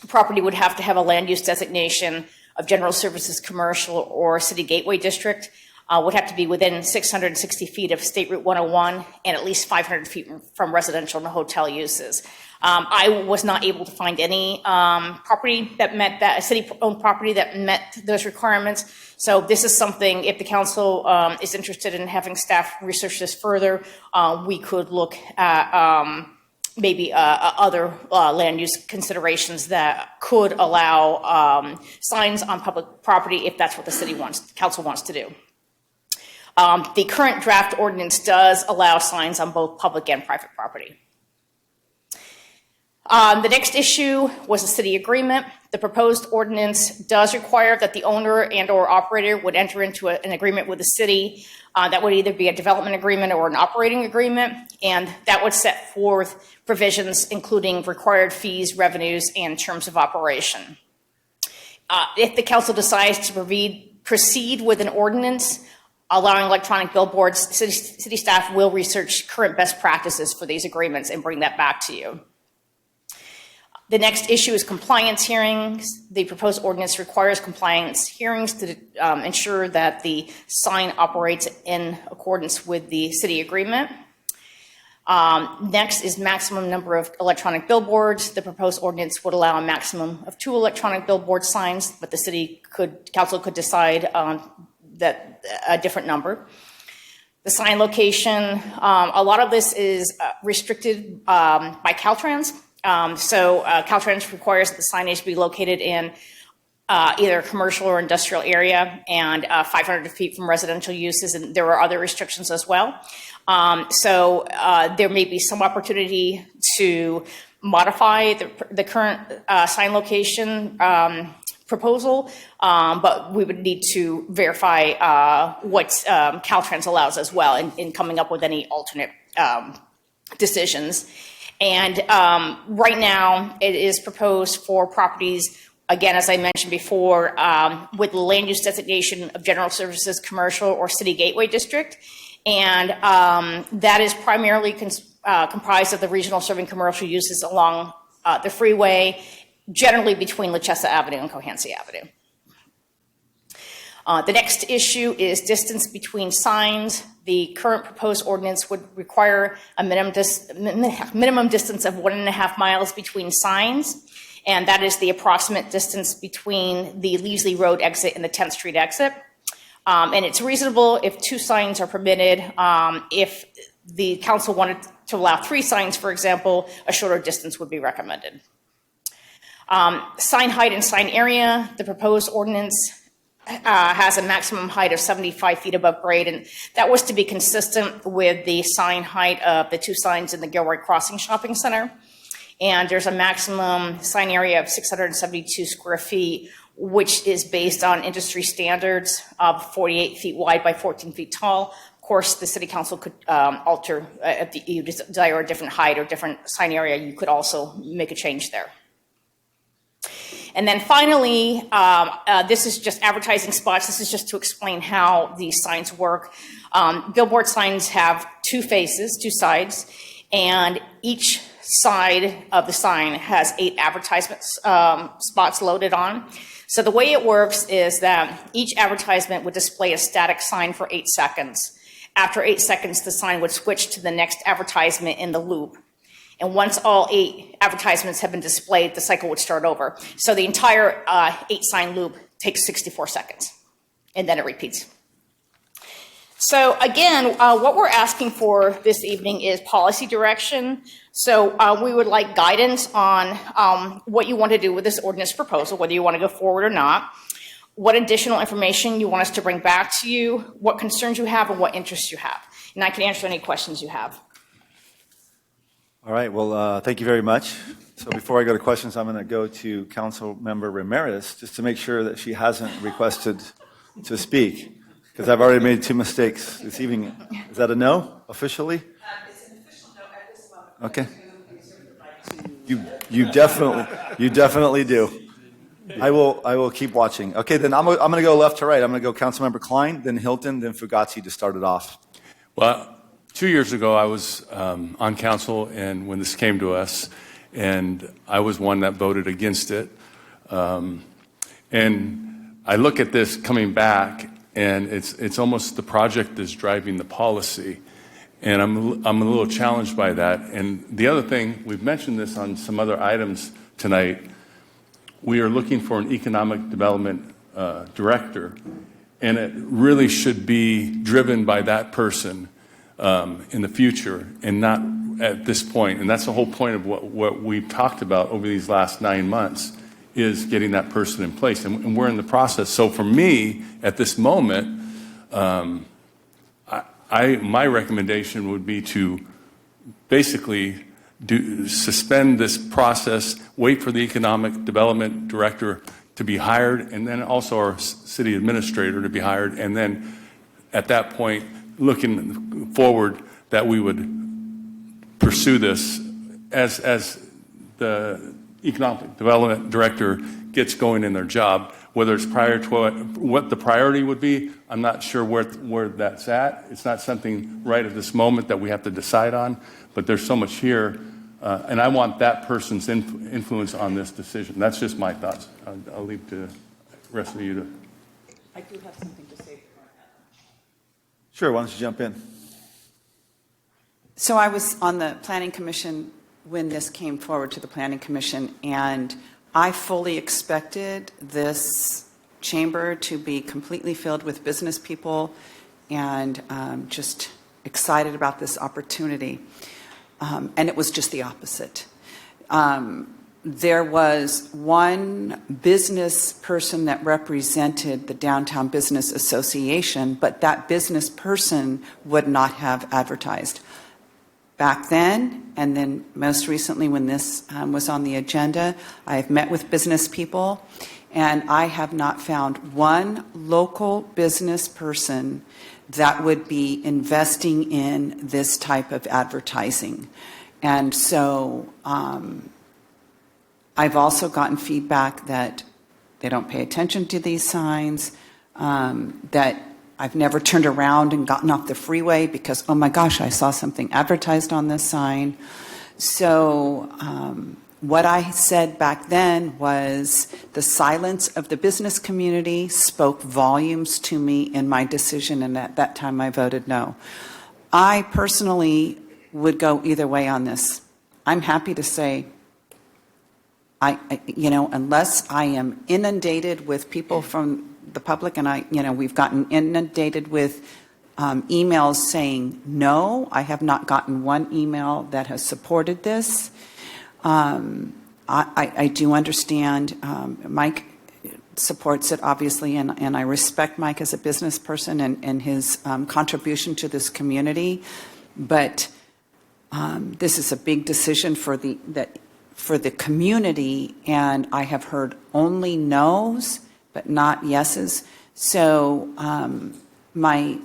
Speaker 14: property would have to have a land use designation of general services commercial or city gateway district, would have to be within 660 feet of State Route 101 and at least 500 feet from residential and hotel uses. I was not able to find any property that met that, a city-owned property that met those requirements. So this is something, if the council is interested in having staff research this further, we could look at maybe other land use considerations that could allow signs on public property if that's what the city wants, council wants to do. The current draft ordinance does allow signs on both public and private property. The next issue was a city agreement. The proposed ordinance does require that the owner and or operator would enter into an agreement with the city. That would either be a development agreement or an operating agreement, and that would set forth provisions including required fees, revenues, and terms of operation. If the council decides to proceed with an ordinance allowing electronic billboards, city staff will research current best practices for these agreements and bring that back to you. The next issue is compliance hearings. The proposed ordinance requires compliance hearings to ensure that the sign operates in accordance with the city agreement. Next is maximum number of electronic billboards. The proposed ordinance would allow a maximum of 2 electronic billboard signs, but the council could decide that a different number. The sign location, a lot of this is restricted by Caltrans. So Caltrans requires that the signage be located in either a commercial or industrial area and 500 feet from residential uses, and there are other restrictions as well. So there may be some opportunity to modify the current sign location proposal, but we would need to verify what Caltrans allows as well in coming up with any alternate decisions. And right now, it is proposed for properties, again, as I mentioned before, with land use designation of general services, commercial, or city gateway district. And that is primarily comprised of the regional serving commercial uses along the freeway, generally between Luchessa Avenue and Cohansey Avenue. The next issue is distance between signs. The current proposed ordinance would require a minimum distance of 1.5 miles between signs, and that is the approximate distance between the Leasley Road exit and the 10th Street exit. And it's reasonable if 2 signs are permitted. If the council wanted to allow 3 signs, for example, a shorter distance would be recommended. Sign height and sign area. The proposed ordinance has a maximum height of 75 feet above grade, and that was to be consistent with the sign height of the 2 signs in the Gilroy Crossing Shopping Center. And there's a maximum sign area of 672 square feet, which is based on industry standards of 48 feet wide by 14 feet tall. Of course, the city council could alter, if you desire a different height or different sign area, you could also make a change there. And then finally, this is just advertising spots. This is just to explain how these signs work. Billboard signs have 2 faces, 2 sides, and each side of the sign has 8 advertisement spots loaded on. So the way it works is that each advertisement would display a static sign for 8 seconds. After 8 seconds, the sign would switch to the next advertisement in the loop. And once all 8 advertisements have been displayed, the cycle would start over. So the entire 8 sign loop takes 64 seconds, and then it repeats So again, what we're asking for this evening is policy direction. So we would like guidance on what you want to do with this ordinance proposal, whether you want to go forward or not, what additional information you want us to bring back to you, what concerns you have, and what interests you have. And I can answer any questions you have.
Speaker 1: All right, well, thank you very much. So before I go to questions, I'm going to go to Councilmember Ramirez just to make sure that she hasn't requested to speak, because I've already made 2 mistakes this evening. Is that a no officially?
Speaker 4: It's an official no at this moment.
Speaker 1: Okay. You definitely do. I will keep watching. Okay, then I'm going to go left to right. I'm going to go Councilmember Klein, then Hilton, then Fugazi to start it off.
Speaker 6: Well, 2 years ago, I was on council, and when this came to us, and I was one that voted against it. And I look at this coming back, and it's almost the project is driving the policy. And I'm a little challenged by that. And the other thing, we've mentioned this on some other items tonight, we are looking for an economic development director, and it really should be driven by that person in the future and not at this point. And that's the whole point of what we've talked about over these last 9 months, is getting that person in place. And we're in the process. So for me, at this moment, my recommendation would be to basically suspend this process, wait for the economic development director to be hired, and then also our city administrator to be hired. And then at that point, looking forward, that we would pursue this as the economic development director gets going in their job. Whether it's prior to what the priority would be, I'm not sure where that's at. It's not something right at this moment that we have to decide on, but there's so much here, and I want that person's influence on this decision. That's just my thoughts. I'll leave to the rest of you to.
Speaker 4: I do have something to say.
Speaker 1: Sure, why don't you jump in?
Speaker 4: So I was on the Planning Commission when this came forward to the Planning Commission, and I fully expected this chamber to be completely filled with business people and just excited about this opportunity. And it was just the opposite. There was one business person that represented the Downtown Business Association, but that business person would not have advertised. Back then, and then most recently when this was on the agenda, I have met with business people, and I have not found one local business person that would be investing in this type of advertising. And so I've also gotten feedback that they don't pay attention to these signs, that I've never turned around and gotten off the freeway because, oh my gosh, I saw something advertised on this sign. So what I said back then was the silence of the business community spoke volumes to me in my decision, and at that time I voted no. I personally would go either way on this. I'm happy to say, unless I am inundated with people from the public, and we've gotten inundated with emails saying no. I have not gotten one email that has supported this. I do understand Mike supports it, obviously, and I respect Mike as a business person and his contribution to this community. But this is a big decision for the community, and I have heard only no's, but not yeses. So my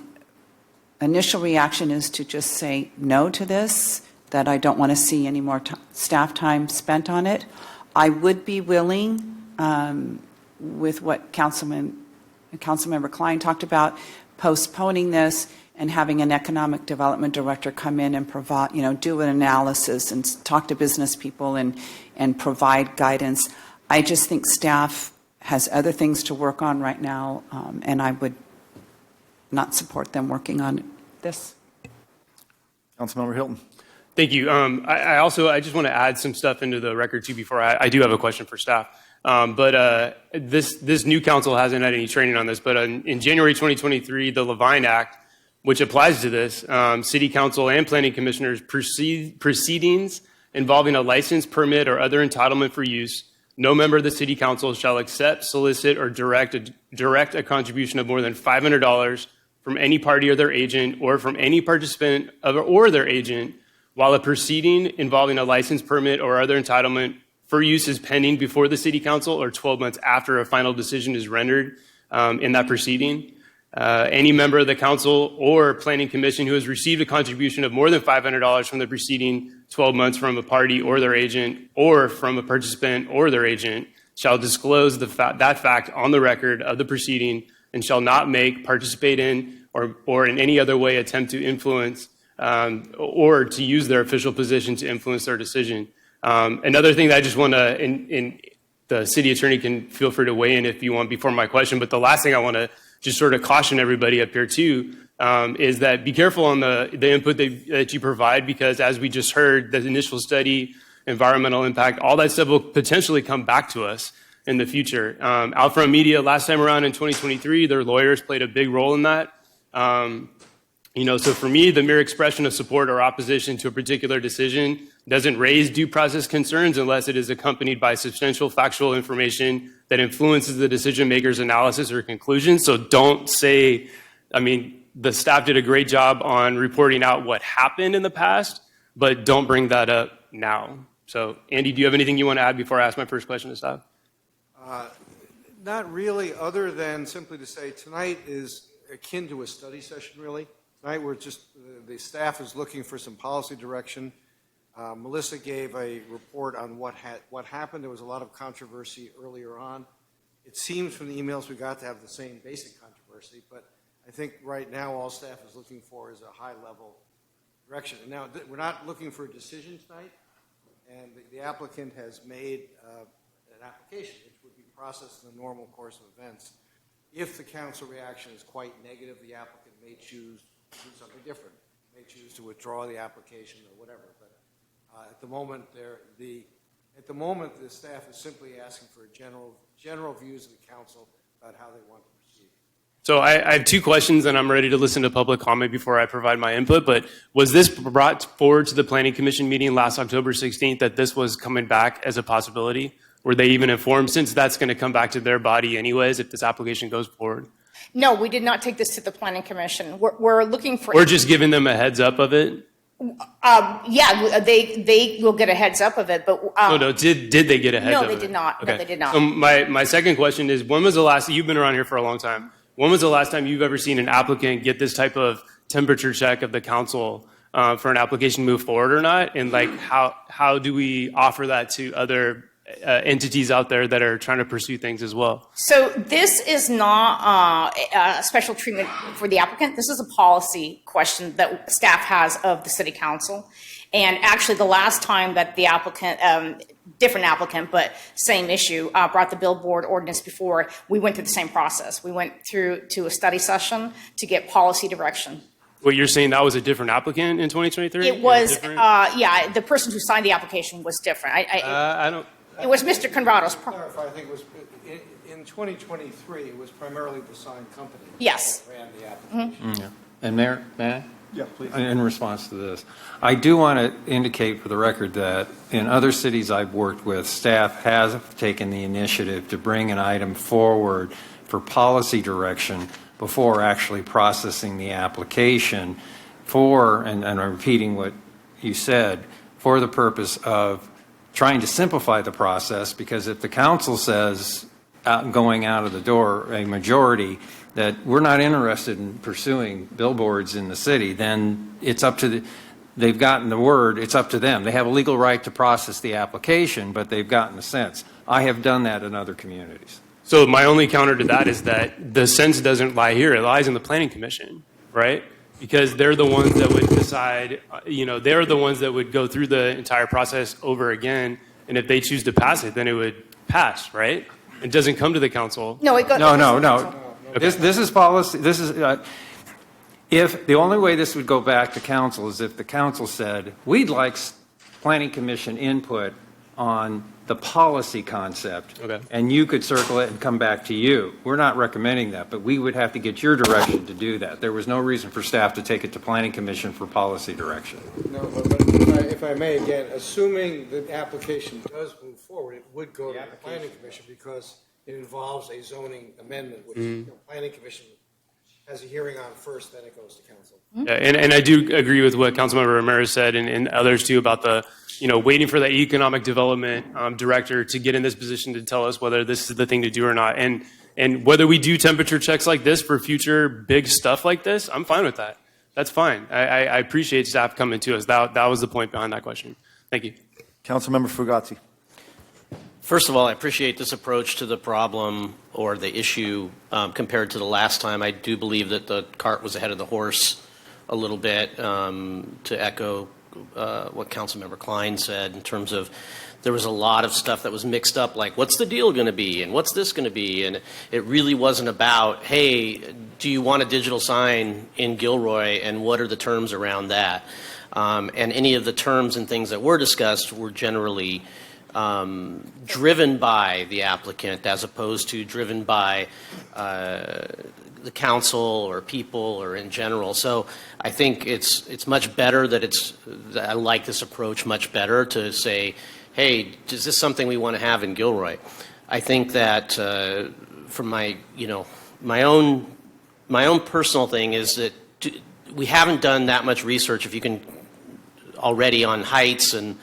Speaker 4: initial reaction is to just say no to this, that I don't want to see any more staff time spent on it. I would be willing, with what Councilmember Klein talked about, postponing this and having an economic development director come in and provide, do an analysis and talk to business people and provide guidance. I just think staff has other things to work on right now, and I would not support them working on this.
Speaker 1: Councilmember Hilton.
Speaker 22: Thank you. I just want to add some stuff into the record too before I do have a question for staff. But this new council hasn't had any training on this, but in January 2023, the Levine Act which applies to this. City council and planning commissioners proceedings involving a license, permit, or other entitlement for use, no member of the city council shall accept, solicit, or direct a contribution of more than $500 from any party or their agent, or from any participant or their agent, while a proceeding involving a license, permit, or other entitlement for use is pending before the city council, or 12 months after a final decision is rendered in that proceeding. Any member of the council or planning commission who has received a contribution of more than $500 from the preceding 12 months from a party or their agent, or from a participant or their agent, shall disclose that fact on the record of the proceeding, and shall not make, participate in, or in any other way attempt to influence or to use their official position to influence their decision. Another thing that I just want to, and the city attorney can feel free to weigh in if you want before my question, but the last thing I want to just sort of caution everybody up here too, is that be careful on the input that you provide, because as we just heard, the initial study, environmental impact, all that stuff will potentially come back to us in the future. Outfront Media, last time around in 2023, their lawyers played a big role in that. So for me, the mere expression of support or opposition to a particular decision doesn't raise due process concerns unless it is accompanied by substantial factual information that influences the decision maker's analysis or conclusion. So don't say, the staff did a great job on reporting out what happened in the past, but don't bring that up now. So Andy, do you have anything you want to add before I ask my first question to staff?
Speaker 12: Not really, other than simply to say tonight is akin to a study session, really. Tonight we're just, the staff is looking for some policy direction. Melissa gave a report on what happened. There was a lot of controversy earlier on. It seems from the emails we got to have the same basic controversy, but I think right now all staff is looking for is a high-level direction. And now we're not looking for a decision tonight, and the applicant has made an application, which would be processed in the normal course of events. If the council reaction is quite negative, the applicant may choose to do something different, may choose to withdraw the application or whatever. But at the moment, the staff is simply asking for general views of the council about how they want to proceed.
Speaker 22: So I have two questions, and I'm ready to listen to public comment before I provide my input. But was this brought forward to the Planning Commission meeting last October 16th that this was coming back as a possibility? Were they even informed, since that's going to come back to their body anyways if this application goes forward?
Speaker 14: No, we did not take this to the Planning Commission. We're looking for...
Speaker 22: Or just giving them a heads up of it?
Speaker 14: Yeah, they will get a heads up of it, but...
Speaker 22: No, did they get a heads up?
Speaker 14: No, they did not.
Speaker 22: Okay.
Speaker 14: No, they did not.
Speaker 22: So my second question is, when was the last... You've been around here for a long time. When was the last time you've ever seen an applicant get this type of temperature check of the council for an application to move forward or not? And how do we offer that to other entities out there that are trying to pursue things as well?
Speaker 14: So this is not a special treatment for the applicant. This is a policy question that staff has of the city council. And actually, the last time that the applicant, different applicant, but same issue, brought the billboard ordinance before, we went through the same process. We went through to a study session to get policy direction.
Speaker 22: What you're saying, that was a different applicant in 2023?
Speaker 14: It was, yeah, the person who signed the application was different. It was Mr. Conrado's.
Speaker 12: Clarify, I think it was in 2023. It was primarily the signed company.
Speaker 14: Yes.
Speaker 12: That ran the application.
Speaker 7: Yeah. And Mayor, may I?
Speaker 12: Yeah, please.
Speaker 7: In response to this, I do want to indicate for the record that in other cities I've worked with, staff has taken the initiative to bring an item forward for policy direction before actually processing the application for, and I'm repeating what you said, for the purpose of trying to simplify the process, because if the council says, going out of the door, a majority, that we're not interested in pursuing billboards in the city, then it's up to they've gotten the word, it's up to them. They have a legal right to process the application, but they've gotten the sense. I have done that in other communities.
Speaker 22: So my only counter to that is that the sense doesn't lie here. It lies in the Planning Commission, right? Because they're the ones that would decide, they're the ones that would go through the entire process over again. And if they choose to pass it, then it would pass, right? It doesn't come to the council.
Speaker 14: No, it goes.
Speaker 7: No. Okay. This is policy. This is if the only way this would go back to council is if the council said, we'd like Planning Commission input on the policy concept.
Speaker 22: Okay.
Speaker 7: And you could circle it and come back to you. We're not recommending that, but we would have to get your direction to do that. There was no reason for staff to take it to Planning Commission for policy direction.
Speaker 12: No, but if I may, again, assuming the application does move forward, it would go to the planning commission because it involves a zoning amendment, which the planning commission has a hearing on first, then it goes to council.
Speaker 22: Yeah, and I do agree with what Councilmember Ramirez said and others too about the, waiting for the economic development director to get in this position to tell us whether this is the thing to do or not. And whether we do temperature checks like this for future big stuff like this, I'm fine with that. That's fine. I appreciate staff coming to us. That was the point behind that question. Thank you.
Speaker 1: Councilmember Fugazzi.
Speaker 5: First of all, I appreciate this approach to the problem or the issue compared to the last time. I do believe that the cart was ahead of the horse a little bit, to echo what Councilmember Klein said in terms of there was a lot of stuff that was mixed up, like what's the deal going to be and what's this going to be? And it really wasn't about, hey, do you want a digital sign in Gilroy and what are the terms around that? And any of the terms and things that were discussed were generally driven by the applicant as opposed to driven by the council or people or in general. So I think it's much better that I like this approach much better to say, hey, is this something we want to have in Gilroy? I think that from my own personal thing is that we haven't done that much research, if you can, already on heights and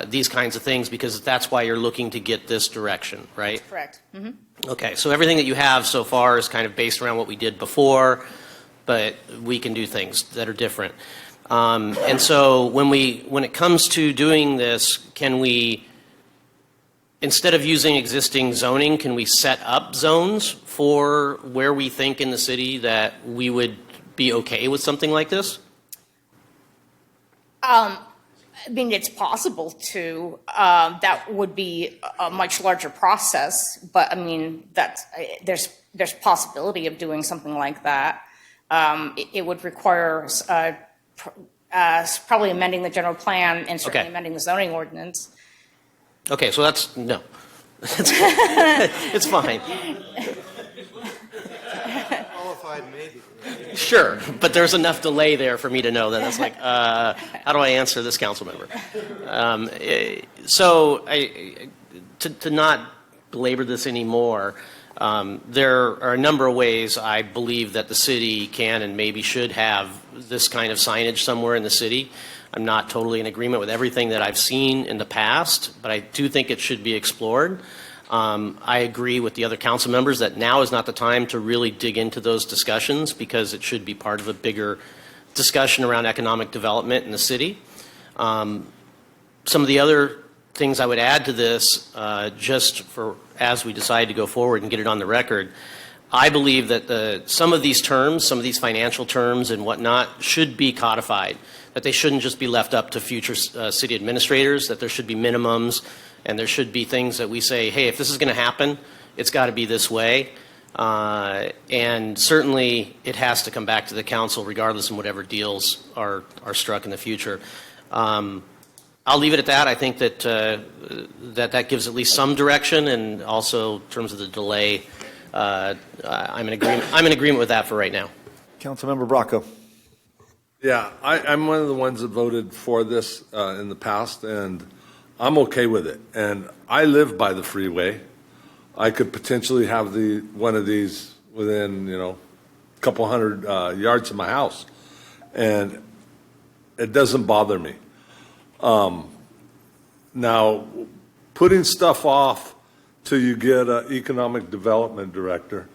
Speaker 5: these kinds of things, because that's why you're looking to get this direction, right?
Speaker 14: Correct. Mm-hmm.
Speaker 5: Okay, so everything that you have so far is kind of based around what we did before, but we can do things that are different. And so when it comes to doing this, can we, instead of using existing zoning, can we set up zones for where we think in the city that we would be okay with something like this?
Speaker 14: I mean, it's possible to. That would be a much larger process, but I mean, there's possibility of doing something like that. It would require probably amending the general plan and certainly amending the zoning ordinance.
Speaker 5: Okay, so no. It's fine.
Speaker 12: Qualified maybe.
Speaker 5: Sure, but there's enough delay there for me to know that it's like, how do I answer this council member? So to not belabor this anymore, there are a number of ways I believe that the city can and maybe should have this kind of signage somewhere in the city. I'm not totally in agreement with everything that I've seen in the past, but I do think it should be explored. I agree with the other council members that now is not the time to really dig into those discussions because it should be part of a bigger discussion around economic development in the city. Some of the other things I would add to this, just for as we decide to go forward and get it on the record, I believe that some of these terms, some of these financial terms and whatnot should be codified, that they shouldn't just be left up to future city administrators, that there should be minimums and there should be things that we say, hey, if this is going to happen, it's got to be this way. And certainly it has to come back to the council regardless of whatever deals are struck in the future. I'll leave it at that. I think that that gives at least some direction, and also in terms of the delay, I'm in agreement with that for right now.
Speaker 1: Councilmember Bracco.
Speaker 19: Yeah, I'm one of the ones that voted for this in the past, and I'm okay with it. And I live by the freeway. I could potentially have one of these within, a couple hundred yards of my house, and it doesn't bother me. Now, putting stuff off till you get an economic development director,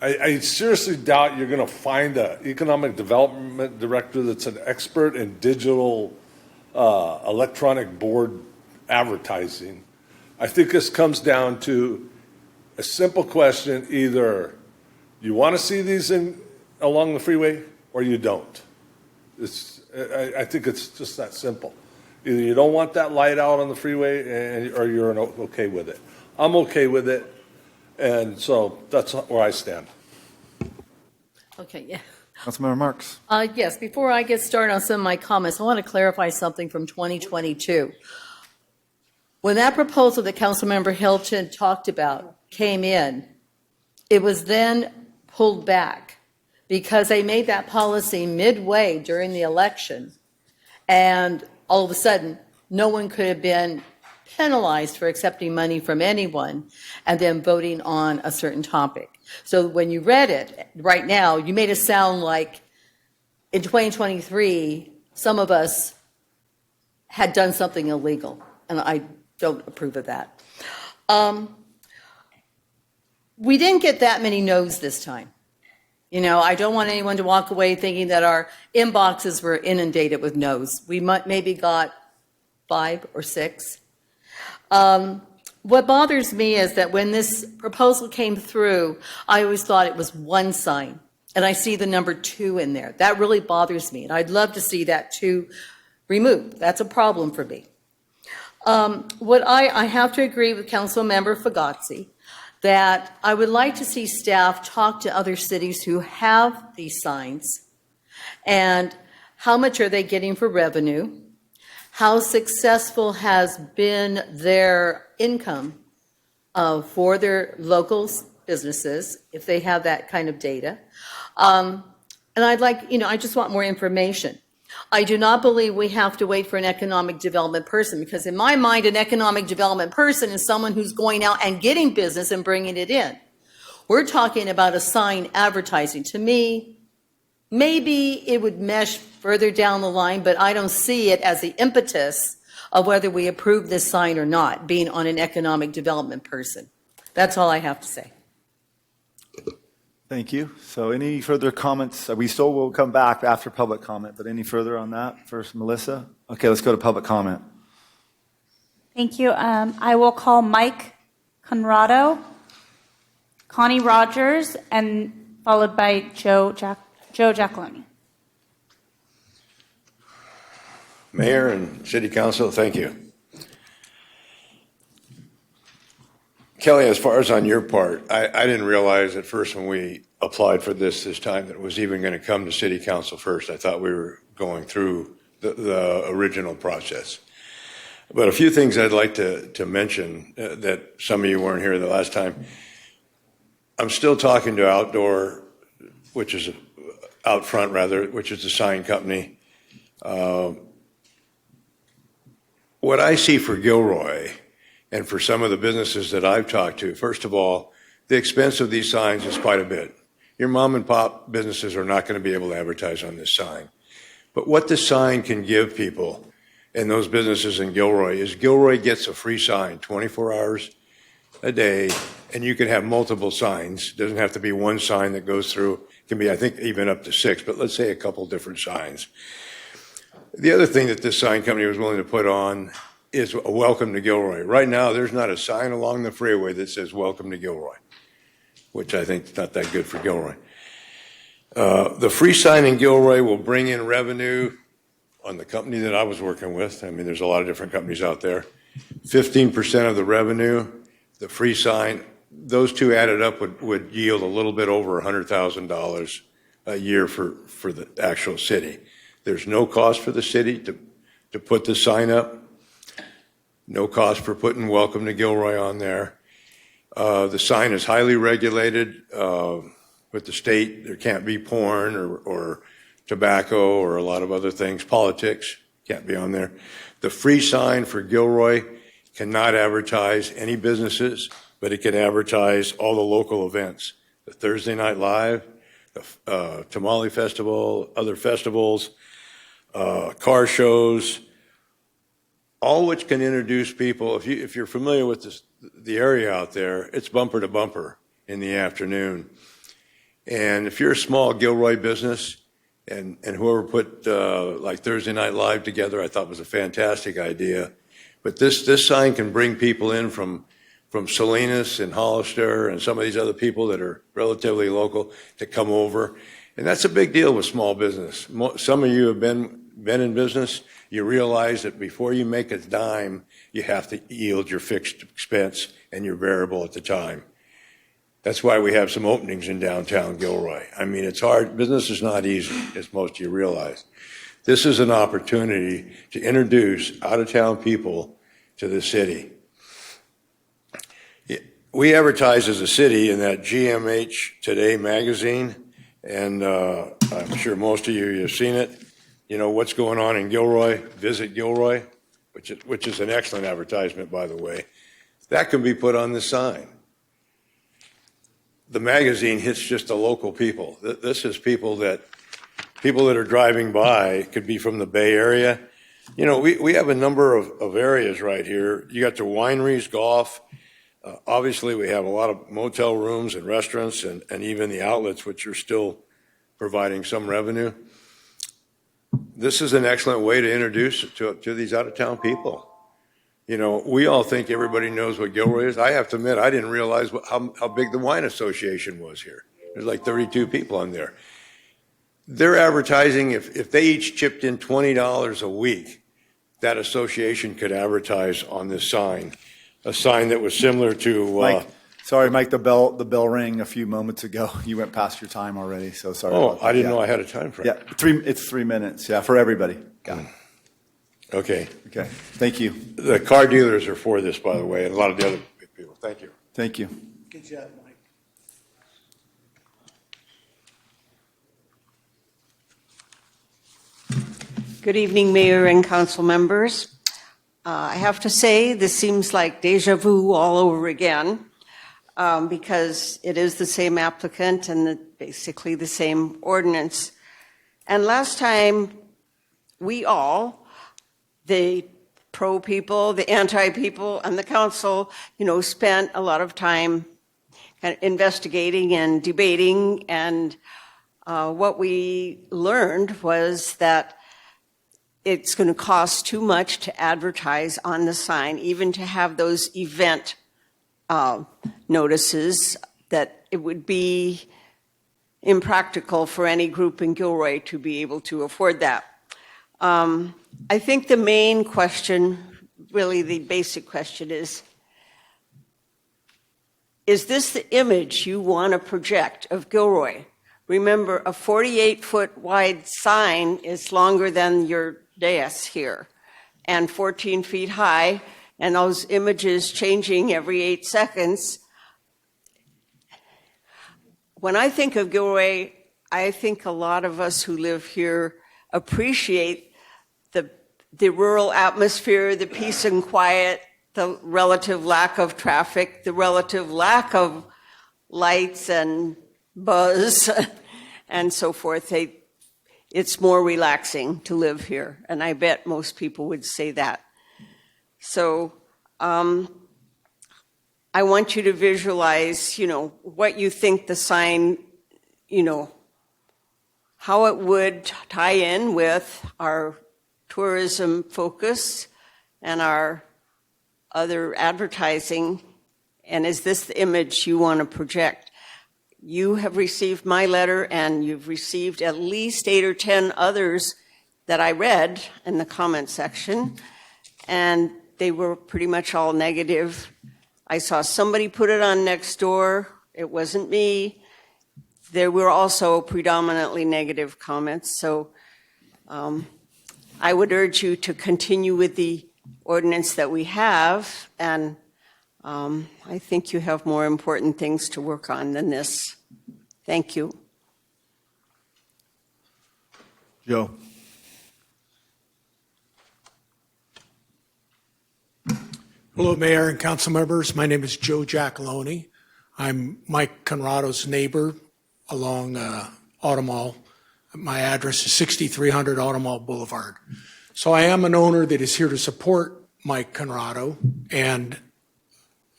Speaker 19: I seriously doubt you're going to find an economic development director that's an expert in digital electronic board advertising. I think this comes down to a simple question: either you want to see these along the freeway or you don't. I think it's just that simple. Either you don't want that light out on the freeway or you're okay with it. I'm okay with it, and so that's where I stand.
Speaker 21: Okay, yeah.
Speaker 1: Councilmember Marks.
Speaker 21: Yes, before I get started on some of my comments, I want to clarify something from 2022. When that proposal that Councilmember Hilton talked about came in, it was then pulled back because they made that policy midway during the election, and all of a sudden, no one could have been penalized for accepting money from anyone and then voting on a certain topic. So when you read it right now, you made it sound like in 2023, some of us had done something illegal, and I don't approve of that. We didn't get that many no's this time. You know, I don't want anyone to walk away thinking that our inboxes were inundated with no's. We maybe got 5 or 6. What bothers me is that when this proposal came through, I always thought it was one sign, and I see the number 2 in there. That really bothers me, and I'd love to see that 2 removed. That's a problem for me. I have to agree with Councilmember Fagazzi that I would like to see staff talk to other cities who have these signs and how much are they getting for revenue, how successful has been their income for their local businesses, if they have that kind of data. And I'd like, I just want more information. I do not believe we have to wait for an economic development person, because in my mind, an economic development person is someone who's going out and getting business and bringing it in. We're talking about a sign advertising. To me, maybe it would mesh further down the line, but I don't see it as the impetus of whether we approve this sign or not, being on an economic development person. That's all I have to say.
Speaker 1: Thank you. So any further comments? We still will come back after public comment, but any further on that? First, Melissa? Okay, let's go to public comment.
Speaker 2: Thank you. I will call Mike Conrado, Connie Rogers, and followed by Joe Giacalone.
Speaker 9: Mayor and City Council, thank you. Kelly, as far as on your part, I didn't realize at first when we applied for this time that it was even going to come to City Council first. I thought we were going through the original process. But a few things I'd like to mention that some of you weren't here the last time. I'm still talking to Outdoor, which is Out Front rather, which is the sign company. What I see for Gilroy and for some of the businesses that I've talked to, first of all, the expense of these signs is quite a bit. Your mom and pop businesses are not going to be able to advertise on this sign. But what the sign can give people and those businesses in Gilroy is Gilroy gets a free sign 24 hours a day, and you can have multiple signs. It doesn't have to be one sign that goes through. It can be, I think, even up to 6, but let's say a couple different signs. The other thing that this sign company was willing to put on is a welcome to Gilroy. Right now, there's not a sign along the freeway that says welcome to Gilroy, which I think is not that good for Gilroy. The free sign in Gilroy will bring in revenue on the company that I was working with. I mean, there's a lot of different companies out there. 15% of the revenue, the free sign, those two added up would yield a little bit over $100,000 a year for the actual city. There's no cost for the city to put the sign up. No cost for putting welcome to Gilroy on there. The sign is highly regulated with the state. There can't be porn or tobacco or a lot of other things. Politics can't be on there. The free sign for Gilroy cannot advertise any businesses, but it can advertise all the local events. The Thursday Night Live, the Tamale Festival, other festivals, car shows, all which can introduce people. If you're familiar with the area out there, it's bumper to bumper in the afternoon. And if you're a small Gilroy business, and whoever put like Thursday Night Live together, I thought was a fantastic idea. But this sign can bring people in from Salinas and Hollister and some of these other people that are relatively local to come over. And that's a big deal with small business. Some of you have been in business. You realize that before you make a dime, you have to yield your fixed expense and your variable at the time. That's why we have some openings in downtown Gilroy. I mean, it's hard. Business is not easy, as most of you realize. This is an opportunity to introduce out-of-town people to the city. we advertise as a city in that GMH Today magazine, and I'm sure most of you have seen it. You know, what's going on in Gilroy, visit Gilroy, which is an excellent advertisement, by the way. That can be put on the sign. The magazine hits just the local people. This is people that are driving by, could be from the Bay Area. You know, we have a number of areas right here. You got the wineries, golf. Obviously, we have a lot of motel rooms and restaurants and even the outlets, which are still providing some revenue. This is an excellent way to introduce it to these out-of-town people. You know, we all think everybody knows what Gilroy is. I have to admit, I didn't realize how big the wine association was here. There's like 32 people on there. They're advertising, if they each chipped in $20 a week, that association could advertise on this sign, a sign that was similar to.
Speaker 1: Mike, sorry, Mike, the bell rang a few moments ago. You went past your time already, so sorry.
Speaker 9: Oh, I didn't know I had a time frame.
Speaker 1: Yeah, it's 3 minutes. Yeah, for everybody. Got it.
Speaker 9: Okay.
Speaker 1: Okay. Thank you.
Speaker 9: The car dealers are for this, by the way, and a lot of the other people. Thank you.
Speaker 1: Thank you.
Speaker 16: Good job, Mike.
Speaker 10: Good evening, Mayor and council members. I have to say, this seems like deja vu all over again, because it is the same applicant and basically the same ordinance. And last time, we all, the pro people, the anti people, and the council, spent a lot of time kind of investigating and debating. And what we learned was that it's going to cost too much to advertise on the sign, even to have those event notices, that it would be impractical for any group in Gilroy to be able to afford that. I think the main question, really the basic question is this the image you want to project of Gilroy? Remember, a 48-foot wide sign is longer than your dais here, and 14 feet high, and those images changing every 8 seconds. When I think of Gilroy, I think a lot of us who live here appreciate the rural atmosphere, the peace and quiet, the relative lack of traffic, the relative lack of lights and buzz and so forth. It's more relaxing to live here, and I bet most people would say that. So I want you to visualize, what you think the sign, how it would tie in with our tourism focus and our other advertising, and is this the image you want to project? You have received my letter, and you've received at least 8 or 10 others that I read in the comment section, and they were pretty much all negative. I saw somebody put it on Nextdoor. It wasn't me. There were also predominantly negative comments, so I would urge you to continue with the ordinance that we have, and I think you have more important things to work on than this. Thank you.
Speaker 1: Joe.
Speaker 15: Hello, Mayor and council members. My name is Joe Giacalone. I'm Mike Conrado's neighbor along Automall. My address is 6300 Automall Boulevard. So I am an owner that is here to support Mike Conrado, and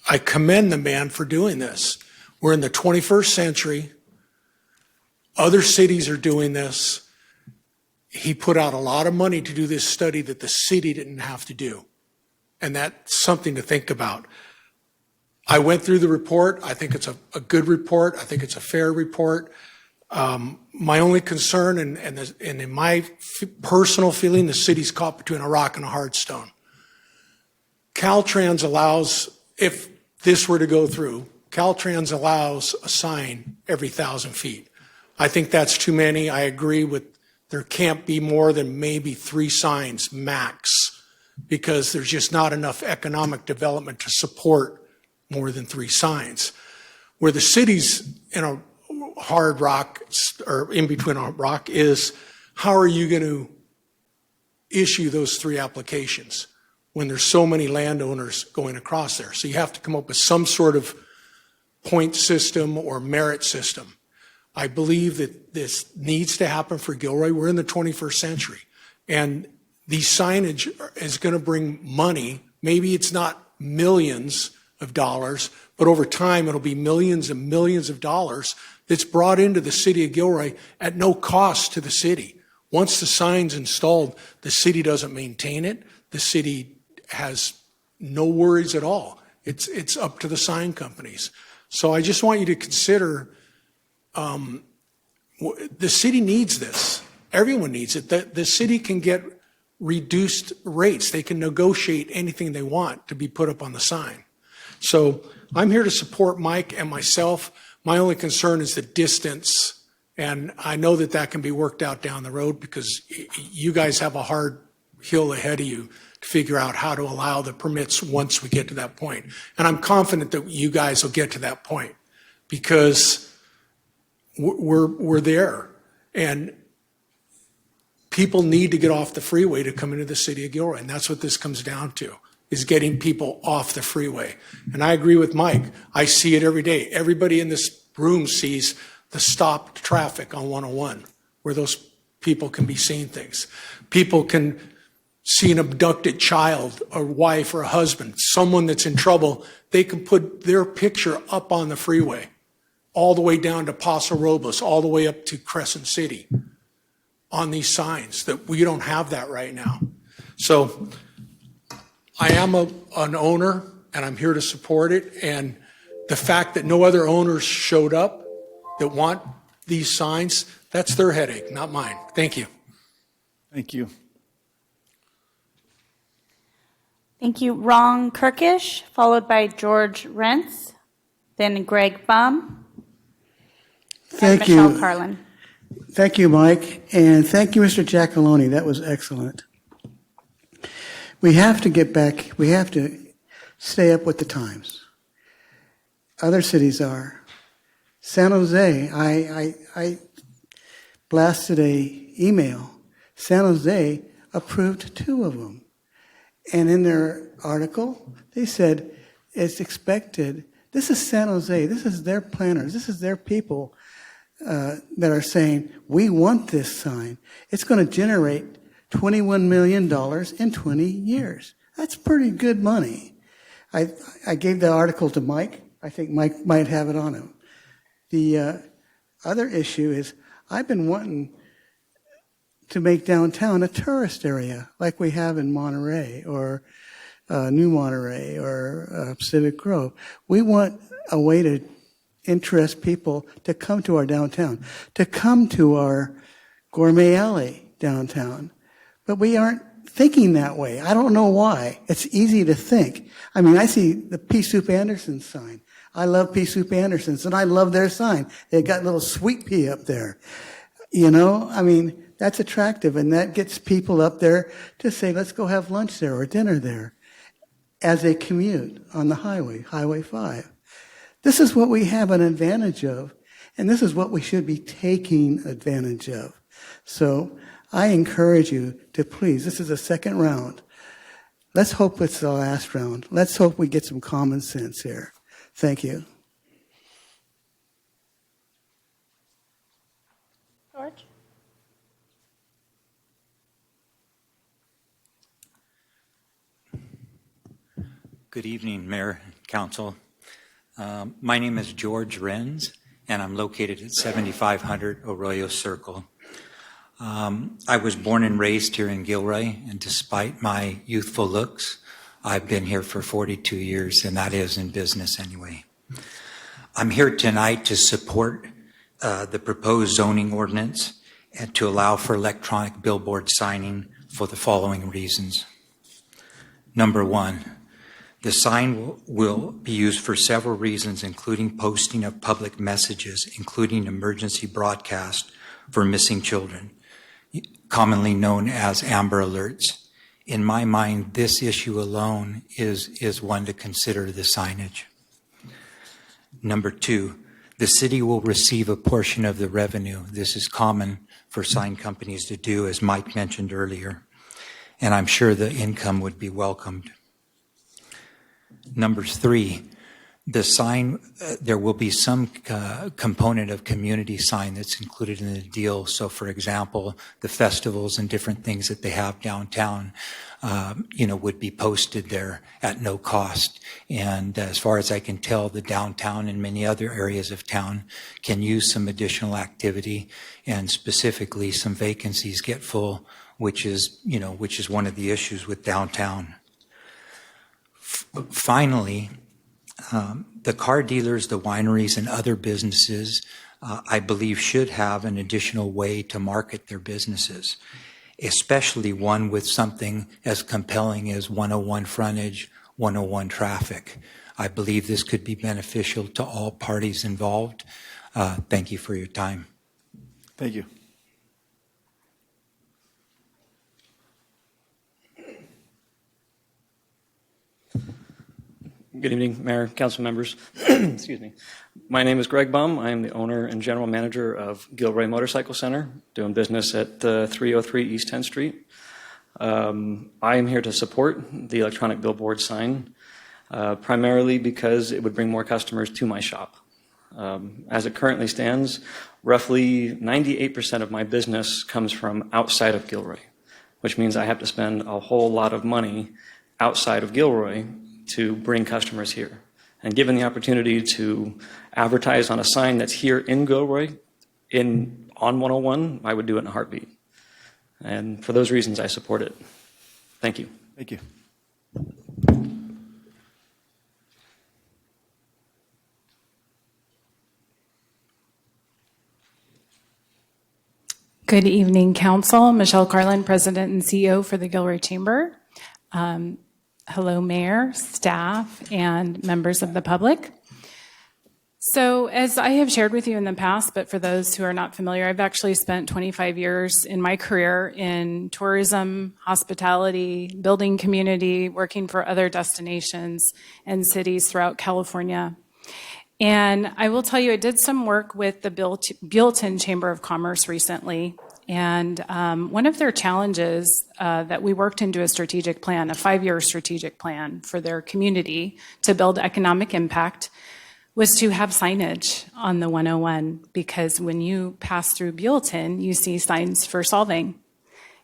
Speaker 15: I commend the man for doing this. We're in the 21st century. Other cities are doing this. He put out a lot of money to do this study that the city didn't have to do. And that's something to think about. I went through the report. I think it's a good report. I think it's a fair report. My only concern, and in my personal feeling, the city's caught between a rock and a hard stone. Caltrans allows, if this were to go through, Caltrans allows a sign every 1,000 feet. I think that's too many. I agree with there can't be more than maybe 3 signs max, because there's just not enough economic development to support more than 3 signs. Where the city's in a hard rock, or in between a rock, is how are you going to issue those 3 applications when there's so many landowners going across there? So you have to come up with some sort of point system or merit system. I believe that this needs to happen for Gilroy. We're in the 21st century, and the signage is going to bring money. Maybe it's not millions of dollars, but over time it'll be millions and millions of dollars that's brought into the city of Gilroy at no cost to the city. Once the sign's installed, the city doesn't maintain it. The city has no worries at all. It's up to the sign companies. So I just want you to consider, the city needs this. Everyone needs it. The city can get reduced rates. They can negotiate anything they want to be put up on the sign. So I'm here to support Mike and myself. My only concern is the distance, and I know that that can be worked out down the road because you guys have a hard hill ahead of you to figure out how to allow the permits once we get to that point. And I'm confident that you guys will get to that point because we're there. And people need to get off the freeway to come into the city of Gilroy, and that's what this comes down to, is getting people off the freeway. And I agree with Mike. I see it every day. Everybody in this room sees the stopped traffic on 101, where those people can be seeing things. People can see an abducted child, a wife or a husband, someone that's in trouble. They can put their picture up on the freeway, all the way down to Paso Robles, all the way up to Crescent City, on these signs. That we don't have that right now. So I am an owner, and I'm here to support it. And the fact that no other owners showed up that want these signs, that's their headache, not mine. Thank you.
Speaker 1: Thank you.
Speaker 2: Thank you. Ron Kirkish, followed by George Rentz, then Greg Bum, and Michelle Carlin.
Speaker 16: Thank you, Mike, and thank you, Mr. Giacalone. That was excellent. We have to get back, we have to stay up with the times. Other cities are. San Jose, I blasted a email. San Jose approved 2 of them. And in their article, they said it's expected. This is San Jose. This is their planners. This is their people that are saying, we want this sign. It's going to generate $21 million in 20 years. That's pretty good money. I gave the article to Mike. I think Mike might have it on him. The other issue is I've been wanting to make downtown a tourist area like we have in Monterey or New Monterey or Pacific Grove. We want a way to interest people to come to our downtown, to come to our Gourmet Alley downtown. But we aren't thinking that way. I don't know why. It's easy to think. I mean, I see the Pea Soup Anderson sign. I love Pea Soup Anderson's, and I love their sign. They got little sweet pea up there. You know, I mean, that's attractive, and that gets people up there to say, let's go have lunch there or dinner there as they commute on the highway, Highway 5. This is what we have an advantage of, and this is what we should be taking advantage of. So I encourage you to please, this is the second round. Let's hope it's the last round. Let's hope we get some common sense here. Thank you.
Speaker 2: George?
Speaker 17: Good evening, Mayor, Council. My name is George Renz, and I'm located at 7500 Arroyo Circle. I was born and raised here in Gilroy, and despite my youthful looks, I've been here for 42 years, and that is in business anyway. I'm here tonight to support the proposed zoning ordinance and to allow for electronic billboard signing for the following reasons. Number 1, the sign will be used for several reasons, including posting of public messages, including emergency broadcast for missing children, commonly known as Amber Alerts. In my mind, this issue alone is one to consider the signage. Number 2, the city will receive a portion of the revenue. This is common for sign companies to do, as Mike mentioned earlier, and I'm sure the income would be welcomed. Number 3, the sign, there will be some component of community sign that's included in the deal. So, for example, the festivals and different things that they have downtown, would be posted there at no cost. And as far as I can tell, the downtown and many other areas of town can use some additional activity, and specifically some vacancies get full, which is one of the issues with downtown. Finally, the car dealers, the wineries, and other businesses, I believe, should have an additional way to market their businesses, especially one with something as compelling as 101 frontage, 101 traffic. I believe this could be beneficial to all parties involved. Thank you for your time.
Speaker 1: Thank you.
Speaker 8: Good evening, Mayor, council members. Excuse me. My name is Greg Bum. I am the owner and general manager of Gilroy Motorcycle Center, doing business at 303 East 10th Street. I am here to support the electronic billboard sign, primarily because it would bring more customers to my shop. As it currently stands, roughly 98% of my business comes from outside of Gilroy, which means I have to spend a whole lot of money outside of Gilroy to bring customers here. And given the opportunity to advertise on a sign that's here in Gilroy, on 101, I would do it in a heartbeat. And for those reasons, I support it. Thank you.
Speaker 1: Thank you.
Speaker 18: Good evening, Council. Michelle Carlin, President and CEO for the Gilroy Chamber. Hello, Mayor, staff, and members of the public. So as I have shared with you in the past, but for those who are not familiar, I've actually spent 25 years in my career in tourism, hospitality, building community, working for other destinations and cities throughout California. And I will tell you, I did some work with the Buellton Chamber of Commerce recently. And one of their challenges that we worked into a strategic plan, a 5-year strategic plan for their community to build economic impact, was to have signage on the 101. Because when you pass through Buellton, you see signs for Solvang.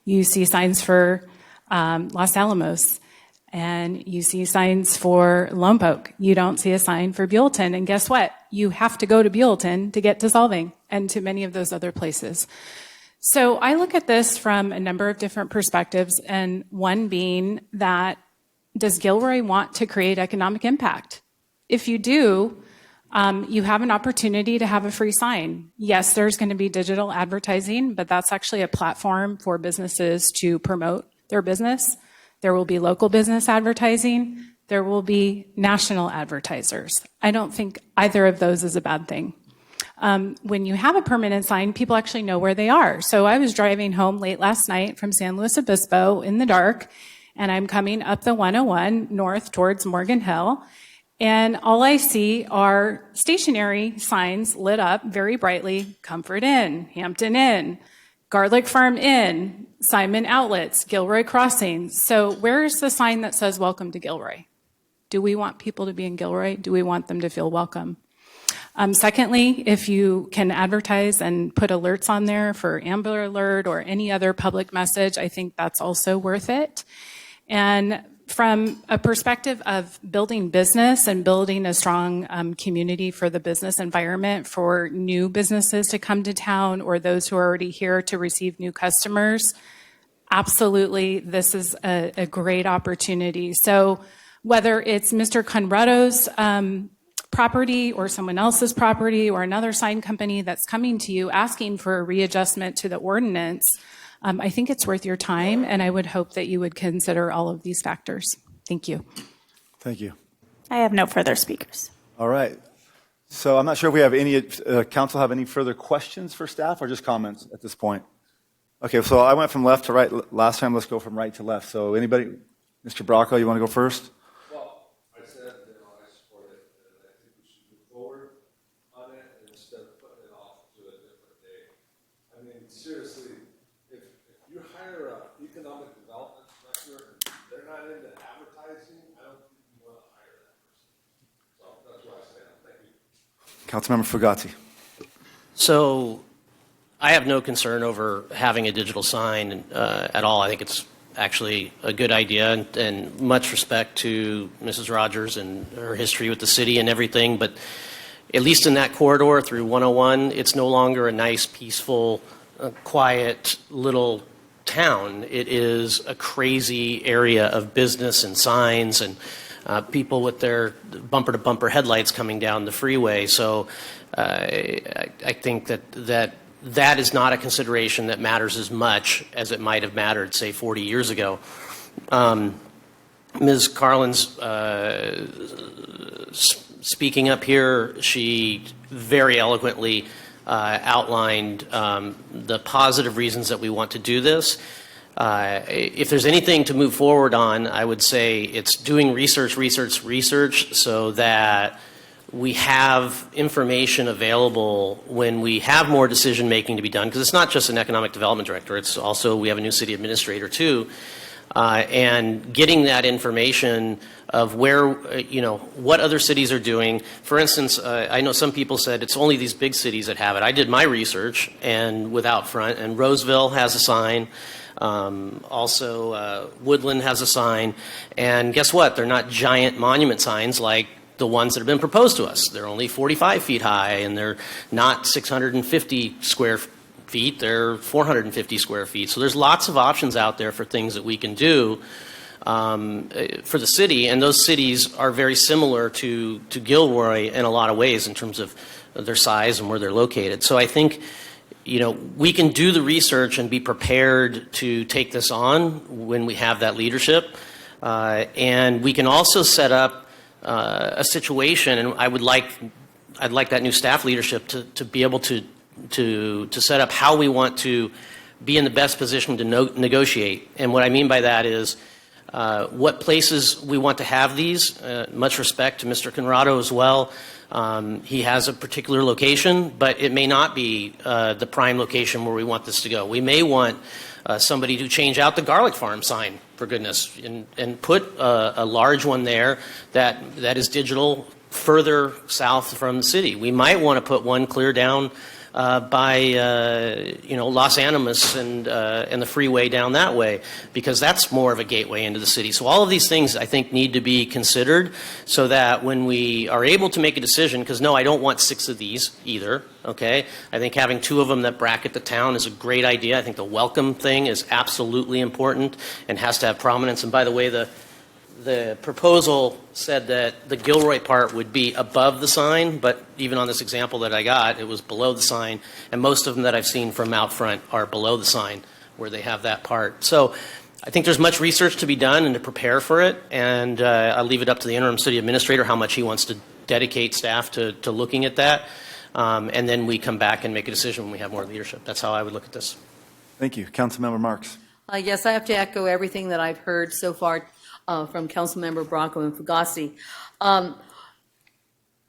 Speaker 18: You see signs for Los Alamos. And you see signs for Lone Oak. You don't see a sign for Buellton. And guess what? You have to go to Buellton to get to Solvang and to many of those other places. So I look at this from a number of different perspectives, and one being that, does Gilroy want to create economic impact? If you do, you have an opportunity to have a free sign. Yes, there's going to be digital advertising, but that's actually a platform for businesses to promote their business. There will be local business advertising. There will be national advertisers. I don't think either of those is a bad thing. When you have a permanent sign, people actually know where they are. So I was driving home late last night from San Luis Obispo in the dark, and I'm coming up the 101 north towards Morgan Hill, and all I see are stationary signs lit up very brightly: Comfort Inn, Hampton Inn, Garlic Farm Inn, Simon Outlets, Gilroy Crossing. So where's the sign that says welcome to Gilroy? Do we want people to be in Gilroy? Do we want them to feel welcome? Secondly, if you can advertise and put alerts on there for Amber Alert or any other public message, I think that's also worth it. And from a perspective of building business and building a strong community for the business environment for new businesses to come to town or those who are already here to receive new customers, absolutely, this is a great opportunity. So whether it's Mr. Conrado's property or someone else's property or another sign company that's coming to you asking for a readjustment to the ordinance, I think it's worth your time, and I would hope that you would consider all of these factors. Thank you.
Speaker 1: Thank you.
Speaker 2: I have no further speakers.
Speaker 1: All right. So I'm not sure if we have any, council have any further questions for staff or just comments at this point? Okay, so I went from left to right last time. Let's go from right to left. So anybody, Mr. Bracco, you want to go first?
Speaker 19: Well, I said, I support it. I think we should move forward.
Speaker 1: Councilmember Fugazzi.
Speaker 5: So I have no concern over having a digital sign at all. I think it's actually a good idea, and much respect to Mrs. Rogers and her history with the city and everything, but at least in that corridor through 101, it's no longer a nice, peaceful, quiet little town. It is a crazy area of business and signs and people with their bumper-to-bumper headlights coming down the freeway. So I think that is not a consideration that matters as much as it might have mattered, say, 40 years ago. Ms. Carlin's speaking up here, she very eloquently outlined the positive reasons that we want to do this. If there's anything to move forward on, I would say it's doing research so that we have information available when we have more decision making to be done, because it's not just an economic development director, it's also, we have a new city administrator too, and getting that information of where, what other cities are doing. For instance, I know some people said it's only these big cities that have it. I did my research and with Outfront, and Roseville has a sign. Also, Woodland has a sign. And guess what? They're not giant monument signs like the ones that have been proposed to us. They're only 45 feet high, and they're not 650 square feet. They're 450 square feet. So there's lots of options out there for things that we can do for the city, and those cities are very similar to Gilroy in a lot of ways in terms of their size and where they're located. So I think, we can do the research and be prepared to take this on when we have that leadership, and we can also set up a situation, and I'd like that new staff leadership to be able to set up how we want to be in the best position to negotiate. And what I mean by that is what places we want to have these. Much respect to Mr. Conrado as well. He has a particular location, but it may not be the prime location where we want this to go. We may want somebody to change out the garlic farm sign, for goodness, and put a large one there that is digital further south from the city. We might want to put one clear down by Los Animas and the freeway down that way, because that's more of a gateway into the city. So all of these things I think need to be considered so that when we are able to make a decision, because no, I don't want 6 of these either, okay? I think having 2 of them that bracket the town is a great idea. I think the welcome thing is absolutely important and has to have prominence. And by the way, the proposal said that the Gilroy part would be above the sign, but even on this example that I got, it was below the sign, and most of them that I've seen from out front are below the sign where they have that part. So I think there's much research to be done and to prepare for it, and I'll leave it up to the interim city administrator how much he wants to dedicate staff to looking at that, and then we come back and make a decision when we have more leadership. That's how I would look at this.
Speaker 1: Thank you. Councilmember Marks.
Speaker 21: Yes, I have to echo everything that I've heard so far from Councilmember Bronco and Fugazzi.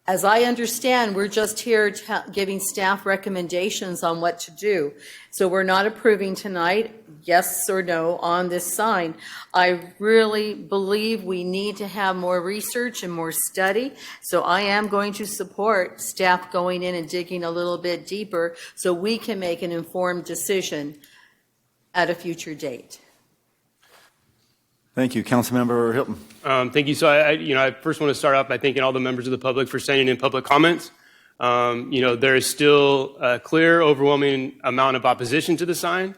Speaker 21: As I understand, we're just here giving staff recommendations on what to do. So we're not approving tonight, yes or no, on this sign. I really believe we need to have more research and more study. So I am going to support staff going in and digging a little bit deeper so we can make an informed decision at a future date.
Speaker 1: Thank you. Councilmember Hilton.
Speaker 22: Thank you. So I first want to start off by thanking all the members of the public for sending in public comments. There is still a clear, overwhelming amount of opposition to the sign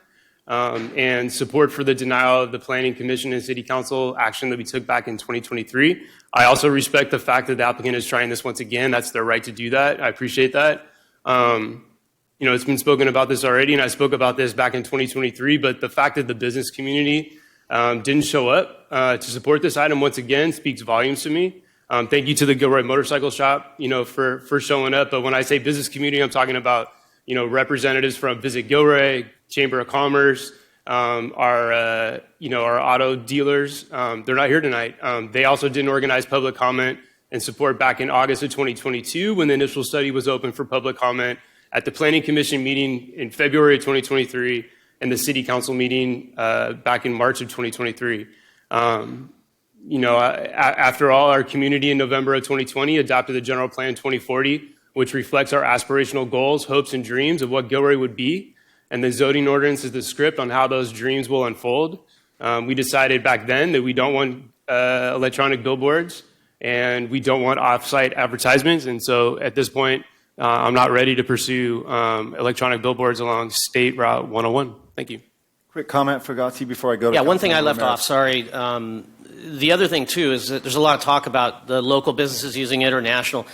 Speaker 22: and support for the denial of the Planning Commission and City Council action that we took back in 2023. I also respect the fact that the applicant is trying this once again. That's their right to do that. I appreciate that. It's been spoken about this already, and I spoke about this back in 2023, but the fact that the business community didn't show up to support this item once again speaks volumes to me. Thank you to the Gilroy Motorcycle Shop, for showing up. But when I say business community, I'm talking about, representatives from Visit Gilroy, Chamber of Commerce, our auto dealers. They're not here tonight. They also didn't organize public comment and support back in August of 2022 when the initial study was open for public comment at the Planning Commission meeting in February of 2023 and the City Council meeting back in March of 2023. After all, our community in November of 2020 adopted the General Plan 2040, which reflects our aspirational goals, hopes, and dreams of what Gilroy would be. And the zoning ordinance is the script on how those dreams will unfold. We decided back then that we don't want electronic billboards and we don't want off-site advertisements. And so at this point, I'm not ready to pursue electronic billboards along State Route 101. Thank you.
Speaker 1: Quick comment for Gotzi before I go to
Speaker 5: Yeah, one thing I
Speaker 1: Councilmember
Speaker 5: left
Speaker 1: Ramirez.
Speaker 5: off, sorry. The other thing, too, is that there's a lot of talk about the local businesses using it or national.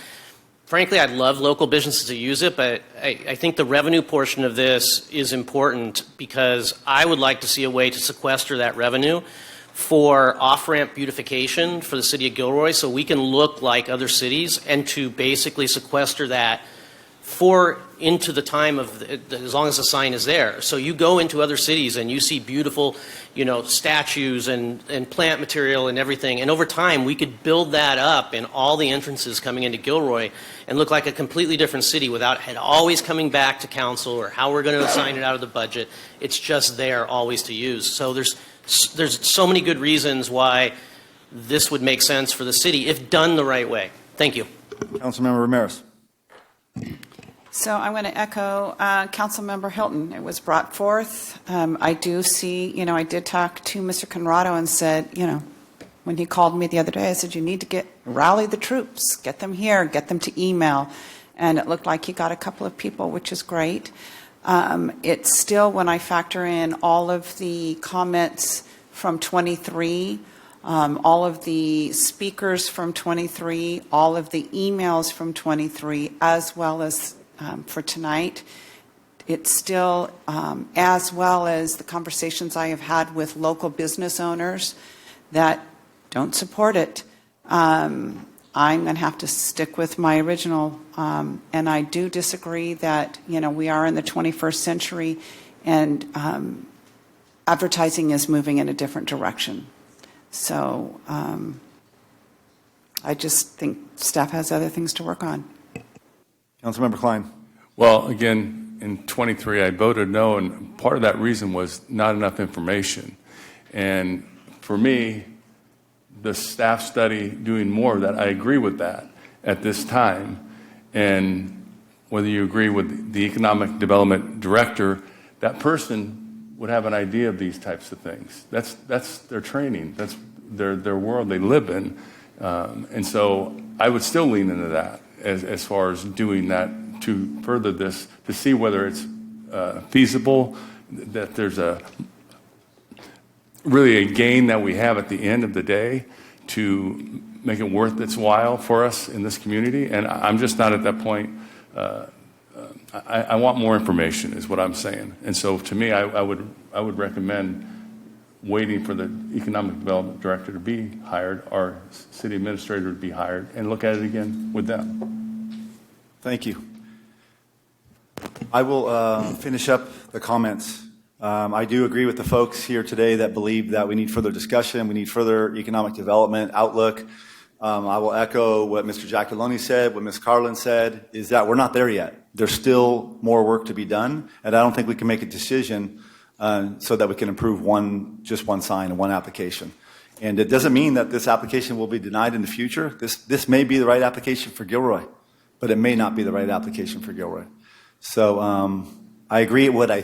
Speaker 5: Frankly, I'd love local businesses to use it, but I think the revenue portion of this is important because I would like to see a way to sequester that revenue for off-ramp beautification for the city of Gilroy so we can look like other cities and to basically sequester that for into the time of as long as the sign is there. So you go into other cities and you see beautiful, statues and plant material and everything. And over time, we could build that up in all the entrances coming into Gilroy and look like a completely different city without it always coming back to council or how we're going to assign it out of the budget. It's just there always to use. So there's so many good reasons why this would make sense for the city if done the right way. Thank you.
Speaker 1: Councilmember Ramirez.
Speaker 4: So I'm going to echo Councilmember Hilton. It was brought forth. I do see, I did talk to Mr. Conrado and said, when he called me the other day, I said, you need to rally the troops, get them here, get them to email. And it looked like he got a couple of people, which is great. It's still, when I factor in all of the comments from 23, all of the speakers from 23, all of the emails from 23, as well as for tonight, it's still, as well as the conversations I have had with local business owners that don't support it, I'm going to have to stick with my original. And I do disagree that, we are in the 21st century and advertising is moving in a different direction. So I just think staff has other things to work on.
Speaker 1: Councilmember Klein.
Speaker 6: Well, again, in 23, I voted no, and part of that reason was not enough information. And for me, the staff study doing more of that, I agree with that at this time. And whether you agree with the economic development director, that person would have an idea of these types of things. That's their training. That's their world they live in. And so I would still lean into that as far as doing that to further this, to see whether it's feasible, that there's really a gain that we have at the end of the day to make it worth its while for us in this community. And I'm just not at that point. I want more information is what I'm saying. And so to me, I would recommend waiting for the economic development director to be hired, our city administrator to be hired, and look at it again with them.
Speaker 1: Thank you. I will finish up the comments. I do agree with the folks here today that believe that we need further discussion, we need further economic development outlook. I will echo what Mr. Giacalone said, what Ms. Carlin said, is that we're not there yet. There's still more work to be done, and I don't think we can make a decision so that we can approve just one sign and one application. And it doesn't mean that this application will be denied in the future. This may be the right application for Gilroy, but it may not be the right application for Gilroy. So I agree. What I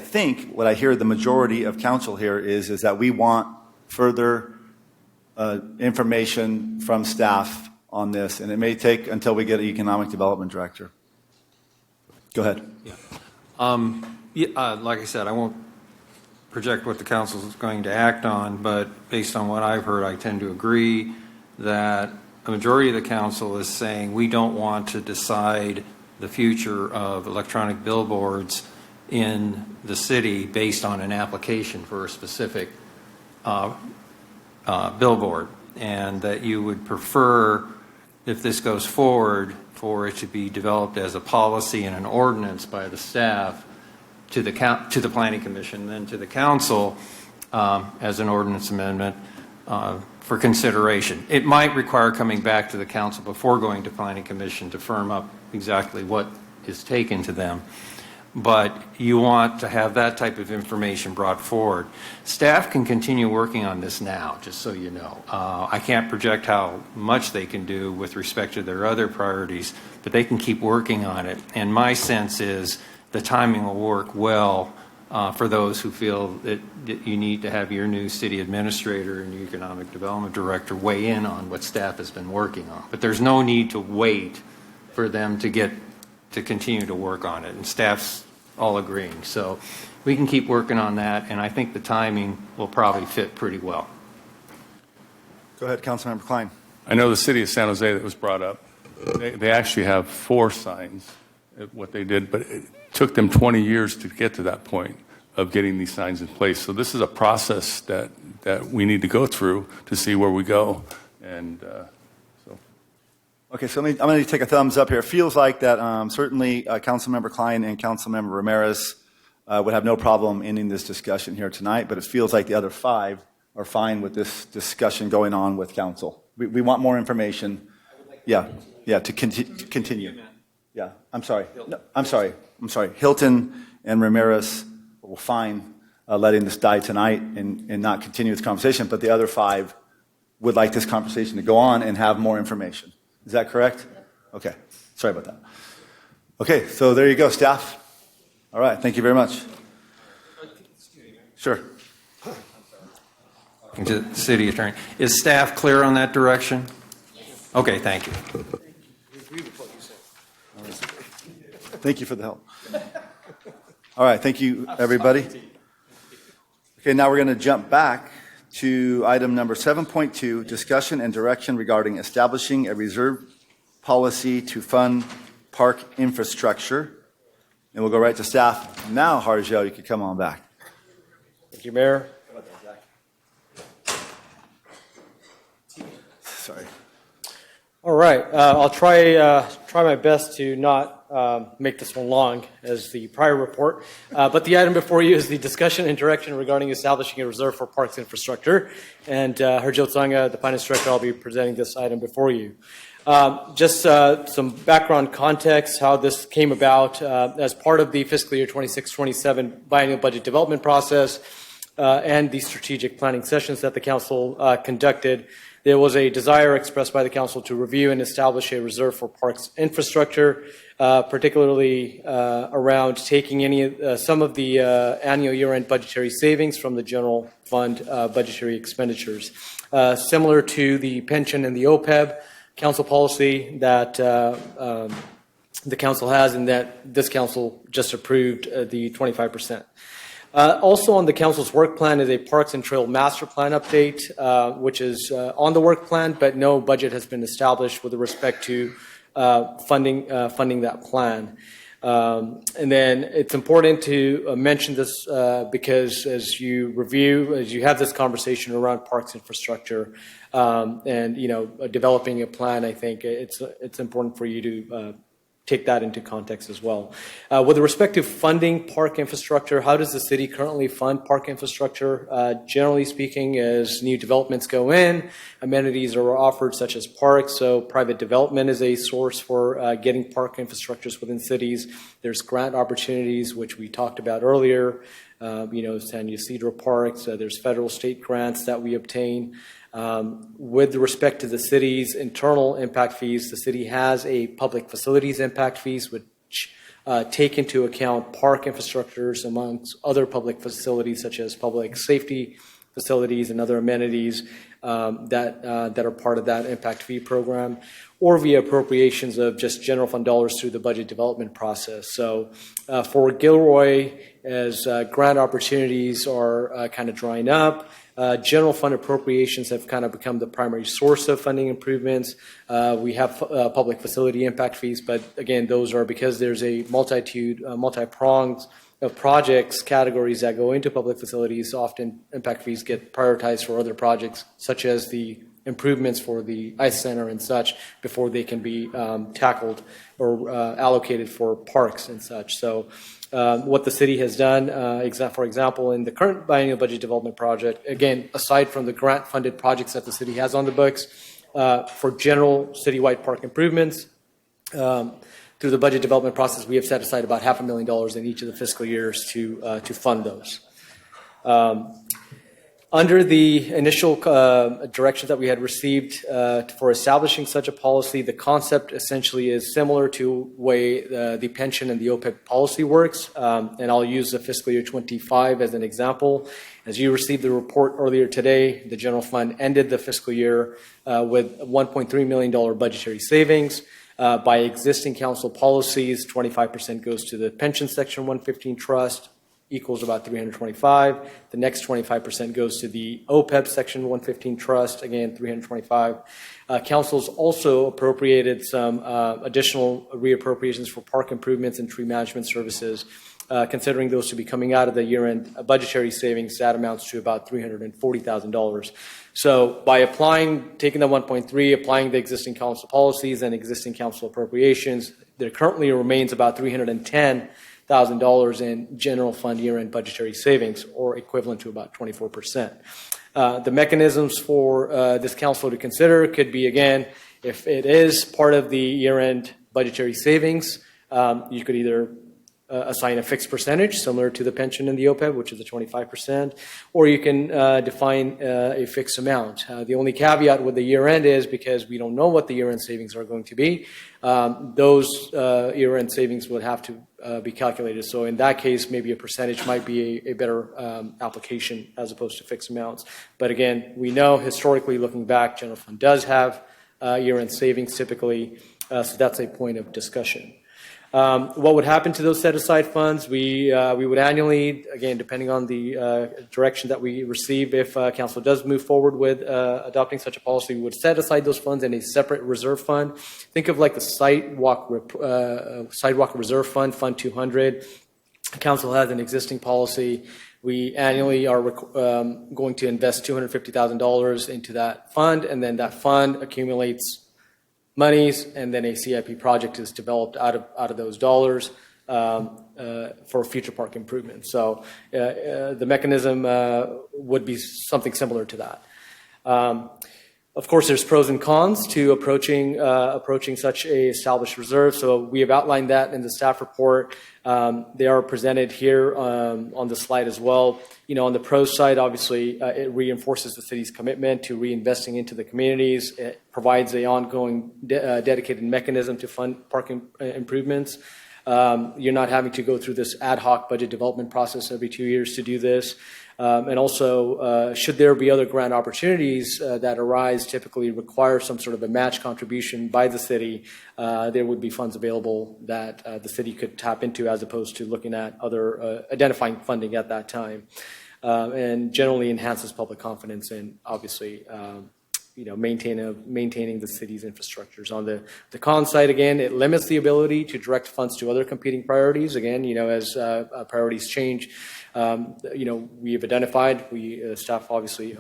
Speaker 1: hear the majority of council here is that we want further information from staff on this, and it may take until we get an economic development director. Go ahead.
Speaker 7: Like I said, I won't project what the council is going to act on, but based on what I've heard, I tend to agree that a majority of the council is saying we don't want to decide the future of electronic billboards in the city based on an application for a specific billboard, and that you would prefer, if this goes forward, for it to be developed as a policy and an ordinance by the staff to the Planning Commission, then to the council as an ordinance amendment for consideration. It might require coming back to the council before going to Planning Commission to firm up exactly what is taken to them. but you want to have that type of information brought forward. Staff can continue working on this now, just so you know. I can't project how much they can do with respect to their other priorities, but they can keep working on it. And my sense is the timing will work well for those who feel that you need to have your new city administrator and economic development director weigh in on what staff has been working on. But there's no need to wait for them to continue to work on it, and staff's all agreeing. So we can keep working on that, and I think the timing will probably fit pretty well.
Speaker 1: Go ahead, Councilmember Klein.
Speaker 6: I know the city of San Jose that was brought up. They actually have 4 signs, what they did, but it took them 20 years to get to that point of getting these signs in place. So this is a process that we need to go through to see where we go. And
Speaker 1: Okay, so I'm going to take a thumbs up here. It feels like that certainly Councilmember Klein and Councilmember Ramirez would have no problem ending this discussion here tonight, but it feels like the other 5 are fine with this discussion going on with council. We want more information. Yeah, to continue. Yeah, I'm sorry. No, I'm sorry. Hilton and Ramirez will fine letting this die tonight and not continue this conversation, but the other 5 would like this conversation to go on and have more information. Is that correct? Okay. Sorry about that. Okay, so there you go, staff. All right, thank you very much. Sure.
Speaker 7: City Attorney, is staff clear on that direction? Yes. Okay, thank you.
Speaker 1: Thank you for the help. All right, thank you, everybody. Okay, now we're going to jump back to item number 7.2, discussion and direction regarding establishing a reserve policy to fund park infrastructure. And we'll go right to staff. Now, Harjel, you can come on back.
Speaker 13: Thank you, Mayor.
Speaker 1: Sorry.
Speaker 13: All right, I'll try my best to not make this one long as the prior report, but the item before you is the discussion and direction regarding establishing a reserve for parks infrastructure. And Harjil Tsanga, the finance director, I'll be presenting this item before you. Just some background context, how this came about as part of the fiscal year 26-27 biennial budget development process and the strategic planning sessions that the council conducted. There was a desire expressed by the council to review and establish a reserve for parks infrastructure, particularly around taking some of the annual year-end budgetary savings from the general fund budgetary expenditures. Similar to the pension and the OPEB council policy that the council has, and that this council just approved the 25%. Also on the council's work plan is a Parks and Trail Master Plan update, which is on the work plan, but no budget has been established with respect to funding that plan. And then it's important to mention this because as you have this conversation around parks infrastructure and developing a plan, I think it's important for you to take that into context as well. With respect to funding park infrastructure, how does the city currently fund park infrastructure? Generally speaking, as new developments go in, amenities are offered such as parks, so private development is a source for getting park infrastructures within cities. There's grant opportunities, which we talked about earlier, San Ysidro Parks, there's federal state grants that we obtain. With respect to the city's internal impact fees, the city has a public facilities impact fees, which take into account park infrastructures amongst other public facilities, such as public safety facilities and other amenities that are part of that impact fee program, or via appropriations of just general fund dollars through the budget development process. So for Gilroy, as grant opportunities are kind of drying up, general fund appropriations have kind of become the primary source of funding improvements. We have public facility impact fees, but again, those are because there's a multi-pronged of projects, categories that go into public facilities. Often impact fees get prioritized for other projects, such as the improvements for the ice center and such, before they can be tackled or allocated for parks and such. So what the city has done, for example, in the current biennial budget development project, again, aside from the grant-funded projects that the city has on the books, for general citywide park improvements, through the budget development process, we have set aside about $500,000 in each of the fiscal years to fund those. Under the initial direction that we had received for establishing such a policy, the concept essentially is similar to the way the pension and the OPEB policy works. And I'll use the fiscal year 25 as an example. As you received the report earlier today, the general fund ended the fiscal year with $1.3 million budgetary savings. By existing council policies, 25% goes to the pension section 115 trust, equals about 325. The next 25% goes to the OPEB section 115 trust, again 325. Council's also appropriated some additional reappropriations for park improvements and tree management services. Considering those to be coming out of the year-end budgetary savings, that amounts to about $340,000. So by taking the 1.3, applying the existing council policies and existing council appropriations, there currently remains about $310,000 in general fund year-end budgetary savings, or equivalent to about 24%. The mechanisms for this council to consider could be, again, if it is part of the year-end budgetary savings, you could either assign a fixed percentage similar to the pension and the OPEB, which is the 25%, or you can define a fixed amount. The only caveat with the year-end is because we don't know what the year-end savings are going to be, those year-end savings would have to be calculated. So in that case, maybe a percentage might be a better application as opposed to fixed amounts. But again, we know historically looking back, general fund does have year-end savings typically, so that's a point of discussion. What would happen to those set-aside funds? We would annually, again, depending on the direction that we receive, if council does move forward with adopting such a policy, we would set aside those funds in a separate reserve fund. Think of like the sidewalk reserve fund, Fund 200. Council has an existing policy. We annually are going to invest $250,000 into that fund, and then that fund accumulates monies, and then a CIP project is developed out of those dollars for future park improvements. So the mechanism would be something similar to that. Of course, there's pros and cons to approaching such a established reserve. So we have outlined that in the staff report. They are presented here on the slide as well. You know, on the pros side, obviously, it reinforces the city's commitment to reinvesting into the communities. It provides an ongoing dedicated mechanism to fund park improvements. You're not having to go through this ad hoc budget development process every 2 years to do this. And also, should there be other grant opportunities that arise, typically require some sort of a match contribution by the city, there would be funds available that the city could tap into as opposed to looking at other identifying funding at that time. And generally enhances public confidence and obviously maintaining the city's infrastructures. On the con side, again, it limits the ability to direct funds to other competing priorities. Again, as priorities change, we have identified, staff obviously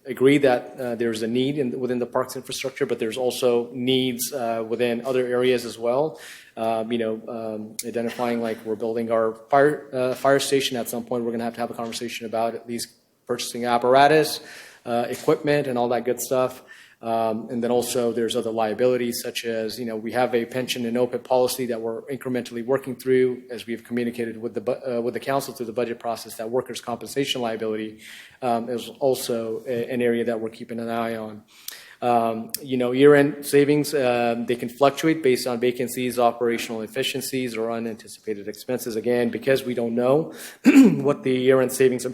Speaker 13: agree that there's a need within the parks infrastructure, but there's also needs within other areas as well. Identifying like we're building our fire station at some point, we're going to have a conversation about at least purchasing apparatus, equipment, and all that good stuff. And then also there's other liabilities such as, we have a pension and OPEB policy that we're incrementally working through as we've communicated with the council through the budget process. That workers' compensation liability is also an area that we're keeping an eye on. Year-end savings, they can fluctuate based on vacancies, operational efficiencies, or unanticipated expenses. Again, because we don't know what the year-end savings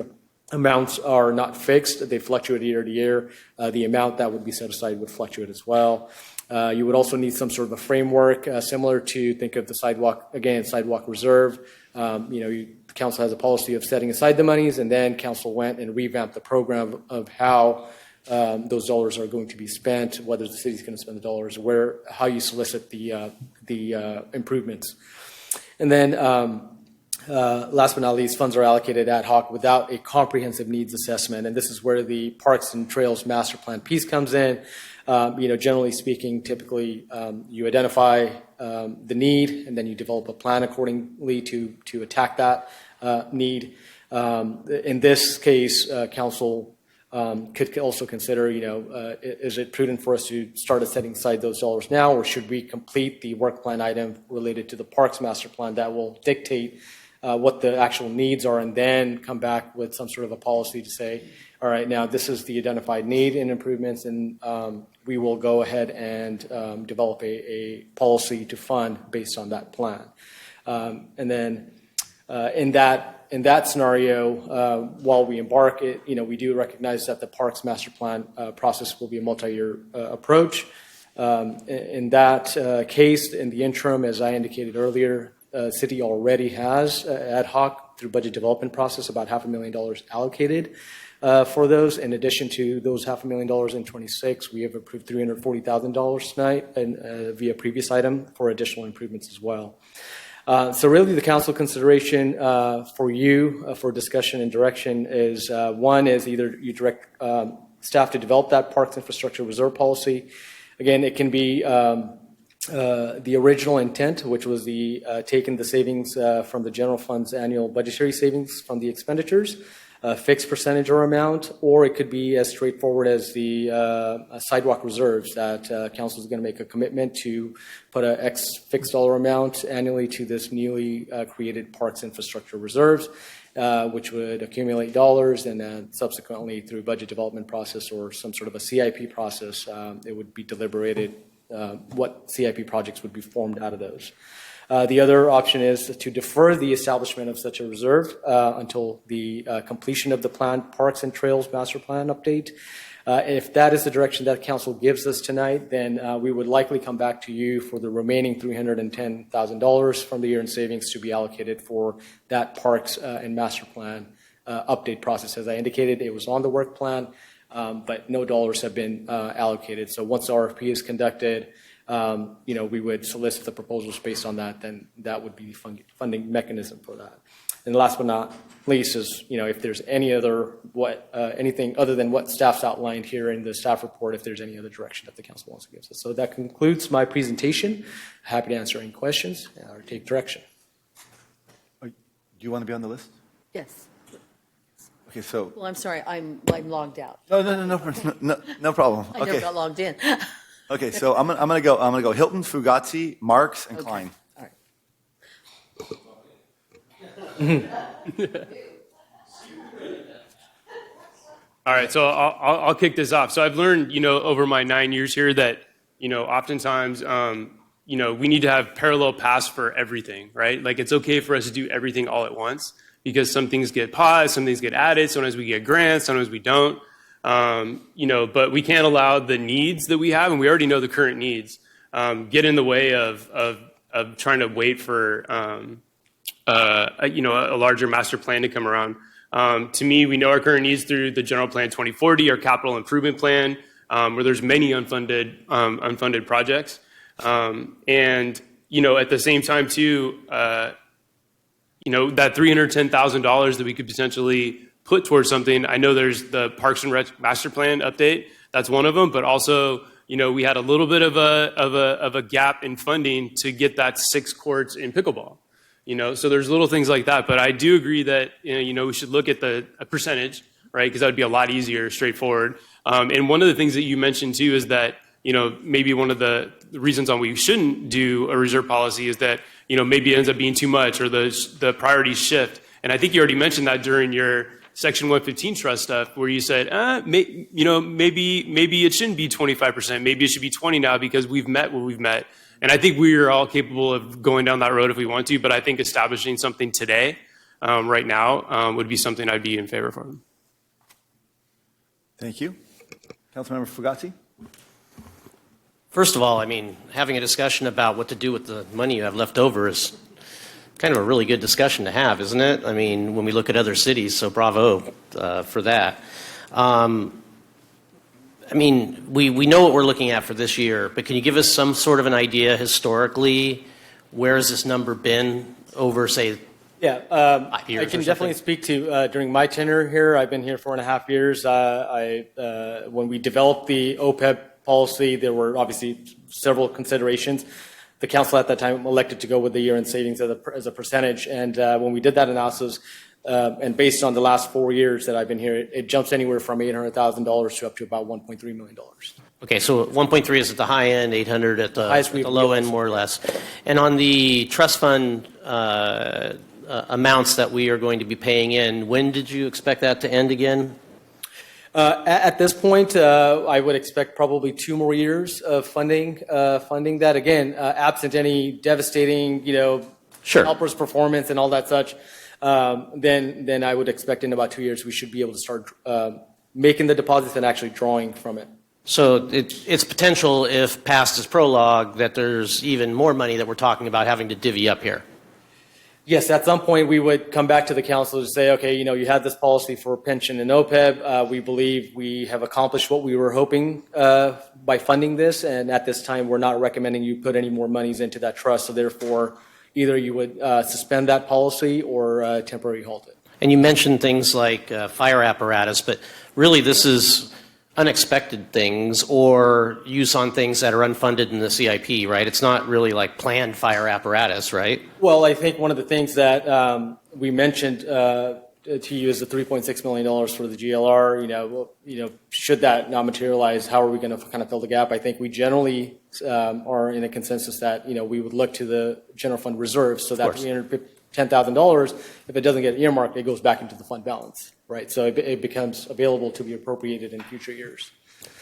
Speaker 13: amounts are not fixed. They fluctuate year to year. The amount that would be set aside would fluctuate as well. You would also need some sort of a framework similar to, think of the sidewalk reserve. The council has a policy of setting aside the monies, and then council went and revamped the program of how those dollars are going to be spent, whether the city's going to spend the dollars, how you solicit the improvements. And then last but not least, funds are allocated ad hoc without a comprehensive needs assessment, and this is where the Parks and Trails Master Plan piece comes in. Generally speaking, typically you identify the need, and then you develop a plan accordingly to attack that need. In this case, council could also consider, is it prudent for us to start setting aside those dollars now, or should we complete the work plan item related to the Parks Master Plan that will dictate what the actual needs are, and then come back with some sort of a policy to say, all right, now this is the identified need in improvements, and we will go ahead and develop a policy to fund based on that plan. And then in that scenario, while we embark it, we do recognize that the Parks Master Plan process will be a multi-year approach. In that case, in the interim, as I indicated earlier, city already has ad hoc through budget development process about $500,000 allocated for those. In addition to those $500,000 in 26, we have approved $340,000 tonight and via previous item for additional improvements as well. So really the council consideration for you for discussion and direction is one is either you direct staff to develop that parks infrastructure reserve policy. Again, it can be the original intent, which was taking the savings from the general fund's annual budgetary savings from the expenditures, a fixed percentage or amount, or it could be as straightforward as the sidewalk reserves that council is going to make a commitment to put a X fixed dollar amount annually to this newly created parks infrastructure reserves, which would accumulate dollars, and then subsequently through budget development process or some sort of a CIP process, it would be deliberated what CIP projects would be formed out of those. The other option is to defer the establishment of such a reserve until the completion of the planned Parks and Trails Master Plan update. If that is the direction that council gives us tonight, then we would likely come back to you for the remaining $310,000 from the year-end savings to be allocated for that Parks and Master Plan update process. As I indicated, it was on the work plan, but no dollars have been allocated. So once the RFP is conducted, we would solicit the proposals based on that, then that would be the funding mechanism for that. And last but not least is, if there's anything other than what staff's outlined here in the staff report, if there's any other direction that the council wants to give us. So that concludes my presentation. Happy to answer any questions or take direction.
Speaker 1: Do you want to be on the list?
Speaker 21: Yes.
Speaker 1: Okay, so.
Speaker 21: Well, I'm sorry, I'm logged out.
Speaker 1: No problem.
Speaker 21: I never got logged in.
Speaker 1: Okay, so I'm gonna go Hilton, Fugazi, Marks, and Klein.
Speaker 21: All
Speaker 22: right, so I'll kick this off. So I've learned, over my 9 years here that, oftentimes, we need to have parallel paths for everything, right? Like it's okay for us to do everything all at once because some things get paused, some things get added, sometimes we get grants, sometimes we don't. But we can't allow the needs that we have, and we already know the current needs, get in the way of trying to wait for a larger master plan to come around. To me, we know our current needs through the General Plan 2040, our capital improvement plan, where there's many unfunded projects, and at the same time too, that $310,000 that we could potentially put towards something. I know there's the Parks and Rec Master Plan update. That's one of them, but also, we had a little bit of a gap in funding to get that 6 courts in pickleball. So there's little things like that, but I do agree that, we should look at a percentage, right? Because that would be a lot easier, straightforward. And one of the things that you mentioned too is that, maybe one of the reasons on we shouldn't do a reserve policy is that, maybe it ends up being too much or the priorities shift. And I think you already mentioned that during your Section 115 trust stuff, where you said, maybe it shouldn't be 25%. Maybe it should be 20 now because we've met what we've met. And I think we are all capable of going down that road if we want to. But I think establishing something today, right now, would be something I'd be in favor of.
Speaker 1: Thank you. Councilmember Fugazi.
Speaker 5: First of all, having a discussion about what to do with the money you have left over is kind of a really good discussion to have, isn't it? When we look at other cities, so bravo for that. We know what we're looking at for this year, but can you give us some sort of an idea historically? Where has this number been over, say,
Speaker 13: Yeah, I can definitely speak to during my tenure here. I've been here 4.5 years. When we developed the OPEB policy, there were obviously several considerations. The council at that time elected to go with the year-end savings as a percentage, and when we did that analysis, And based on the last 4 years that I've been here, it jumps anywhere from $800,000 to up to about $1.3 million.
Speaker 5: Okay, so 1.3 is at the high end, 800 at the low end, more or less. And on the trust fund amounts that we are going to be paying in, when did you expect that to end again?
Speaker 13: At this point, I would expect probably 2 more years of funding that. Again, absent any devastating, helper's performance and all that such, then I would expect in about 2 years we should be able to start making the deposits and actually drawing from it.
Speaker 5: So it's potential, if passed as prologue, that there's even more money that we're talking about having to divvy up here.
Speaker 13: Yes, at some point we would come back to the council to say, okay, you had this policy for pension and OPEB. We believe we have accomplished what we were hoping by funding this, and at this time we're not recommending you put any more monies into that trust. So therefore, either you would suspend that policy or temporarily halt it.
Speaker 5: And you mentioned things like fire apparatus, but really this is unexpected things or use on things that are unfunded in the CIP, right? It's not really like planned fire apparatus, right?
Speaker 13: Well, I think one of the things that we mentioned to you is the $3.6 million for the GLR. Should that not materialize, how are we going to kind of fill the gap? I think we generally are in a consensus that we would look to the general fund reserves, so that $310,000, if it doesn't get earmarked, it goes back into the fund balance. Right, so it becomes available to be appropriated in future years.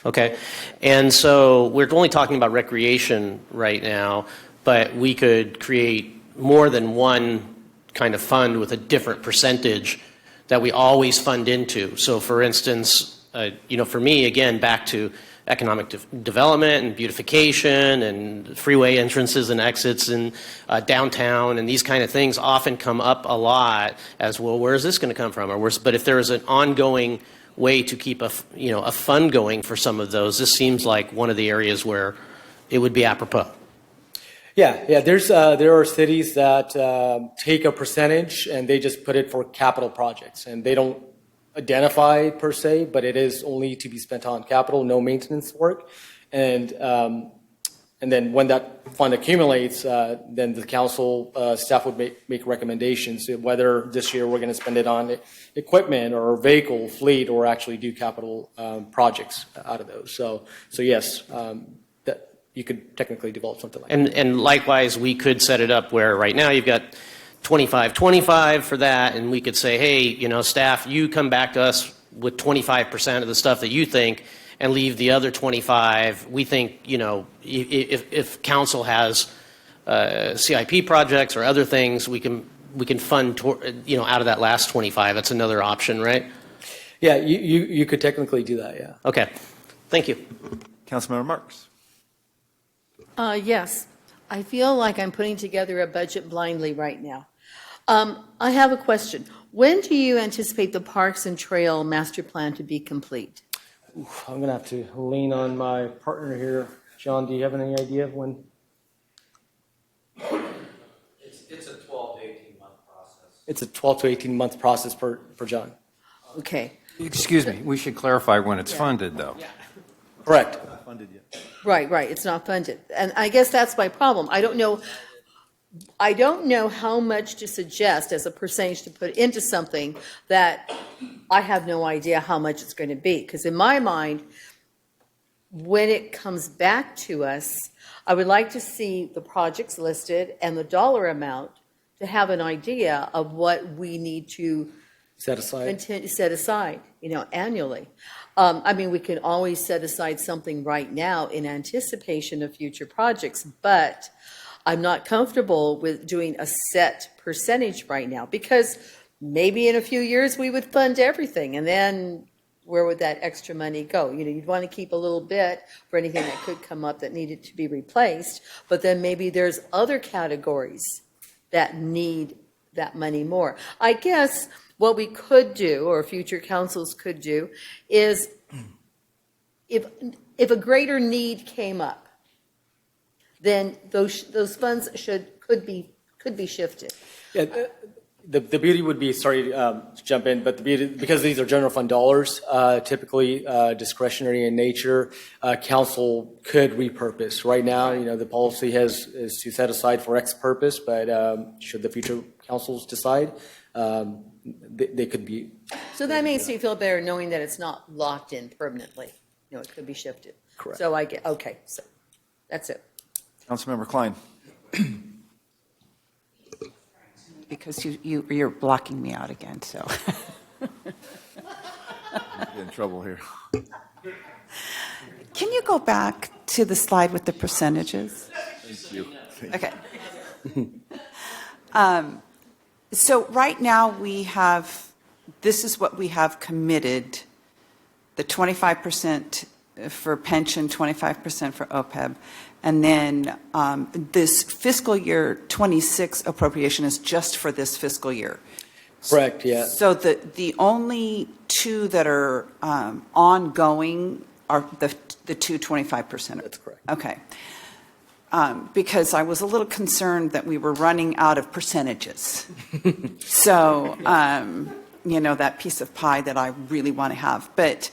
Speaker 5: Okay, and so we're only talking about recreation right now, but we could create more than one kind of fund with a different percentage that we always fund into. So for instance, for me, again, back to economic development and beautification and freeway entrances and exits and downtown and these kind of things often come up a lot as, well, where is this going to come from? But if there is an ongoing way to keep a fund going for some of those, this seems like one of the areas where it would be apropos.
Speaker 13: Yeah. There are cities that take a percentage and they just put it for capital projects, and they don't identify per se, but it is only to be spent on capital, no maintenance work. And then when that fund accumulates, then the council staff would make recommendations whether this year we're going to spend it on equipment or vehicle fleet or actually do capital projects out of those. So yes, that you could technically develop something like that.
Speaker 5: And likewise, we could set it up where right now you've got 25 for that, and we could say, hey, staff, you come back to us with 25% of the stuff that you think and leave the other 25. We think, if council has CIP projects or other things, we can fund out of that last 25. That's another option, right?
Speaker 13: Yeah, you could technically do that, yeah.
Speaker 5: Okay. Thank you.
Speaker 1: Councilmember Marks.
Speaker 21: Yes. I feel like I'm putting together a budget blindly right now. I have a question. When do you anticipate the Parks and Trail Master Plan to be complete?
Speaker 13: I'm going to have to lean on my partner here. John, do you have any idea of when?
Speaker 3: It's a 12 to 18 month process.
Speaker 13: It's a 12 to 18 month process for John.
Speaker 21: Okay.
Speaker 7: Excuse me, we should clarify when it's funded, though.
Speaker 13: Yeah. Correct.
Speaker 1: Not funded yet.
Speaker 21: Right. It's not funded. And I guess that's my problem. I don't know how much to suggest as a percentage to put into something that I have no idea how much it's going to be. Because in my mind, when it comes back to us, I would like to see the projects listed and the dollar amount to have an idea of what we need to
Speaker 13: set aside,
Speaker 21: annually. We can always set aside something right now in anticipation of future projects, but I'm not comfortable with doing a set percentage right now, because maybe in a few years we would fund everything, and then where would that extra money go? You'd want to keep a little bit for anything that could come up that needed to be replaced, but then maybe there's other categories that need that money more. I guess what we could do, or future councils could do, is if a greater need came up, then those funds could be shifted.
Speaker 13: Yeah, the beauty would be, sorry to jump in, but the beauty, because these are general fund dollars, typically discretionary in nature, council could repurpose. Right now, the policy is to set aside for X purpose, but should the future councils decide, they could be.
Speaker 21: So that makes me feel better knowing that it's not locked in permanently. You know, it could be shifted.
Speaker 13: Correct.
Speaker 21: So I get, okay, so that's it.
Speaker 1: Councilmember Klein.
Speaker 4: Because you're blocking me out again, so.
Speaker 1: Get in trouble here.
Speaker 4: Can you go back to the slide with the percentages?
Speaker 1: Thank you.
Speaker 4: Okay. So right now we have, this is what we have committed, the 25% for pension, 25% for OPEB. And then this fiscal year 26 appropriation is just for this fiscal year.
Speaker 13: Correct, yeah.
Speaker 4: So the only two that are ongoing are the two 25%.
Speaker 13: That's correct.
Speaker 4: Okay. Because I was a little concerned that we were running out of percentages. So, you know, that piece of pie that I really want to have. But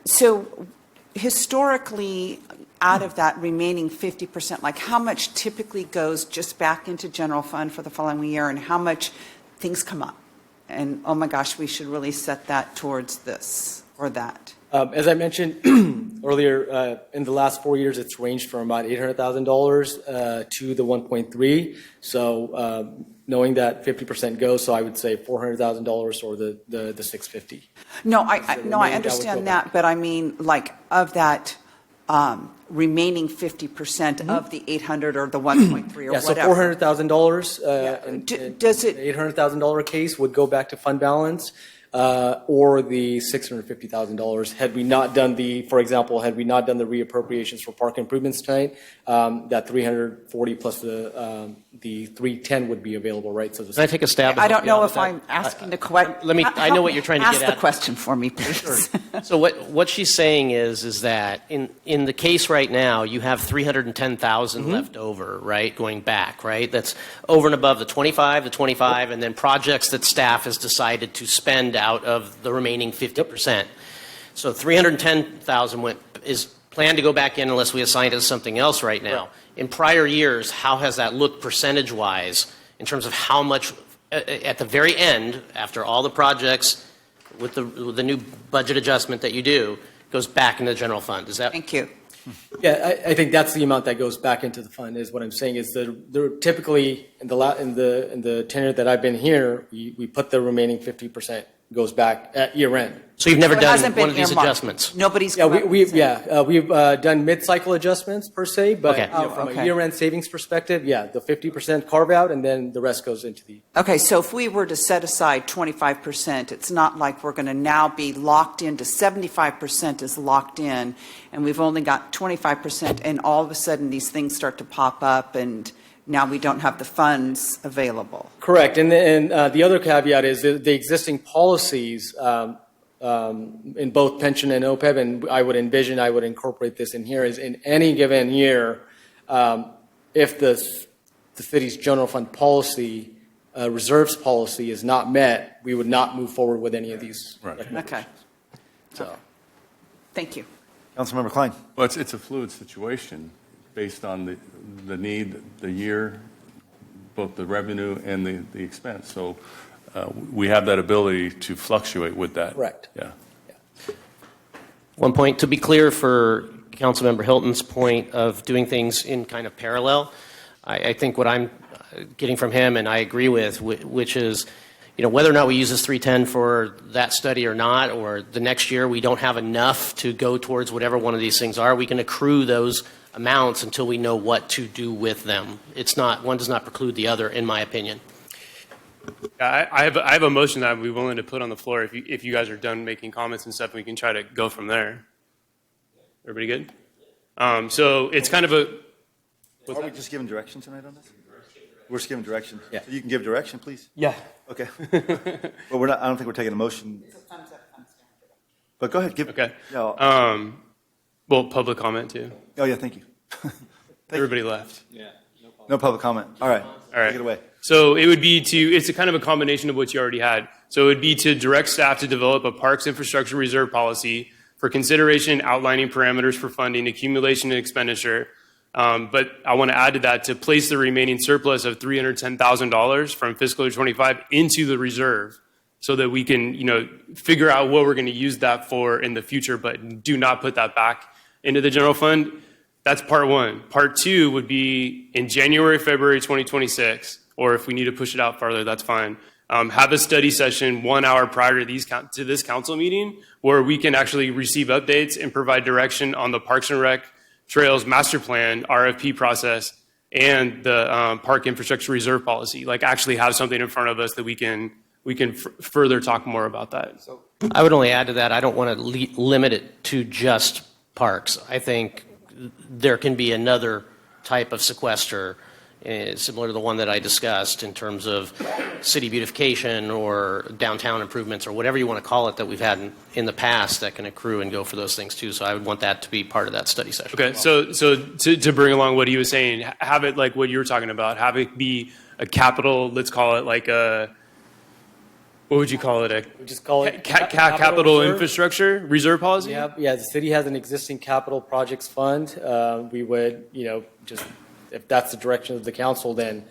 Speaker 4: so historically, out of that remaining 50%, like how much typically goes just back into general fund for the following year, and how much things come up? And oh my gosh, we should really set that towards this or that.
Speaker 13: As I mentioned earlier, in the last 4 years, it's ranged from about $800,000 to the 1.3. So knowing that 50% goes, so I would say $400,000 or the 650.
Speaker 4: No, I understand that, but I mean, like, of that remaining 50% of the 800 or the 1.3 or
Speaker 13: yeah, so
Speaker 4: whatever.
Speaker 13: $400,000.
Speaker 4: Does it?
Speaker 13: The $800,000 case would go back to fund balance. Or the $650,000 had we not done for example, had we not done the reappropriations for park improvements tonight, that 340 plus the 310 would be available, right? So
Speaker 5: can I take a stab?
Speaker 4: I don't know if I'm asking the question.
Speaker 5: I know what you're trying to get at.
Speaker 4: Ask the question for me, please.
Speaker 5: Sure. So what she's saying is that in the case right now, you have 310,000 left over, right, going back, right? That's over and above the 25, and then projects that staff has decided to spend out of the remaining 50%. So 310,000 is planned to go back in unless we assign it to something else right now. Right. In prior years, how has that looked percentage-wise in terms of how much at the very end, after all the projects with the new budget adjustment that you do, goes back into the general fund? Is that?
Speaker 4: Thank you.
Speaker 13: Yeah, I think that's the amount that goes back into the fund. Is what I'm saying is that they're typically in the tenure that I've been here, we put the remaining 50% goes back at year end.
Speaker 5: So you've never done one of these adjustments?
Speaker 4: Nobody's.
Speaker 13: Yeah, we've done mid-cycle adjustments per se, but from a year-end savings perspective, the 50% carve out, and then the rest goes into the.
Speaker 4: Okay, so if we were to set aside 25%, it's not like we're going to now be locked into 75% is locked in, and we've only got 25%, and all of a sudden these things start to pop up, and now we don't have the funds available.
Speaker 13: Correct, and the other caveat is the existing policies. In both pension and OPEB, and I would incorporate this in here, is in any given year, if the city's general fund policy, reserves policy is not met, we would not move forward with any of these.
Speaker 1: Right.
Speaker 4: Okay.
Speaker 13: So,
Speaker 4: thank you.
Speaker 1: Councilmember Klein.
Speaker 6: Well, it's a fluid situation based on the need, the year, both the revenue and the expense. So we have that ability to fluctuate with that.
Speaker 13: Correct.
Speaker 6: Yeah.
Speaker 5: One point, to be clear for Councilmember Hilton's point of doing things in kind of parallel, I think what I'm getting from him, and I agree with, which is, whether or not we use this 310 for that study or not, or the next year we don't have enough to go towards whatever one of these things are, we can accrue those amounts until we know what to do with them. One does not preclude the other, in my opinion.
Speaker 22: I have a motion that I'd be willing to put on the floor if you guys are done making comments and stuff. We can try to go from there. Everybody good? So it's kind of a.
Speaker 1: Are we just giving direction tonight on this? We're just giving direction. Yeah. So you can give direction, please.
Speaker 22: Yeah.
Speaker 1: Okay. But we're not. I don't think we're taking a motion. But go ahead. Give.
Speaker 22: Okay.
Speaker 1: Yeah.
Speaker 22: Well, public comment too.
Speaker 1: Oh yeah. Thank you.
Speaker 22: Everybody left.
Speaker 1: Yeah. No public comment. All right.
Speaker 22: All right.
Speaker 1: Take it away.
Speaker 22: So it would be it's a kind of a combination of what you already had. So it would be to direct staff to develop a parks infrastructure reserve policy for consideration, outlining parameters for funding, accumulation, and expenditure, But I want to add to that to place the remaining surplus of $310,000 from fiscal year 25 into the reserve so that we can, figure out what we're going to use that for in the future, but do not put that back into the general fund. That's part one. Part two would be in January, February 2026, or if we need to push it out farther, that's fine. Have a study session 1 hour prior to this council meeting where we can actually receive updates and provide direction on the Parks and Rec Trails Master Plan, RFP process, and the Park Infrastructure Reserve Policy. Like actually have something in front of us that we can further talk more about that. So
Speaker 5: I would only add to that, I don't want to limit it to just parks. I think there can be another type of sequester similar to the one that I discussed in terms of city beautification or downtown improvements or whatever you want to call it that we've had in the past that can accrue and go for those things too. So I would want that to be part of that study session.
Speaker 22: Okay, so to bring along what he was saying, have it like what you were talking about, have it be a capital, let's call it like a, what would you call it?
Speaker 13: We just call it
Speaker 22: Capital infrastructure reserve policy?
Speaker 13: Yeah, the city has an existing capital projects fund. We would, just, if that's the direction of the council, then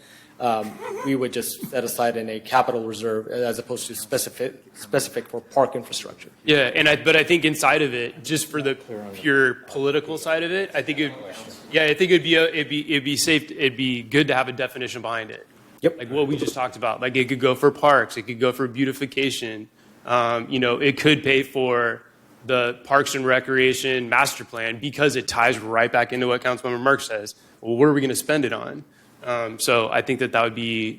Speaker 13: we would just set aside in a capital reserve as opposed to specific for park infrastructure.
Speaker 22: Yeah, but I think inside of it, just for the pure political side of it, I think it'd be good to have a definition behind it.
Speaker 13: Yep.
Speaker 22: Like what we just talked about. Like it could go for parks, it could go for beautification. It could pay for the Parks and Recreation Master Plan because it ties right back into what Councilmember Mark says. Well, what are we going to spend it on? So I think that'd be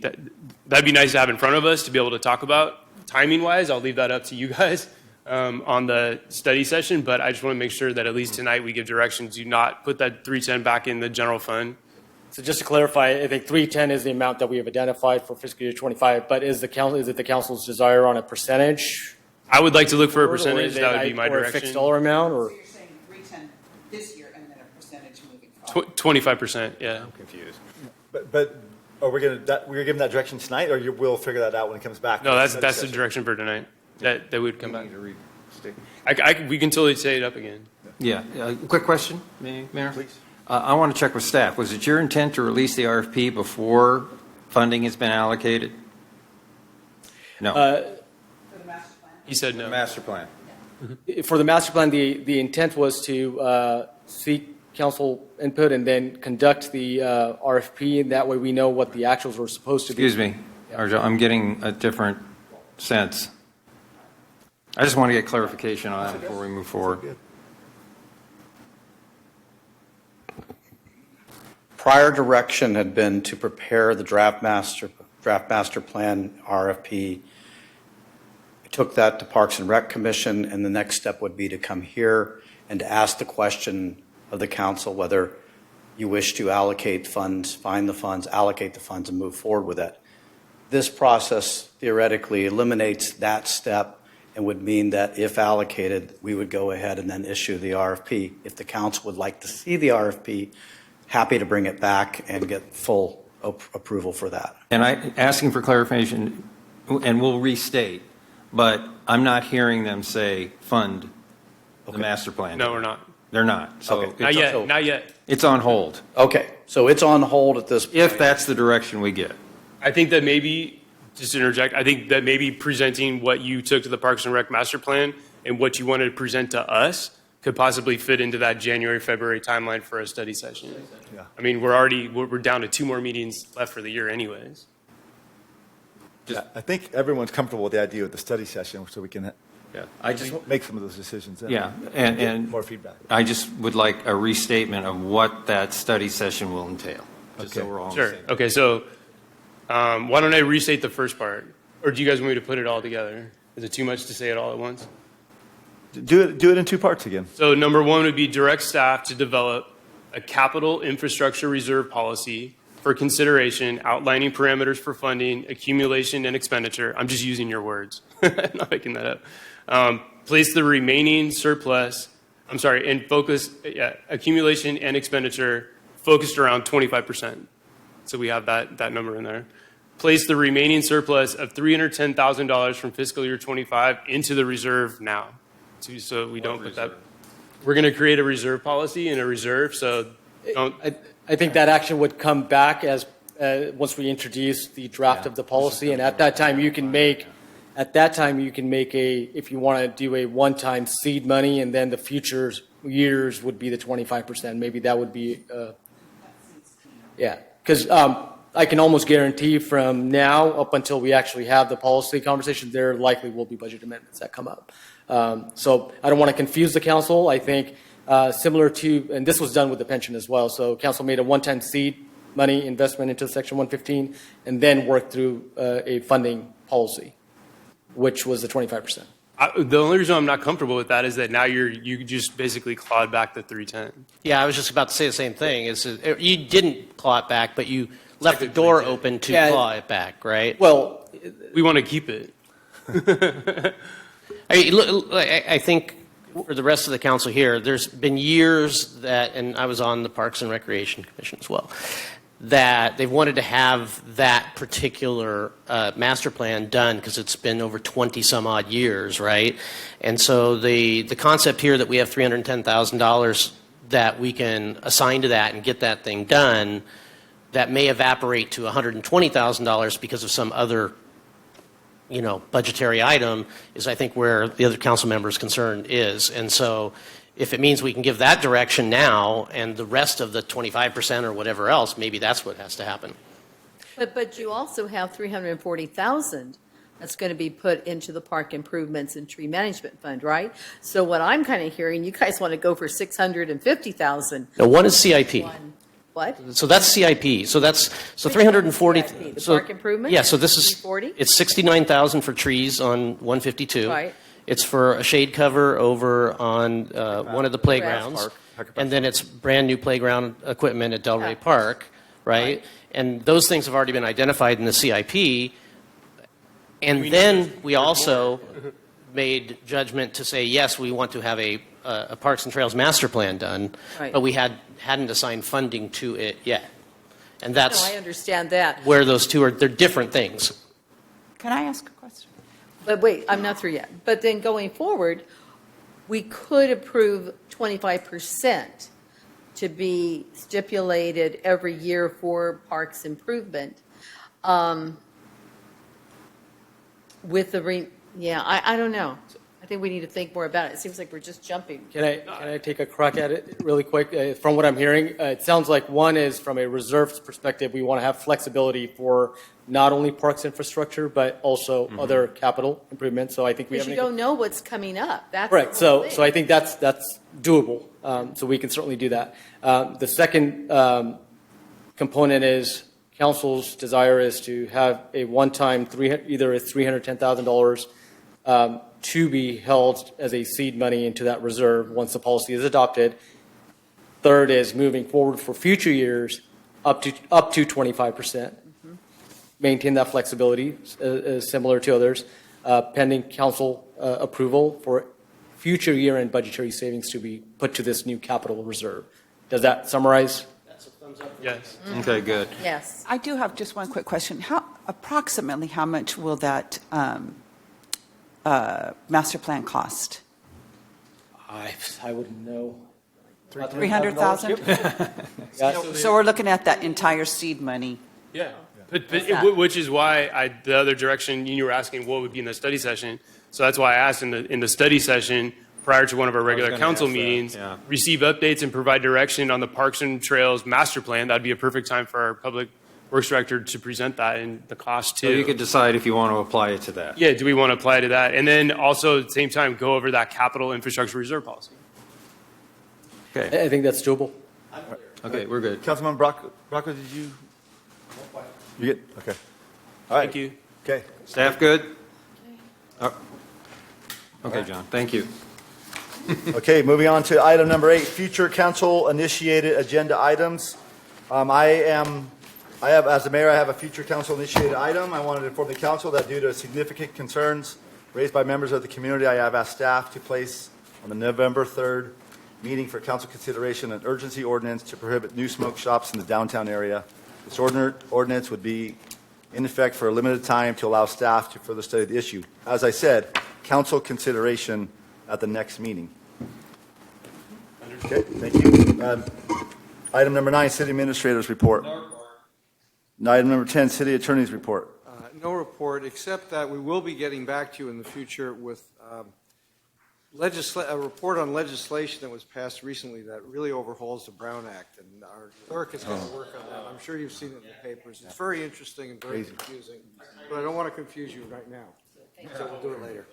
Speaker 22: nice to have in front of us to be able to talk about. Timing wise, I'll leave that up to you guys on the study session. But I just want to make sure that at least tonight we give direction to not put that 310 back in the general fund.
Speaker 13: So just to clarify, I think 310 is the amount that we have identified for fiscal year 25. But is it the council's desire on a percentage?
Speaker 22: I would like to look for a percentage. That would be my direction.
Speaker 13: Or a fixed dollar amount, or?
Speaker 4: So you're saying 310 this year and then a percentage moving forward?
Speaker 22: 25%. Yeah.
Speaker 1: I'm confused. But are we going to we're giving that direction tonight, or we'll figure that out when it comes back?
Speaker 22: No, that's the direction for tonight. That would come back. We can totally say it up again.
Speaker 7: Yeah. Quick question, Mayor? Please. I want to check with staff. Was it your intent to release the RFP before funding has been allocated? No.
Speaker 22: He said no.
Speaker 7: Master plan.
Speaker 13: For the master plan, the intent was to seek council input and then conduct the RFP, and that way we know what the actuals were supposed to be.
Speaker 7: Excuse me, Arjo, I'm getting a different sense. I just want to get clarification on that before we move forward.
Speaker 3: Prior direction had been to prepare the draft master plan RFP. I took that to Parks and Rec Commission, and the next step would be to come here and to ask the question of the council whether you wish to allocate funds, find the funds, allocate the funds, and move forward with it. This process theoretically eliminates that step and would mean that if allocated, we would go ahead and then issue the RFP. If the council would like to see the RFP, happy to bring it back and get full approval for that.
Speaker 7: And asking for clarification, and we'll restate, but I'm not hearing them say fund the master plan.
Speaker 22: No, we're not.
Speaker 7: They're not. So
Speaker 22: Okay. Not yet.
Speaker 7: It's on hold.
Speaker 3: Okay, so it's on hold at this point.
Speaker 7: If that's the direction we get.
Speaker 22: I think that maybe, just to interject, I think that maybe presenting what you took to the Parks and Rec Master Plan and what you wanted to present to us could possibly fit into that January, February timeline for a study session.
Speaker 1: Yeah.
Speaker 22: I mean, we're down to 2 more meetings left for the year anyways.
Speaker 1: Yeah, I think everyone's comfortable with the idea of the study session, so we can
Speaker 7: I just
Speaker 1: make some of those decisions.
Speaker 7: Yeah, and
Speaker 1: more feedback.
Speaker 7: I just would like a restatement of what that study session will entail. Just so we're all on the
Speaker 22: Sure.
Speaker 7: same.
Speaker 22: Okay, so why don't I restate the first part? Or do you guys want me to put it all together? Is it too much to say it all at once?
Speaker 1: Do it in 2 parts again.
Speaker 22: So number 1 would be direct staff to develop a capital infrastructure reserve policy for consideration, outlining parameters for funding, accumulation, and expenditure. I'm just using your words. I'm not making that up. Place the remaining surplus, and focus, accumulation and expenditure focused around 25%. So we have that number in there. Place the remaining surplus of $310,000 from fiscal year 25 into the reserve now. So we don't put that. We're going to create a reserve policy and a reserve. So
Speaker 13: I think that action would come back as once we introduce the draft of the policy, and at that time you can make if you want to do a one-time seed money, and then the future years would be the 25%. Maybe that would be because I can almost guarantee from now up until we actually have the policy conversation, there likely will be budget amendments that come up. So I don't want to confuse the council. I think similar to, and this was done with the pension as well. So council made a one-time seed money investment into Section 115 and then worked through a funding policy, which was the 25%.
Speaker 22: The only reason I'm not comfortable with that is that now you just basically clawed back the 310.
Speaker 5: Yeah, I was just about to say the same thing. You didn't claw it back, but you left the door open to claw it back, right?
Speaker 13: Well,
Speaker 22: we want to keep it.
Speaker 5: I think for the rest of the council here, there's been years that, and I was on the Parks and Recreation Commission as well, that they've wanted to have that particular master plan done because it's been over 20 some odd years, right? And so the concept here that we have $310,000 that we can assign to that and get that thing done, that may evaporate to $120,000 because of some other, budgetary item, is I think where the other council member's concern is. And so if it means we can give that direction now and the rest of the 25% or whatever else, maybe that's what has to happen.
Speaker 21: But you also have $340,000 that's going to be put into the park improvements and tree management fund, right? So what I'm kind of hearing, you guys want to go for $650,000.
Speaker 5: Now, one is CIP.
Speaker 21: What?
Speaker 5: So that's CIP. So that's 340.
Speaker 21: The park improvement?
Speaker 5: Yeah. So this is
Speaker 21: 340?
Speaker 5: It's $69,000 for trees on 152.
Speaker 21: Right.
Speaker 5: It's for a shade cover over on one of the playgrounds, and then it's brand new playground equipment at Delray Park, right? And those things have already been identified in the CIP. And then we also made judgment to say, yes, we want to have a Parks and Trails master plan done,
Speaker 21: Right.
Speaker 5: but we hadn't assigned funding to it yet. And that's
Speaker 21: No, I understand that.
Speaker 5: where those two they're different things.
Speaker 4: Can I ask a question?
Speaker 21: But wait, I'm not through yet. But then going forward, we could approve 25% to be stipulated every year for parks improvement. With the, I don't know. I think we need to think more about it. It seems like we're just jumping.
Speaker 13: Can I take a crack at it really quick? From what I'm hearing, it sounds like one is from a reserves perspective, we want to have flexibility for not only parks infrastructure, but also other capital improvements. So I think we
Speaker 21: Because
Speaker 13: have
Speaker 21: you don't know what's coming up. That's
Speaker 13: correct.
Speaker 21: the whole
Speaker 13: So
Speaker 21: thing.
Speaker 13: I think that's doable. So we can certainly do that. The second component is council's desire is to have a one-time either a $310,000 to be held as a seed money into that reserve once the policy is adopted. Third is moving forward for future years up to 25%. Maintain that flexibility similar to others, pending council approval for future year-end budgetary savings to be put to this new capital reserve. Does that summarize?
Speaker 5: That's a thumbs up.
Speaker 22: Yes.
Speaker 7: Okay, good.
Speaker 21: Yes.
Speaker 4: I do have just one quick question. Approximately how much will that master plan cost?
Speaker 13: I wouldn't know.
Speaker 4: 300,000?
Speaker 13: Yeah.
Speaker 4: So we're looking at that entire seed money.
Speaker 22: Yeah.
Speaker 4: that?
Speaker 22: Which is why the other direction you were asking what would be in the study session. So that's why I asked in the study session prior to one of our regular
Speaker 7: gonna
Speaker 22: council
Speaker 7: ask that,
Speaker 22: meetings,
Speaker 7: yeah.
Speaker 22: receive updates and provide direction on the Parks and Trails master plan. That'd be a perfect time for our public works director to present that and the cost
Speaker 7: So
Speaker 22: too.
Speaker 7: you could decide if you want to apply it to that.
Speaker 22: Yeah, do we want to apply to that? And then also at the same time, go over that capital infrastructure reserve policy.
Speaker 7: Okay.
Speaker 13: I think that's doable.
Speaker 7: Okay, we're good.
Speaker 1: Councilman Brocco, did you? You get, okay. All right.
Speaker 22: Thank you.
Speaker 1: Okay.
Speaker 7: Staff good? Okay, John, thank you.
Speaker 1: Okay, moving on to item number 8, future council-initiated agenda items. As the mayor, I have a future council-initiated item. I wanted to inform the council that due to significant concerns raised by members of the community, I have asked staff to place on the November 3rd meeting for council consideration an urgency ordinance to prohibit new smoke shops in the downtown area. This ordinance would be in effect for a limited time to allow staff to further study the issue. As I said, council consideration at the next meeting. Okay, thank you. Item number 9, city administrators report. Item number 10, city attorney's report.
Speaker 12: No report, except that we will be getting back to you in the future with a report on legislation that was passed recently that really overhauls the Brown Act, and our clerk is going to work on that. I'm sure you've seen it in the papers. It's very interesting and very confusing, but I don't want to confuse you right now, so we'll do it later.